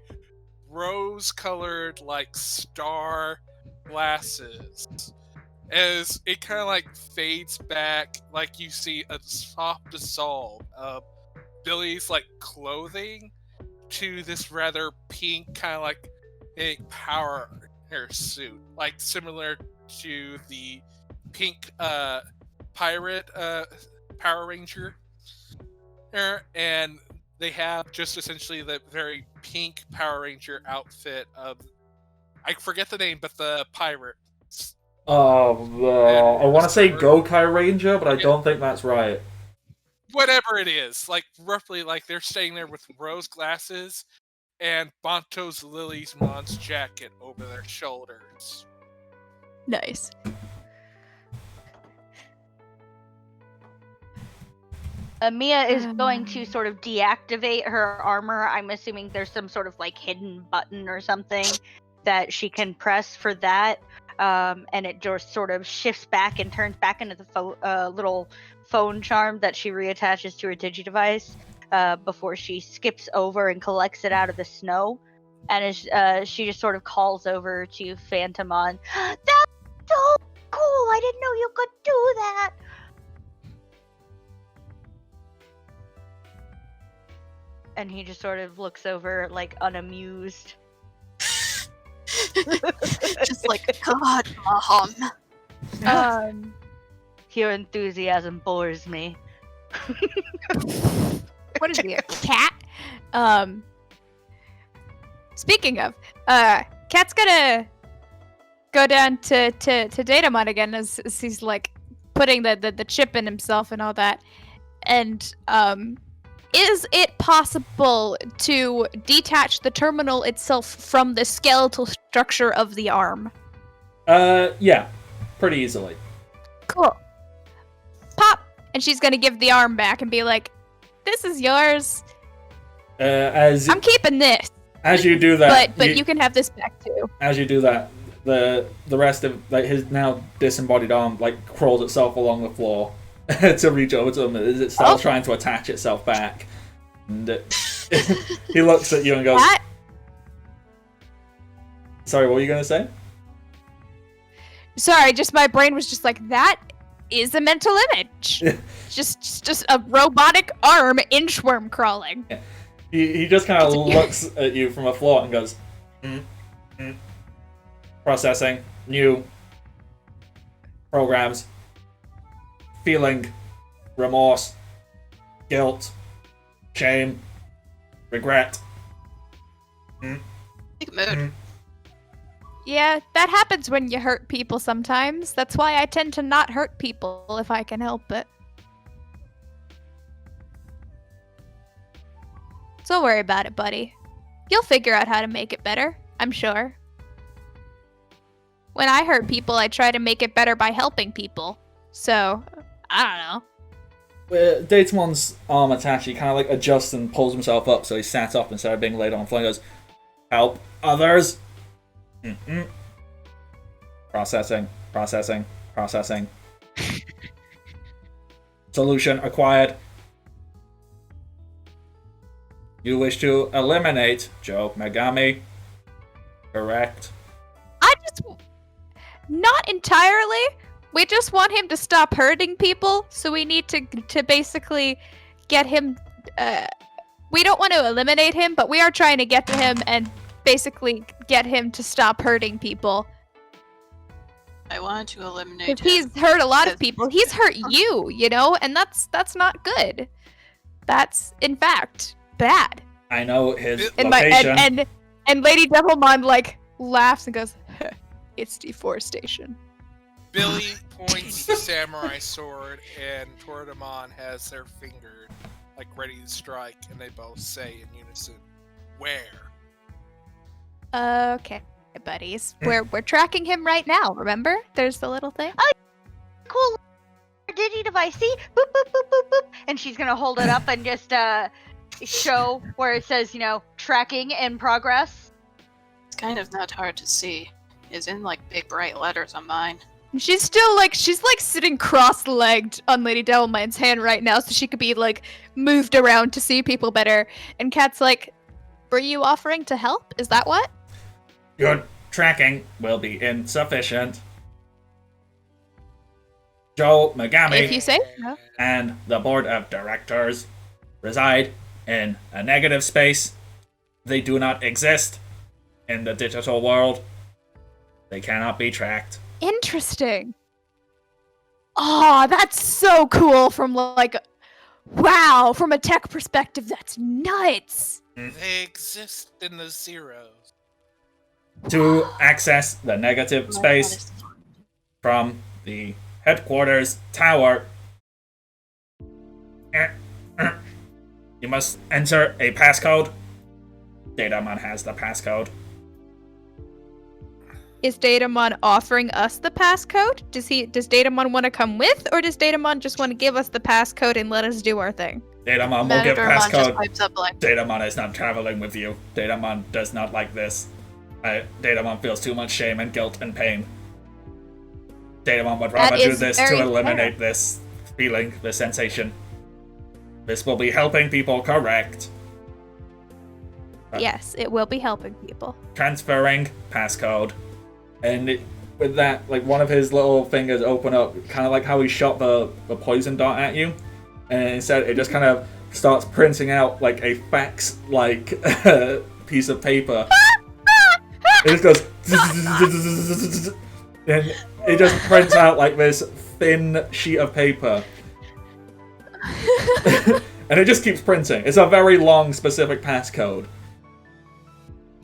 rose-colored like star glasses. As it kind of like fades back, like you see a soft dissolve of Billy's like clothing to this rather pink kind of like a power hair suit, like similar to the pink pirate Power Ranger. And they have just essentially the very pink Power Ranger outfit of, I forget the name, but the pirate. I want to say Gokai Ranger, but I don't think that's right. Whatever it is, like roughly, like they're staying there with rose glasses and Bonto's Lily's Mon's jacket over their shoulders. Nice. Mia is going to sort of deactivate her armor. I'm assuming there's some sort of like hidden button or something that she can press for that. And it just sort of shifts back and turns back into the little phone charm that she reattaches to her Digidevice before she skips over and collects it out of the snow. And she just sort of calls over to Phantomon. That's so cool! I didn't know you could do that! And he just sort of looks over, like, unamused. Just like, God, Mom. Your enthusiasm bores me. What is he, a cat? Speaking of, Cat's gonna go down to Datamon again as he's like putting the chip in himself and all that. And is it possible to detach the terminal itself from the skeletal structure of the arm? Yeah, pretty easily. Cool. Pop! And she's gonna give the arm back and be like, "This is yours. I'm keeping this." As you do that, but you can have this back too. As you do that, the rest of like his now disembodied arm like crawls itself along the floor to reach over to him as it starts trying to attach itself back. And he looks at you and goes, That? "Sorry, what were you gonna say?" Sorry, just my brain was just like, that is a mental image. just a robotic arm inchworm crawling. Yeah. He just kind of looks at you from afloat and goes, processing, new programs, feeling, remorse, guilt, shame, regret. Big mood. Yeah, that happens when you hurt people sometimes. That's why I tend to not hurt people if I can help it. So don't worry about it, buddy. You'll figure out how to make it better, I'm sure. When I hurt people, I try to make it better by helping people. So, I don't know. Datamon's arm attached, he kind of like adjusts and pulls himself up so he sat up instead of being laid on the floor and goes, "Help others." Processing. Solution acquired. You wish to eliminate Joe Megami. Correct. Not entirely. We just want him to stop hurting people, so we need to basically get him. We don't want to eliminate him, but we are trying to get to him and basically get him to stop hurting people. I wanted to eliminate him. He's hurt a lot of people. He's hurt you, you know, and that's not good. That's in fact bad. I know his And location. and Lady Devilmon like laughs and goes, "It's deforestation." Billy points the samurai sword, and Toradamon has their finger like ready to strike, and they both say in unison, "Where?" Okay, buddies. We're tracking him right now, remember? There's the little thing. Cool Digi device, see? Boop, boop, boop, boop, boop. And she's gonna hold it up and just show where it says, tracking in progress. It's kind of not hard to see. It's in like big bright letters on mine. She's still like sitting cross-legged on Lady Devilmine's hand right now, so she could be like moved around to see people better. And Kat's like, "Were you offering to help? Is that what?" Your tracking will be insufficient. Joe Megami If you say so. and the board of directors reside in a negative space. They do not exist in the digital world. They cannot be tracked. Interesting. Oh, that's so cool from like, wow, from a tech perspective, that's nuts. They exist in the zeros. To access the negative space from the headquarters tower, you must enter a passcode. Datamon has the passcode. Is Datamon offering us the passcode? Does Datamon want to come with, or does Datamon just want to give us the passcode and let us do our thing? Datamon will give Matadormon just passcode. pipes up like, Datamon is not traveling with you. Datamon does not like this. Datamon feels too much shame and guilt and pain. Datamon would rather do is this to very eliminate this feeling, this sensation. This will be helping people, correct. Yes, it will be helping people. Transferring passcode. And with that, like, one of his little fingers open up, kind of like how he shot the poison dart at you. And instead, it just kind of starts printing out like a fax like piece of paper. It just goes and it just prints out like this thin sheet of paper. And it just keeps printing. It's a very long specific passcode.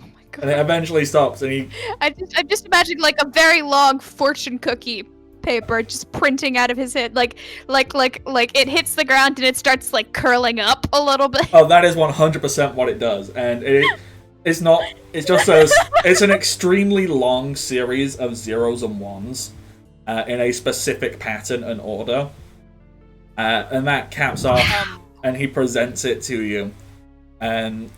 Oh my god. And it eventually stops and he I'm just imagining like a very long fortune cookie paper just printing out of his head, like it hits the ground and it starts like curling up a little bit. Oh, that is 100% what it does. And it's not, it's just it's an extremely long series of zeros and ones in a specific pattern and order. And that caps off, and he presents it to you. And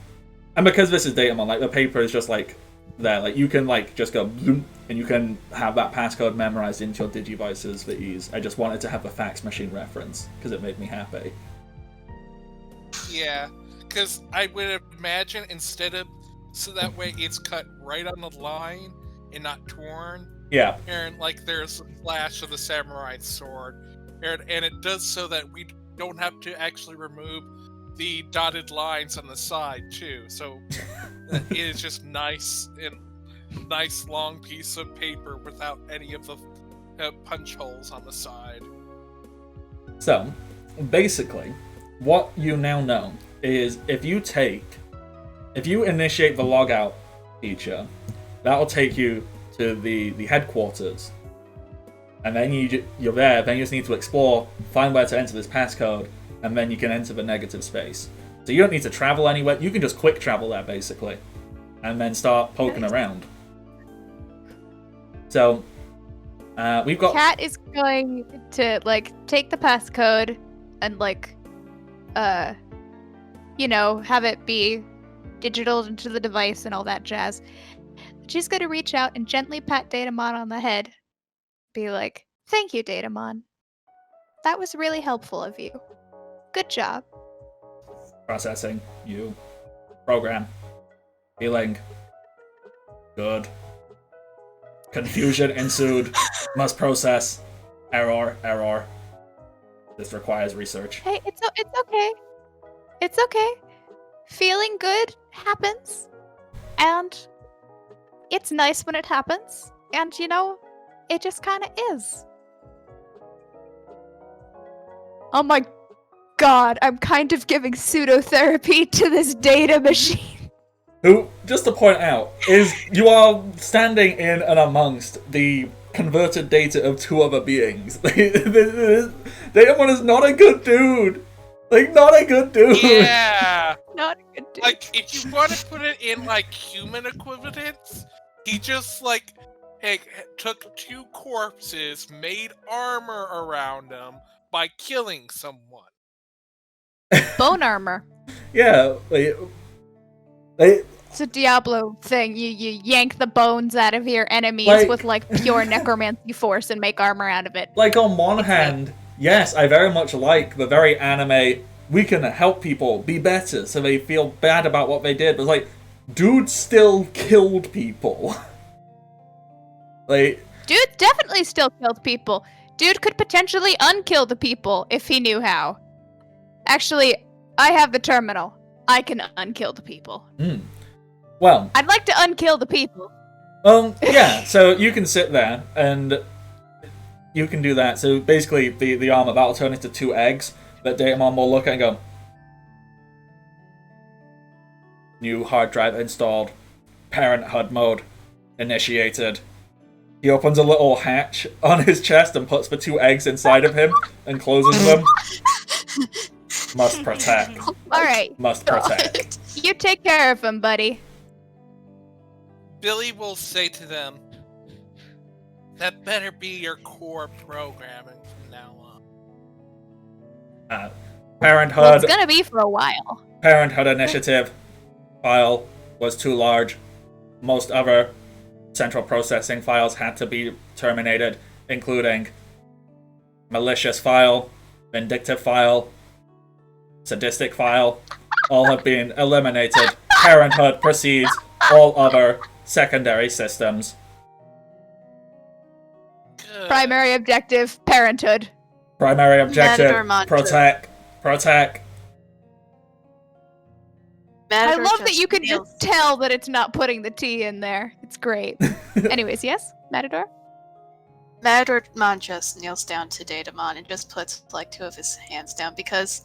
because this is Datamon, like the paper is just like there, like you can like just go bloom, and you can have that passcode memorized into your digivices for ease. I just wanted to have the fax machine reference because it made me happy. Yeah, because I would imagine instead of so that way it's cut right on the line and not torn. Yeah. And like there's a flash of the samurai sword, and it does so that we don't have to actually remove the dotted lines on the side too. So it is just nice and nice long piece of paper without any of the punch holes on the side. So, basically, what you now know is if you initiate the logout feature, that'll take you to the headquarters. And then you're there, then you just need to explore, find where to enter this passcode, and then you can enter the negative space. So you don't need to travel anywhere, you can just quick travel there, basically. And then start poking around. So, we've got... Cat is going to, like, take the passcode and, like, you know, have it be digital into the device and all that jazz. She's going to reach out and gently pat Datamon on the head. Be like, "Thank you, Datamon. That was really helpful of you. Good job." Processing. You. Program. Healing. Good. Confusion ensued. Must process. Error. This requires research. Hey, it's okay. It's okay. Feeling good happens. And it's nice when it happens. And, you know, it just kind of is. Oh my god, I'm kind of giving pseudotherapy to this data machine. Who, just to point out, is you are standing in and amongst the converted data of two other beings. Datamon is not a good dude. Like, not a good dude. Yeah. Not a good dude. Like, if you want to put it in like human equivalents, he just like took two corpses, made armor around them by killing someone. Bone armor. Yeah, It's a Diablo thing. You yank the bones out of your enemies with like pure necromancy force and make armor out of it. like on one hand, yes, I very much like the very anime, we can help people be better so they feel bad about what they did, but like, dude still killed people. Like, Dude definitely still killed people. Dude could potentially unkill the people if he knew how. Actually, I have the terminal. I can unkill the people. well, I'd like to unkill the people. yeah, so you can sit there and you can do that. So basically, the armor, that'll turn into two eggs that Datamon will look at and go, new hard drive installed, parent HUD mode initiated. He opens a little hatch on his chest and puts the two eggs inside of him and closes them. Must protect. Alright, Must protect. you take care of him, buddy. Billy will say to them, "That better be your core programming from now on." Parent Well, HUD. it's gonna be for a while. Parent HUD initiative file was too large. Most other central processing files had to be terminated, including malicious file, vindictive file, sadistic file. All have been eliminated. Parent HUD proceeds. All other secondary systems. Good. Primary objective, parenthood. Primary objective, Mantra. protect. I Matador love that you can kneels- just tell that it's not putting the T in there. It's great. Anyways, yes, Matador? Matadormon just kneels down to Datamon and just puts like 2 of his hands down because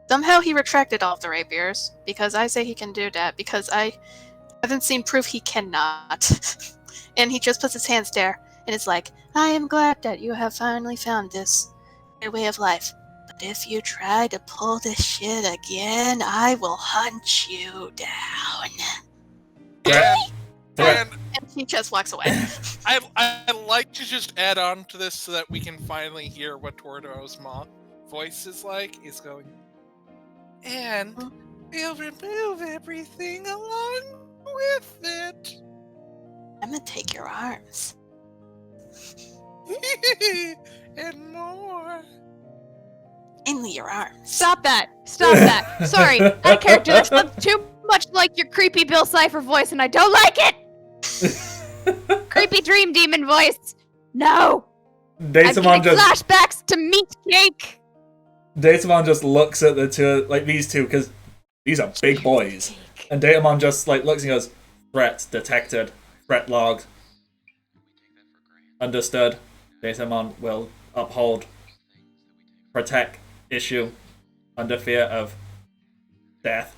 somehow he retracted all of the rapiers. Because I say he can do that because I haven't seen proof he cannot. And he just puts his hands there and is like, I am glad that you have finally found this your way of life. But if you try to pull this shit again, I will hunt you down. And And he just walks away. I like to just add on to this so that we can finally hear what Tordo's voice is like. Is going, and we'll remove everything along with it. I'm gonna take your arms. And more. Mainly your arms. Stop that! Stop that! Sorry, that character that sounds too much like your creepy Bill Cipher voice, and I don't like it! Creepy dream demon voice! No! I'm Datamon getting just flashbacks to meat cake! Datamon just looks at the two, like these two, because these are big boys. And Datamon just like looks and goes, threat detected, threat logged. Understood. Datamon will uphold, protect issue under fear of death.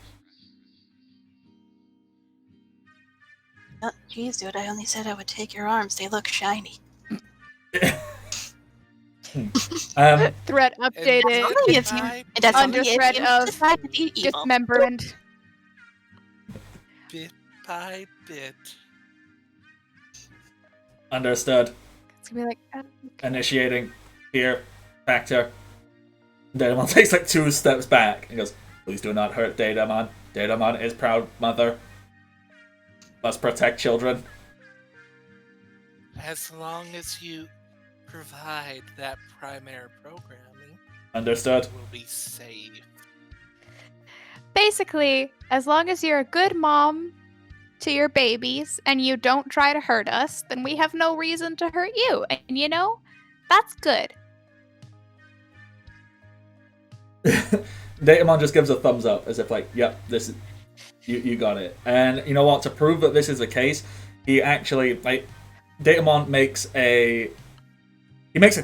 Oh, jeez, dude, I only said I would take your arms. They look shiny. Threat updated. Only if you, and that's Under only threat if you of decide to be evil. Dismemberment. Bit by bit. Understood. It's gonna be like, Initiating fear factor. Datamon takes like 2 steps back and goes, please do not hurt Datamon. Datamon is proud mother. Must protect children. As long as you provide that primary programming, Understood. we'll be safe. basically, as long as you're a good mom to your babies and you don't try to hurt us, then we have no reason to hurt you. And you know, that's good. Datamon just gives a thumbs up as if like, yep, this is you got it. And you know what? To prove that this is the case, he actually like Datamon makes a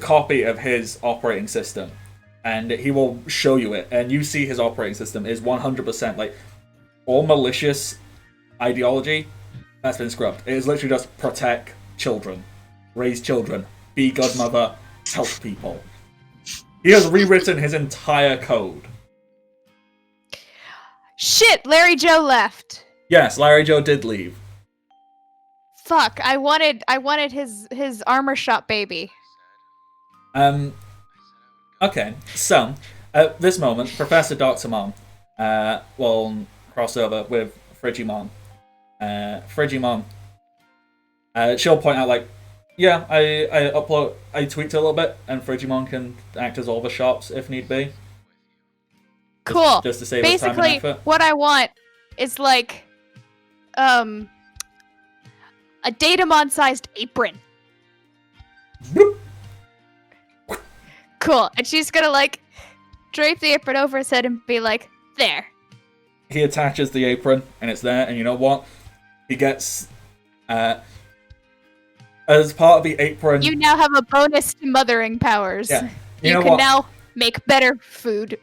copy of his operating system, and he will show you it. And you see his operating system is 100% like all malicious ideology that's been scrubbed. It is literally just protect children, raise children, be good mother, help people. He has rewritten his entire code. Shit, Larry Joe left. Yes, Larry Joe did leave. Fuck, I wanted his armor shop baby. Okay, so at this moment, Professor Doctormon will cross over with Frigimon. Frigimon, she'll point out like, yeah, I tweaked it a little bit, and Frigimon can act as all the shops if need be. Cool. Just to save us time and Basically, effort. what I want is like, a Datamon-sized apron. Whoop. Cool. And she's gonna like drape the apron over his head and be like, there. He attaches the apron, and it's there, and you know what? He gets, as part of the apron... You now have a bonus to mothering powers. Yeah. You know can what? now make better food.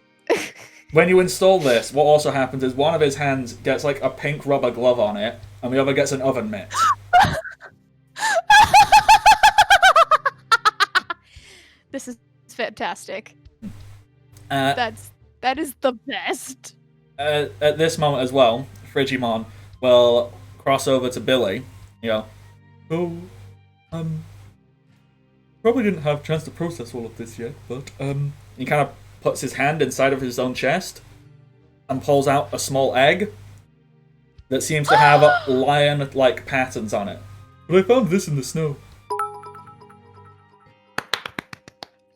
When you install this, what also happens is one of his hands gets like a pink rubber glove on it, and the other gets an oven mitt. This is fantastic. Uh, that is the best. at this moment as well, Frigimon will cross over to Billy. You know, probably didn't have a chance to process all of this yet, but he kind of puts his hand inside of his own chest and pulls out a small egg that seems to have lion-like patterns on it. But I found this in the snow.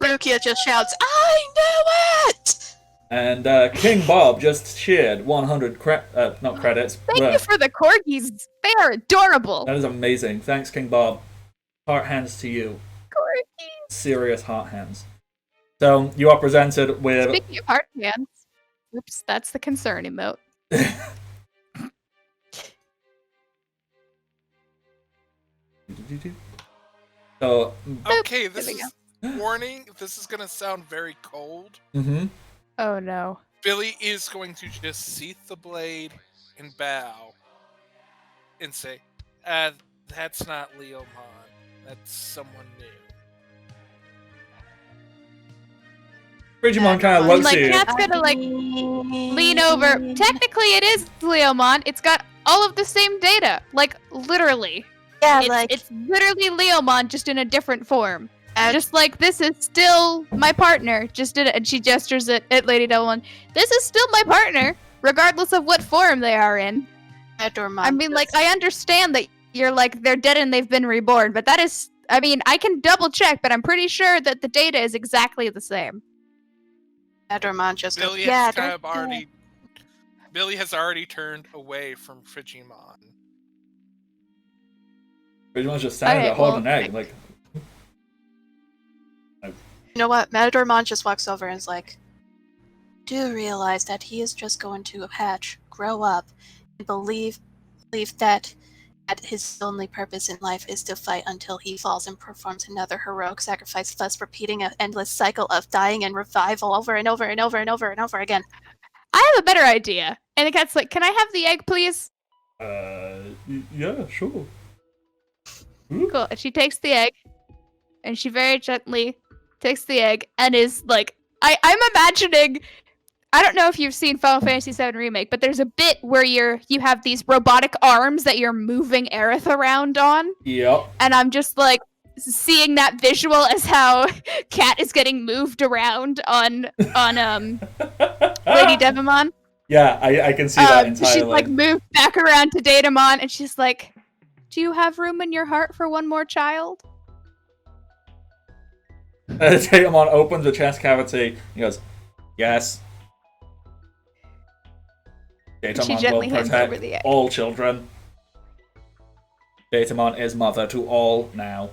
Rukia just shouts, I knew it! And King Bob just shared 100 not credits. Thank you for the corgis. They are adorable. That is amazing. Thanks, King Bob. Heart hands to you. Corgis. Serious heart hands. So you are presented with Speaking of heart hands, oops, that's the concern emote. So, Okay, this There we is warning. This is gonna sound very cold. Oh no. Billy is going to just seath the blade and bow and say, that's not Leomon. That's someone new. Digimon kind of looks Like, at you. Cat's gonna, like, lean over. Technically, it is Leomon. It's got all of the same data. Like, literally. Yeah, It's literally Leomon, just in a different form. Just like, this is still my partner. Just did it. And she gestures at Lady Devilmon. This is still my partner, regardless of what form they are in. I mean, like, I understand that you're like, they're dead and they've been reborn, but that is, I mean, I can double check, but I'm pretty sure that the data is exactly the same. Adormon just goes, Billy yeah, has kind of already. Billy has already turned away from Digimon. Digimon's just standing there holding an egg, like. You know what? Matadormon just walks over and is like, do realize that he is just going to hatch, grow up, and believe that his only purpose in life is to fight until he falls and performs another heroic sacrifice, thus repeating an endless cycle of dying and revival over and over and over and over and over again. I have a better idea. And the cat's like, can I have the egg, please? Yeah, sure. Cool. And she takes the egg, and she very gently takes the egg, and is like, I'm imagining, I don't know if you've seen Final Fantasy VII Remake, but there's a bit where you have these robotic arms that you're moving Aerith around on. Yep. And I'm just like seeing that visual as how Cat is getting moved around on Lady Devimon. Yeah, I can see that entirely. She's like moved back around to Datamon, and she's like, do you have room in your heart for one more child? Datamon opens the chest cavity. He goes, yes. She Datamon gently will hands over protect the egg. all children. Datamon is mother to all now.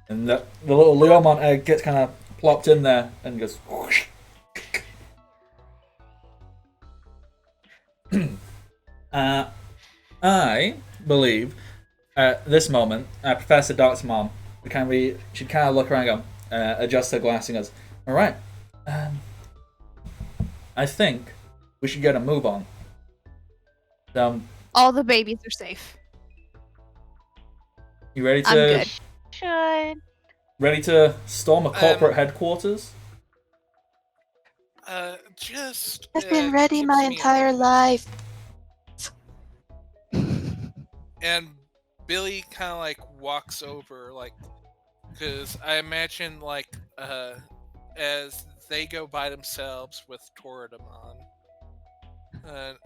And the little Leomon egg gets kind of plopped in there and goes whoosh. I believe at this moment, Professor Doc's mom she'd kind of look around and go, adjust her glass and goes, alright, I think we should get a move on. All the babies are safe. You ready to I'm good. Should. ready to storm a corporate headquarters? Just. I've been ready give my me a entire moment. life. And Billy kind of like walks over, like, because I imagine like as they go by themselves with Toradamon, and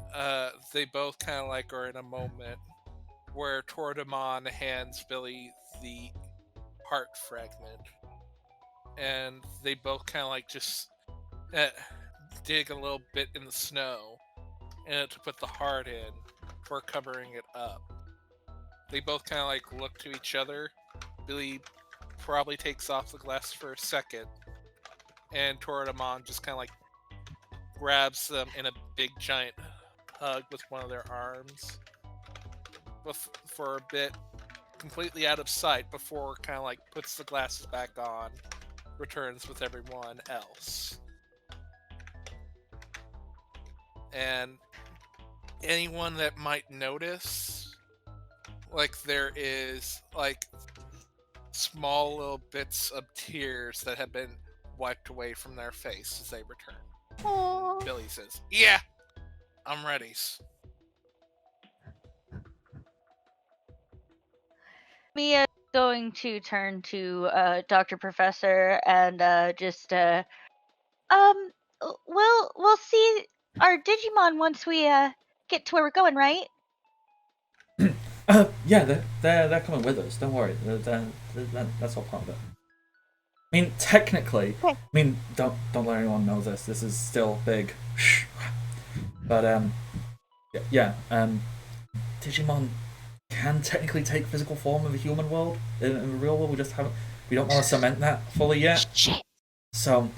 they both kind of like are in a moment where Toradamon hands Billy the heart fragment, and they both kind of like just dig a little bit in the snow and to put the heart in for covering it up. They both kind of like look to each other. Billy probably takes off the glass for a second, and Toradamon just kind of like grabs them in a big giant hug with one of their arms for a bit, completely out of sight, before kind of like puts the glasses back on, returns with everyone else. And anyone that might notice, like, there is like small little bits of tears that have been wiped away from their face as they return. Aww. Billy says, yeah, I'm ready. Mia's going to turn to Dr. Professor and we'll see our Digimon once we get to where we're going, right? Yeah, they're coming with us. Don't worry. That's all part of it. I mean, technically, Okay. I mean, don't let anyone know this. This is still big. Shh. But Digimon can technically take physical form in the human world. In the real world, we don't want to cement that fully yet. Shit. So,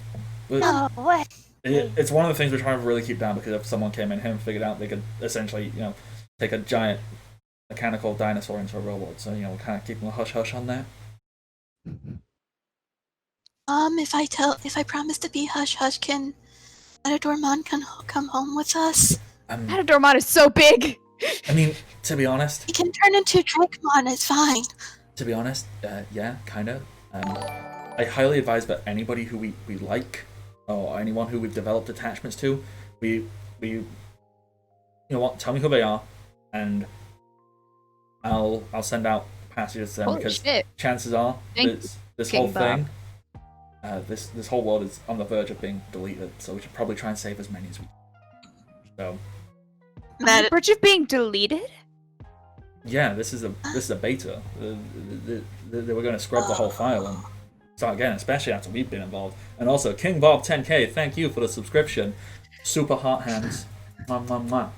Oh, what? it's one of the things we're trying to really keep down, because if someone came in here and figured out they could essentially, take a giant mechanical dinosaur into a robot. So we're kind of keeping a hush hush on that. If I promise to be hush hush, can Matadormon come home with us? Matadormon is so big! I mean, to be honest, He can turn into Drakemon, it's fine. to be honest, yeah, kind of. I highly advise that anybody who we like, or anyone who we've developed attachments to, we you know what, tell me who they are, and I'll send out passages to them Holy because shit. chances are Thank this King whole Bob. thing, this whole world is on the verge of being deleted. So we should probably try and save as many as we can. So On the verge of being deleted? yeah, this is a beta. They were going to scrub the whole file and start again, especially after we've been involved. And also, King Bob 10K, thank you for the subscription. Super heart hands. Mwah, mwah, mwah.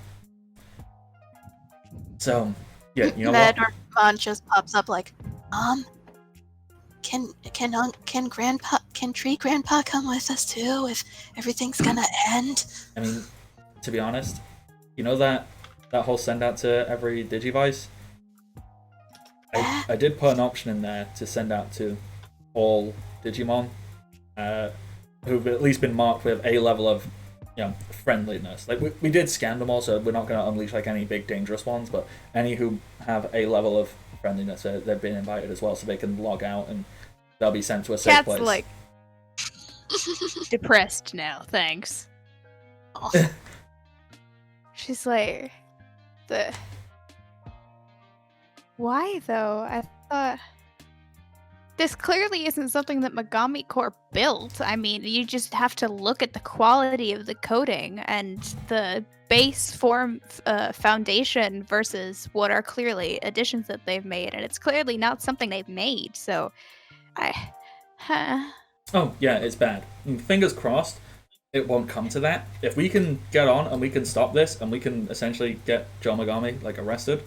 So, yeah, you know what? Matadormon just pops up like, can Tree Grandpa come with us too if everything's gonna end? I mean, to be honest, you know that whole send out to every Digivice? I did put an option in there to send out to all Digimon who've at least been marked with a level of friendliness. Like we did scan them all, so we're not going to unleash like any big dangerous ones, but any who have a level of friendliness, they've been invited as well, so they can log out and they'll be sent to a safe Cat's place. like depressed now, thanks. She's like why though? I thought this clearly isn't something that Megami Corp built. I mean, you just have to look at the quality of the coding and the base form foundation versus what are clearly additions that they've made, and it's clearly not something they've made. So, Oh yeah, it's bad. Fingers crossed, it won't come to that. If we can get on and we can stop this, and we can essentially get Joe Megami arrested,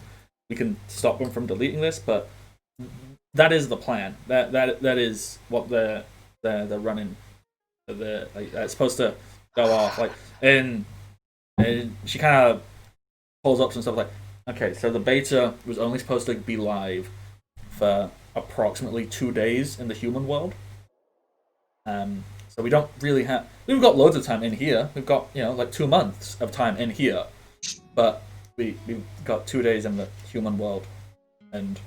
we can stop them from deleting this. But that is the plan. That is what they're running. It's supposed to go off and she kind of pulls up some stuff like, okay, so the beta was only supposed to be live for approximately 2 days in the human world. So we don't really have. We've got loads of time in here. We've got 2 months of time in here, but we've got 2 days in the human world, and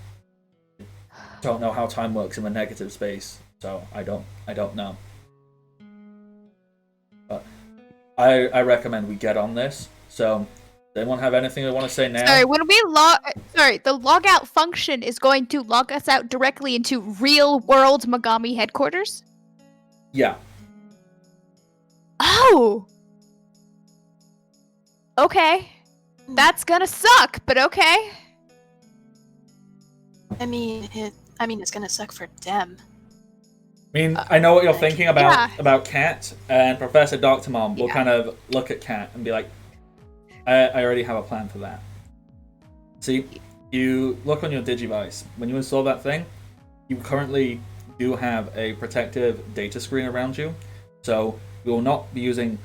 don't know how time works in the negative space. So I don't know. But I recommend we get on this. So, does anyone have anything they want to say now? Sorry, when we the logout function is going to log us out directly into real world Megami headquarters? Yeah. Oh! Okay. That's gonna suck, but okay. I mean, it's gonna suck for them. I mean, I know what you're thinking about Cat, and Professor Dr. Mom will Yeah. kind of look at Cat and be like, I already have a plan for that. See, you look on your Digivice. When you install that thing, you currently do have a protective data screen around you. So we will not be using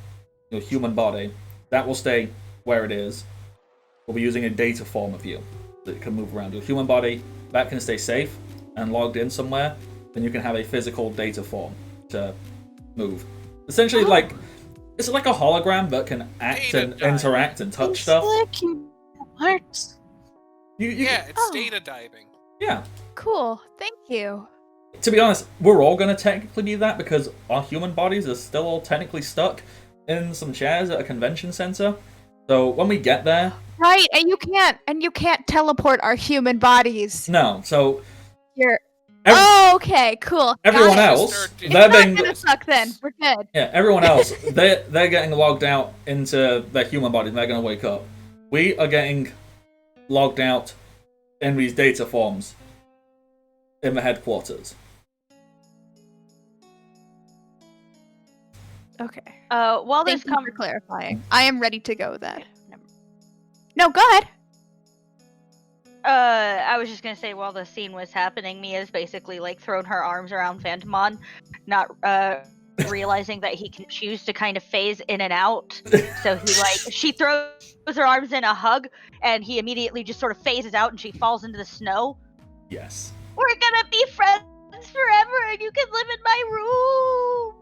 your human body. That will stay where it is. We'll be using a data form of you that can move around. Your human body, that can stay safe and logged in somewhere. Then you can have a physical data form to move. Essentially, it's like a hologram that can act Data and dive. interact and touch stuff. Works. Yeah, it's Oh. data diving. Yeah. Cool. Thank you. To be honest, we're all going to technically be that because our human bodies are still all technically stuck in some chairs at a convention center. So when we get there, Right, and you can't teleport our human bodies. no. So You're ev- okay, cool. everyone Got it. else, It's they're It's being not gonna suck then. We're good. yeah. Everyone else, they're getting logged out into their human bodies. And they're going to wake up. We are getting logged out in these data forms in the headquarters. Okay. While this Thank you for com- clarifying. I am ready to go then. No, go ahead. I was just gonna say, while the scene was happening, Mia's basically thrown her arms around Phantomon, not realizing that he can choose to kind of phase in and out. So she throws her arms in a hug, and he immediately just sort of phases out, and she falls into the snow. Yes. We're gonna be friends forever, and you can live in my room.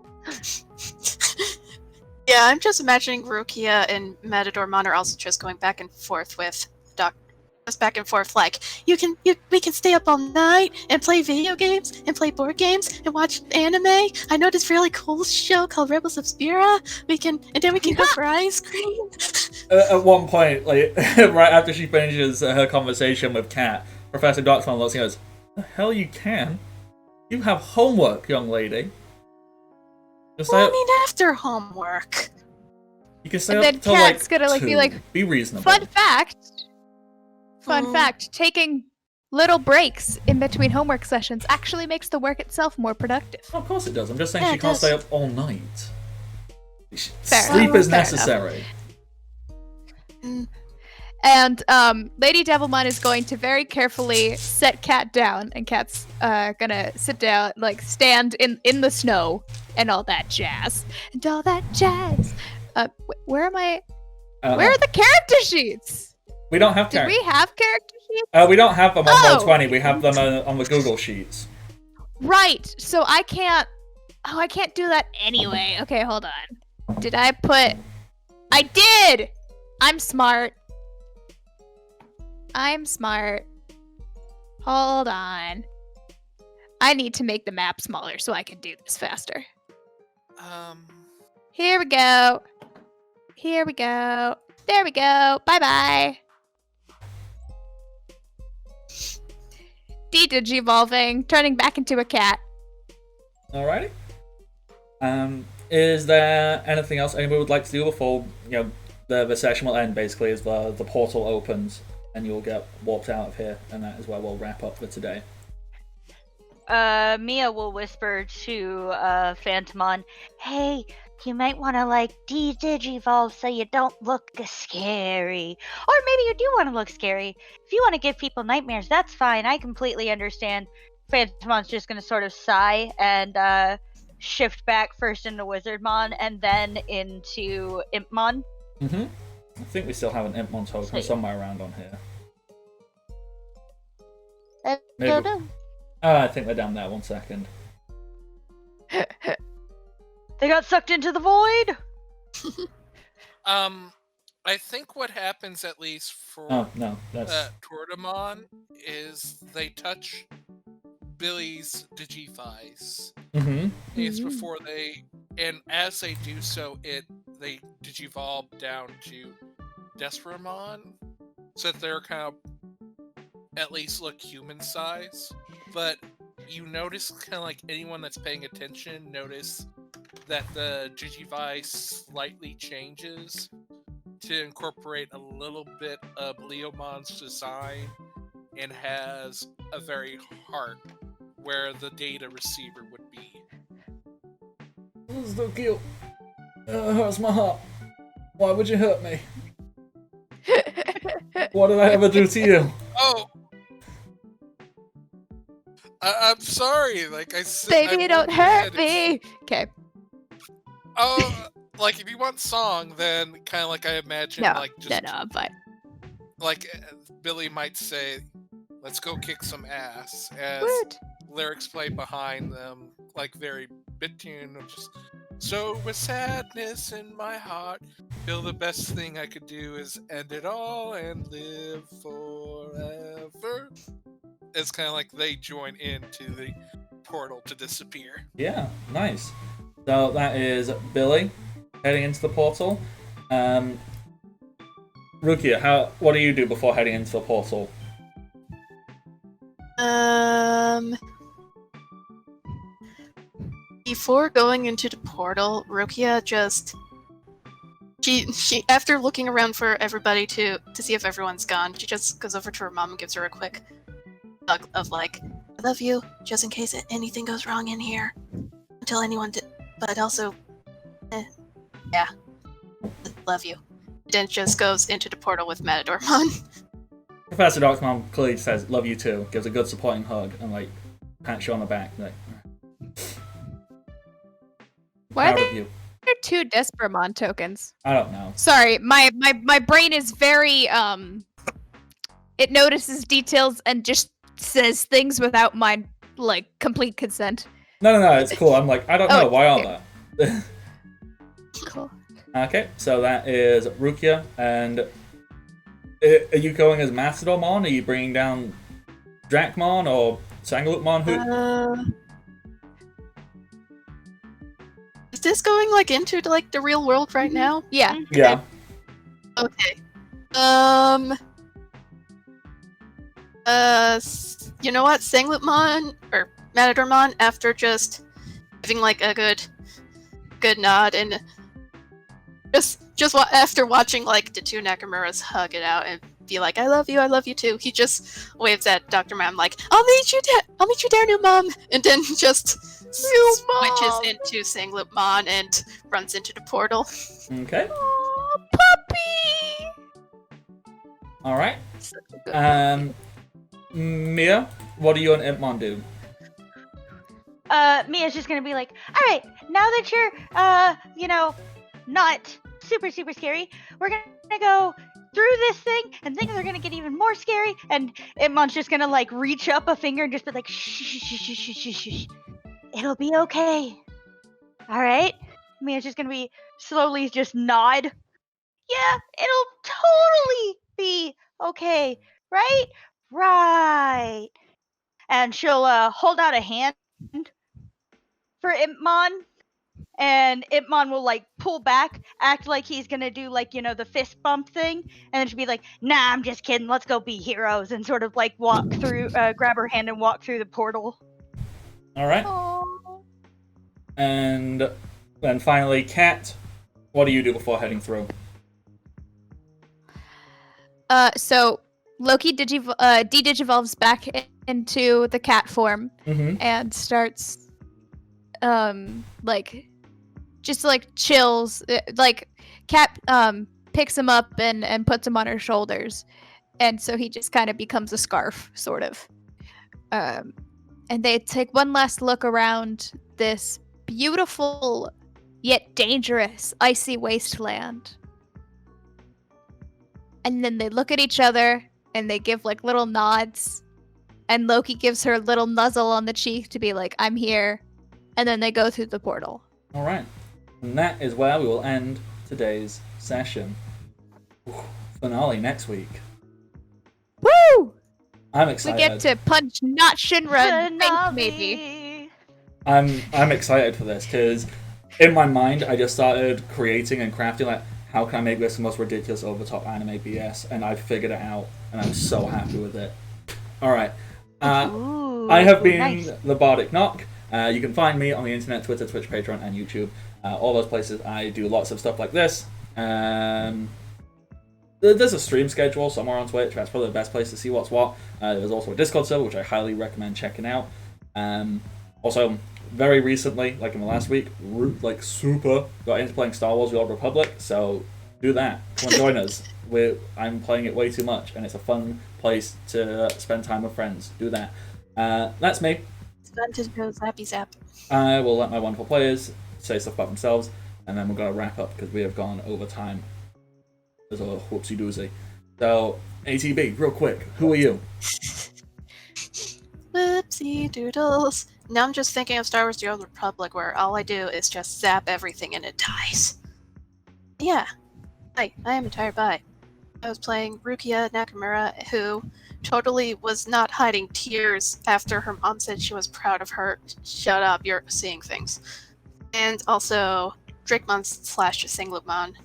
Yeah, I'm just imagining Rukia and Matadormon are also just going back and forth with Doc. Just back and forth, like we can stay up all night and play video games and play board games and watch anime. I know this really cool show called Rebels of Spira. And then we can go for ice cream. At one point, like right after she finishes her conversation with Kat, Professor Doxman looks and goes, "The hell you can? You have homework, young lady." Just Well, I mean, after homework. you can stay And up then till Kat's like gonna like 2. be like, be reasonable. Fun fact, taking little breaks in between homework sessions actually makes the work itself more productive. Oh, of course it does. I'm just saying Yeah, she it can't does. stay up all night. Fair Sleep enough, is fair necessary. And Lady Devilmon is going to very carefully set Kat down, and Kat's gonna sit down, like stand in the snow and all that jazz. And all that jazz. Where am I? Where are the character sheets? We don't have Did characters. we have character sheets? We don't have them on Oh! Roll20. We have them on the Google Sheets. Right. So I can't. Oh, I can't do that anyway. Okay, hold on. Did I put? I did. I'm smart. Hold on. I need to make the map smaller so I can do this faster. Here we go. There we go. Bye-bye. De-digivolving, turning back into a cat. Alrighty. Is there anything else anybody would like to do before the session will end? Basically, as the portal opens and you'll get warped out of here, and that is where we'll wrap up for today. Mia will whisper to Phantomon, "Hey, you might want to de-digivolve so you don't look scary. Or maybe you do want to look scary. If you want to give people nightmares, that's fine. I completely understand." Phantomon's just going to sort of sigh and shift back first into Wizardmon and then into Impmon. Mm-hmm. I think we still have an Impmon token Sweet. somewhere around on here. I Maybe. don't know. I think they're down there. 1 second. They got sucked into the void. I think what happens, at least for Oh no, that's Tortamon, is they touch Billy's Digivice. mm-hmm. It's before and as they do so, they digivolve down to Desperamon, so that they're kind of at least look human size. But you notice, kind of like anyone that's paying attention, notice that the Digivice slightly changes to incorporate a little bit of Leomon's design and has a very heart where the data receiver would be. This is so cute. It hurts my heart. Why would you hurt me? What did I ever do to you? Oh! I'm sorry, like I said. Baby, don't hurt me. Okay. Oh, like if you want song, then kind of like I imagine, No, just but like Billy might say, "Let's go kick some ass," as Woot. lyrics play behind them, like very bit tune of just. So with sadness in my heart, feel the best thing I could do is end it all and live forever. It's kind of like they join into the portal to disappear. Yeah, nice. So that is Billy heading into the portal. Rukia, what do you do before heading into the portal? Before going into the portal, Rukia just she after looking around for everybody to see if everyone's gone, she just goes over to her mom and gives her a quick hug of like, "I love you, just in case anything goes wrong in here. Until anyone did, but also, yeah, love you." Then just goes into the portal with Matadormon. Professor Darkmon clearly says, "Love you too," gives a good supporting hug and pats you on the back. Why are Proud of there you. 2 Despermon tokens? I don't know. Sorry, my brain is very it notices details and just says things without my like complete consent. No, it's cool. I'm like, I don't know. Why are there? Cool. Okay, so that is Rukia, and are you going as Mastodonmon? Are you bringing down Drakmon or Sangaloopmon? Who? Is this going like into like the real world right now? Yeah. Yeah. Okay. You know what? Sangloopmon or Matadormon, after just giving like a good nod and after watching like the two Nakamuras hug it out and be like, I love you too. He just waves at Dr. Mom like, I'll meet you there, new mom, and then just switches into Sangloopmon and runs into the portal. Okay. Aw, puppy. All right. Such a good puppy. Mia, what do you and Impmon do? Mia's just gonna be like, all right, now that you're, not super scary, we're gonna go through this thing, and things are gonna get even more scary. And Itmon's just gonna like reach up a finger and just be like, shh, it'll be okay. All right. Mia's just gonna be slowly just nod. Yeah, it'll totally be okay, right? Right. And she'll hold out a hand for Impmon, and Impmon will like pull back, act like he's gonna do like the fist bump thing, and then she'll be like, "Nah, I'm just kidding. Let's go be heroes," and sort of like walk through, grab her hand and walk through the portal. All right. Aw. And then finally, Kat, what do you do before heading through? So Loki de-digivolves back into the cat form Mm-hmm. and starts like just like chills, like Cat picks him up and puts him on her shoulders, and so he just kind of becomes a scarf, sort of. And they take one last look around this beautiful yet dangerous icy wasteland, and then they look at each other and they give like little nods, and Loki gives her a little nuzzle on the cheek to be like, I'm here, and then they go through the portal. All right. And that is where we will end today's session. Finale next week. Woo! I'm We excited. get to punch not Shinra in the face, Finale. maybe. I'm excited for this because in my mind I just started creating and crafting like how can I make this the most ridiculous over top anime BS, and I've figured it out and I'm so happy with it. All right. Ooh, I have been nice. the Bardic Knock. You can find me on the internet, Twitter, Twitch, Patreon, and YouTube. All those places I do lots of stuff like this. There's a stream schedule somewhere on Twitch. That's probably the best place to see what's what. There's also a Discord server, which I highly recommend checking out. Also, very recently, like in the last week, super got into playing Star Wars: The Old Republic. So do that. Come and join us. I'm playing it way too much, and it's a fun place to spend time with friends. Do that. That's me. It's fun to go zappy zap. I will let my wonderful players say stuff about themselves, and then we're going to wrap up because we have gone over time. There's a whoopsie doozy. So, ATB, real quick, who are you? Whoopsie doodles. Now I'm just thinking of Star Wars: The Old Republic, where all I do is just zap everything and it dies. Yeah. Hi, I am Entire Bye. I was playing Rukia Nakamura, who totally was not hiding tears after her mom said she was proud of her. Shut up, you're seeing things. And also Drakemon / Sangloopmon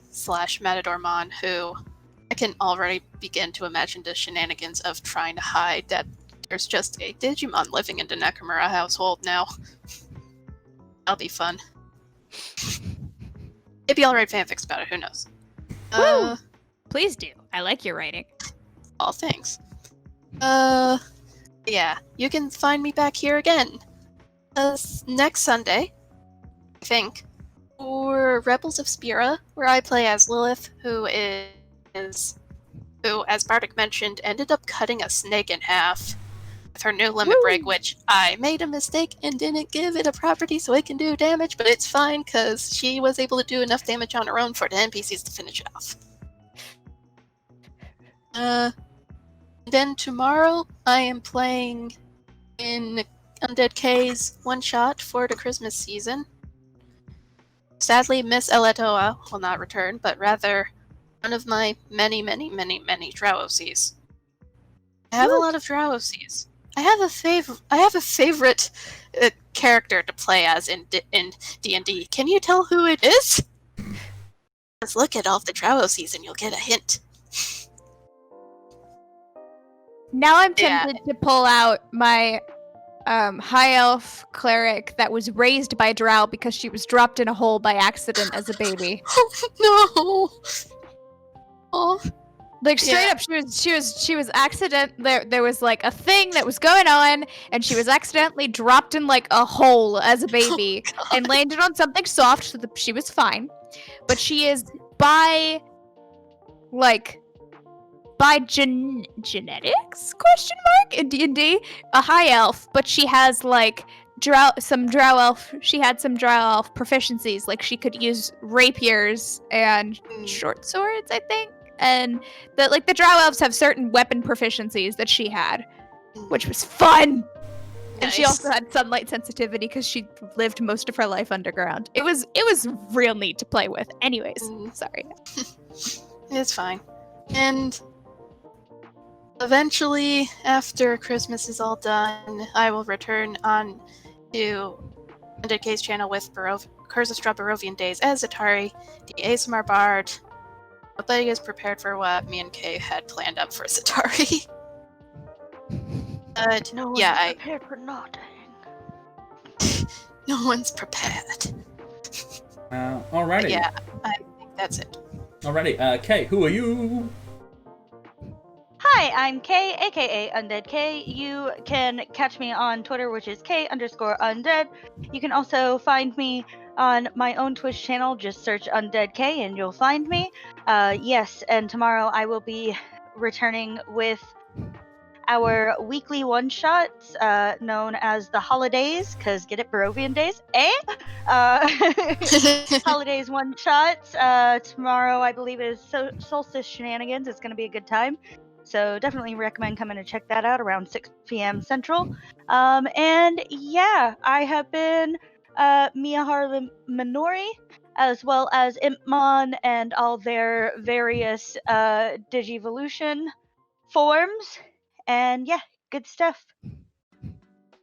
/ Matadormon, who I can already begin to imagine the shenanigans of trying to hide that there's just a Digimon living in the Nakamura household now. That'll be fun. Maybe I'll write fanfics about it, who knows. Woo! Please do. I like your writing. All things. Yeah, you can find me back here again. Next Sunday, I think, for Rebels of Spira, where I play as Lilith, who, as Bardic mentioned, ended up cutting a snake in half with her new limit break, which I made a mistake and didn't give it a property so it can do damage, but it's fine because she was able to do enough damage on her own for the NPCs to finish it off. Then tomorrow I am playing in Undead K's one-shot for the Christmas season. Sadly, Miss Eletoa will not return, but rather one of my many Drow OCs. I have a lot of Drow OCs. I have a favorite character to play as in D&D. Can you tell who it is? Just look at all of the Drow OCs and you'll get a hint. Now I'm tempted to pull out my high elf cleric that was raised by Drow because she was dropped in a hole by accident as a baby. No. Oh. Like straight up, she was accident. There was like a thing that was going on, and she was accidentally dropped in like a hole as a baby and landed on something soft, so that she was fine. But she is by genetics in D&D a high elf, but she has like some drow elf proficiencies, like she could use rapiers and short swords, I think. And the drow elves have certain weapon proficiencies that she had, which was fun. Nice. And she also had sunlight sensitivity because she lived most of her life underground. It was real neat to play with. Anyways, sorry. It's fine. And eventually, after Christmas is all done, I will return on to Undead K's channel with Curse of Straw Barovian Days as Atari, the ASMR Bard. Nobody is prepared for what me and Kay had planned up for Zatari. But No one's yeah, prepared for nothing. no one's prepared. Alrighty. But yeah, I think that's it. Alrighty. Kay, who are you? Hi, I'm Kay, aka Undead K. You can catch me on Twitter, which is K_undead. You can also find me on my own Twitch channel. Just search Undead K and you'll find me. Yes, and tomorrow I will be returning with our weekly one-shots known as the Holidays, because get it, Barovian Days, eh? Holidays one-shots. Tomorrow, I believe, is Solstice Shenanigans. It's going to be a good time. So definitely recommend coming and check that out around 6 p.m. Central. And yeah, I have been Mia Harlem Minori, as well as Impmon and all their various Digivolution forms. And yeah, good stuff.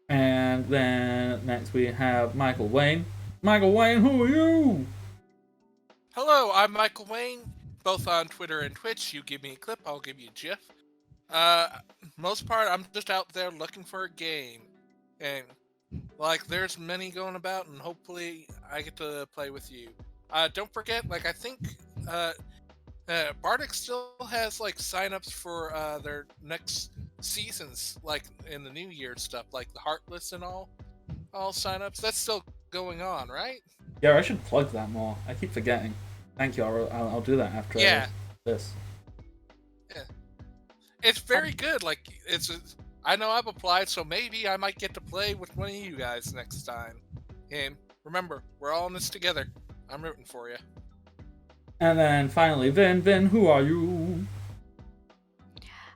And then next we have Michael Wayne. Michael Wayne, who are you? Hello, I'm Michael Wayne, both on Twitter and Twitch. You give me a clip, I'll give you a GIF. Most part, I'm just out there looking for a game. And, like, there's many going about, and hopefully I get to play with you. Don't forget, like, I think, Bardic still has, like, sign-ups for, their next seasons, like, in the New Year stuff, like the Heartless and all sign-ups. That's still going on, right? Yeah, I should plug that more. I keep forgetting. Thank you. I'll do that after this. Yeah, it's very good. Like I know I've applied, so maybe I might get to play with one of you guys next time. And remember, we're all in this together. I'm rooting for you. And then finally, Vin, who are you?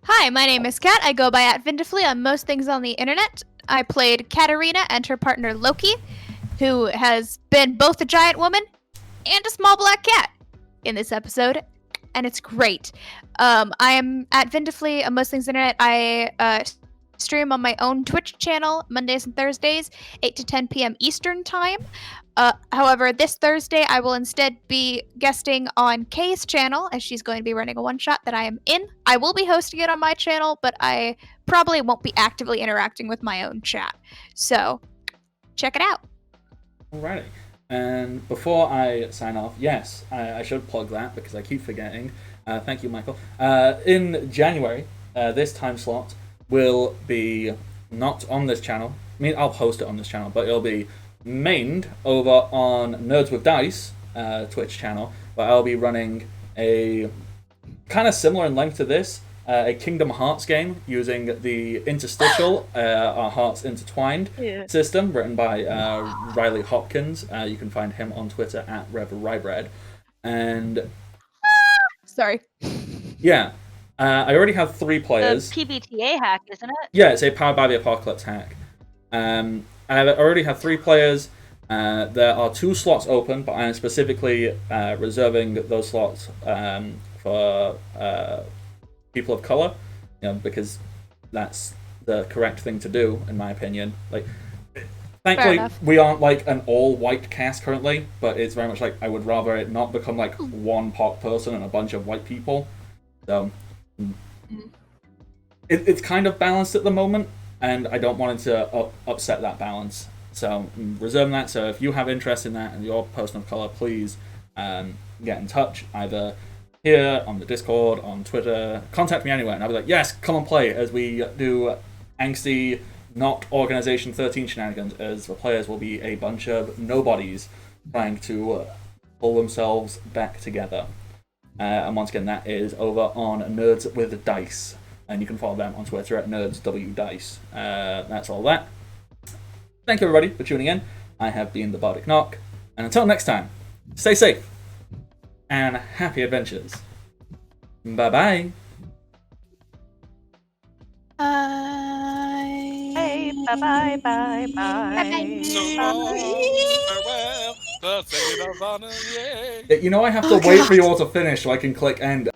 Hi, my name is Kat. I go by @Vindifully on most things on the internet. I played Katarina and her partner Loki, who has been both a giant woman and a small black cat in this episode, and it's great. I am @Vindifully on most things internet. I stream on my own Twitch channel Mondays and Thursdays, 8 to 10 p.m. Eastern time. However, this Thursday I will instead be guesting on Kay's channel, as she's going to be running a one-shot that I am in. I will be hosting it on my channel, but I probably won't be actively interacting with my own chat. So, check it out. Alrighty. And before I sign off, yes, I should plug that because I keep forgetting. Thank you, Michael. In January, this time slot will be not on this channel. I mean, I'll post it on this channel, but it'll be mained over on Nerds with Dice Twitch channel, but I'll be running a kind of similar in length to this, a Kingdom Hearts game using the interstitial, our hearts intertwined Yeah. system, written by Riley Hopkins. You can find him on Twitter at RevRybread. And Sorry. yeah, I already have 3 The players. PBTA hack, isn't it? Yeah, it's a Powered by the Apocalypse hack. I already have 3 players. There are 2 slots open, but I'm specifically reserving those slots for people of color, because that's the correct thing to do, in my opinion. Like, thankfully, enough. we aren't like an all-white cast currently, but it's very much like I would rather it not become like one POC person and a bunch of white people. So it's kind of balanced at the moment, and I don't want it to upset that balance. So I'm reserving that. So if you have interest in that and you're a person of color, please get in touch, either here on the Discord, on Twitter, contact me anywhere, and I'll be like, yes, come and play as we do angsty, not Organization 13 shenanigans, as the players will be a bunch of nobodies trying to pull themselves back together. And once again, that is over on Nerds with Dice, and you can follow them on Twitter at nerdswdice. That's all that. Thank you, everybody, for tuning in. I have been the Bardic Knock, and until next time, stay safe and happy adventures. Bye-bye. Hey, bye. So long, farewell, the Saint of Honor, yay. You know I have to wait for you all to finish so I can click end.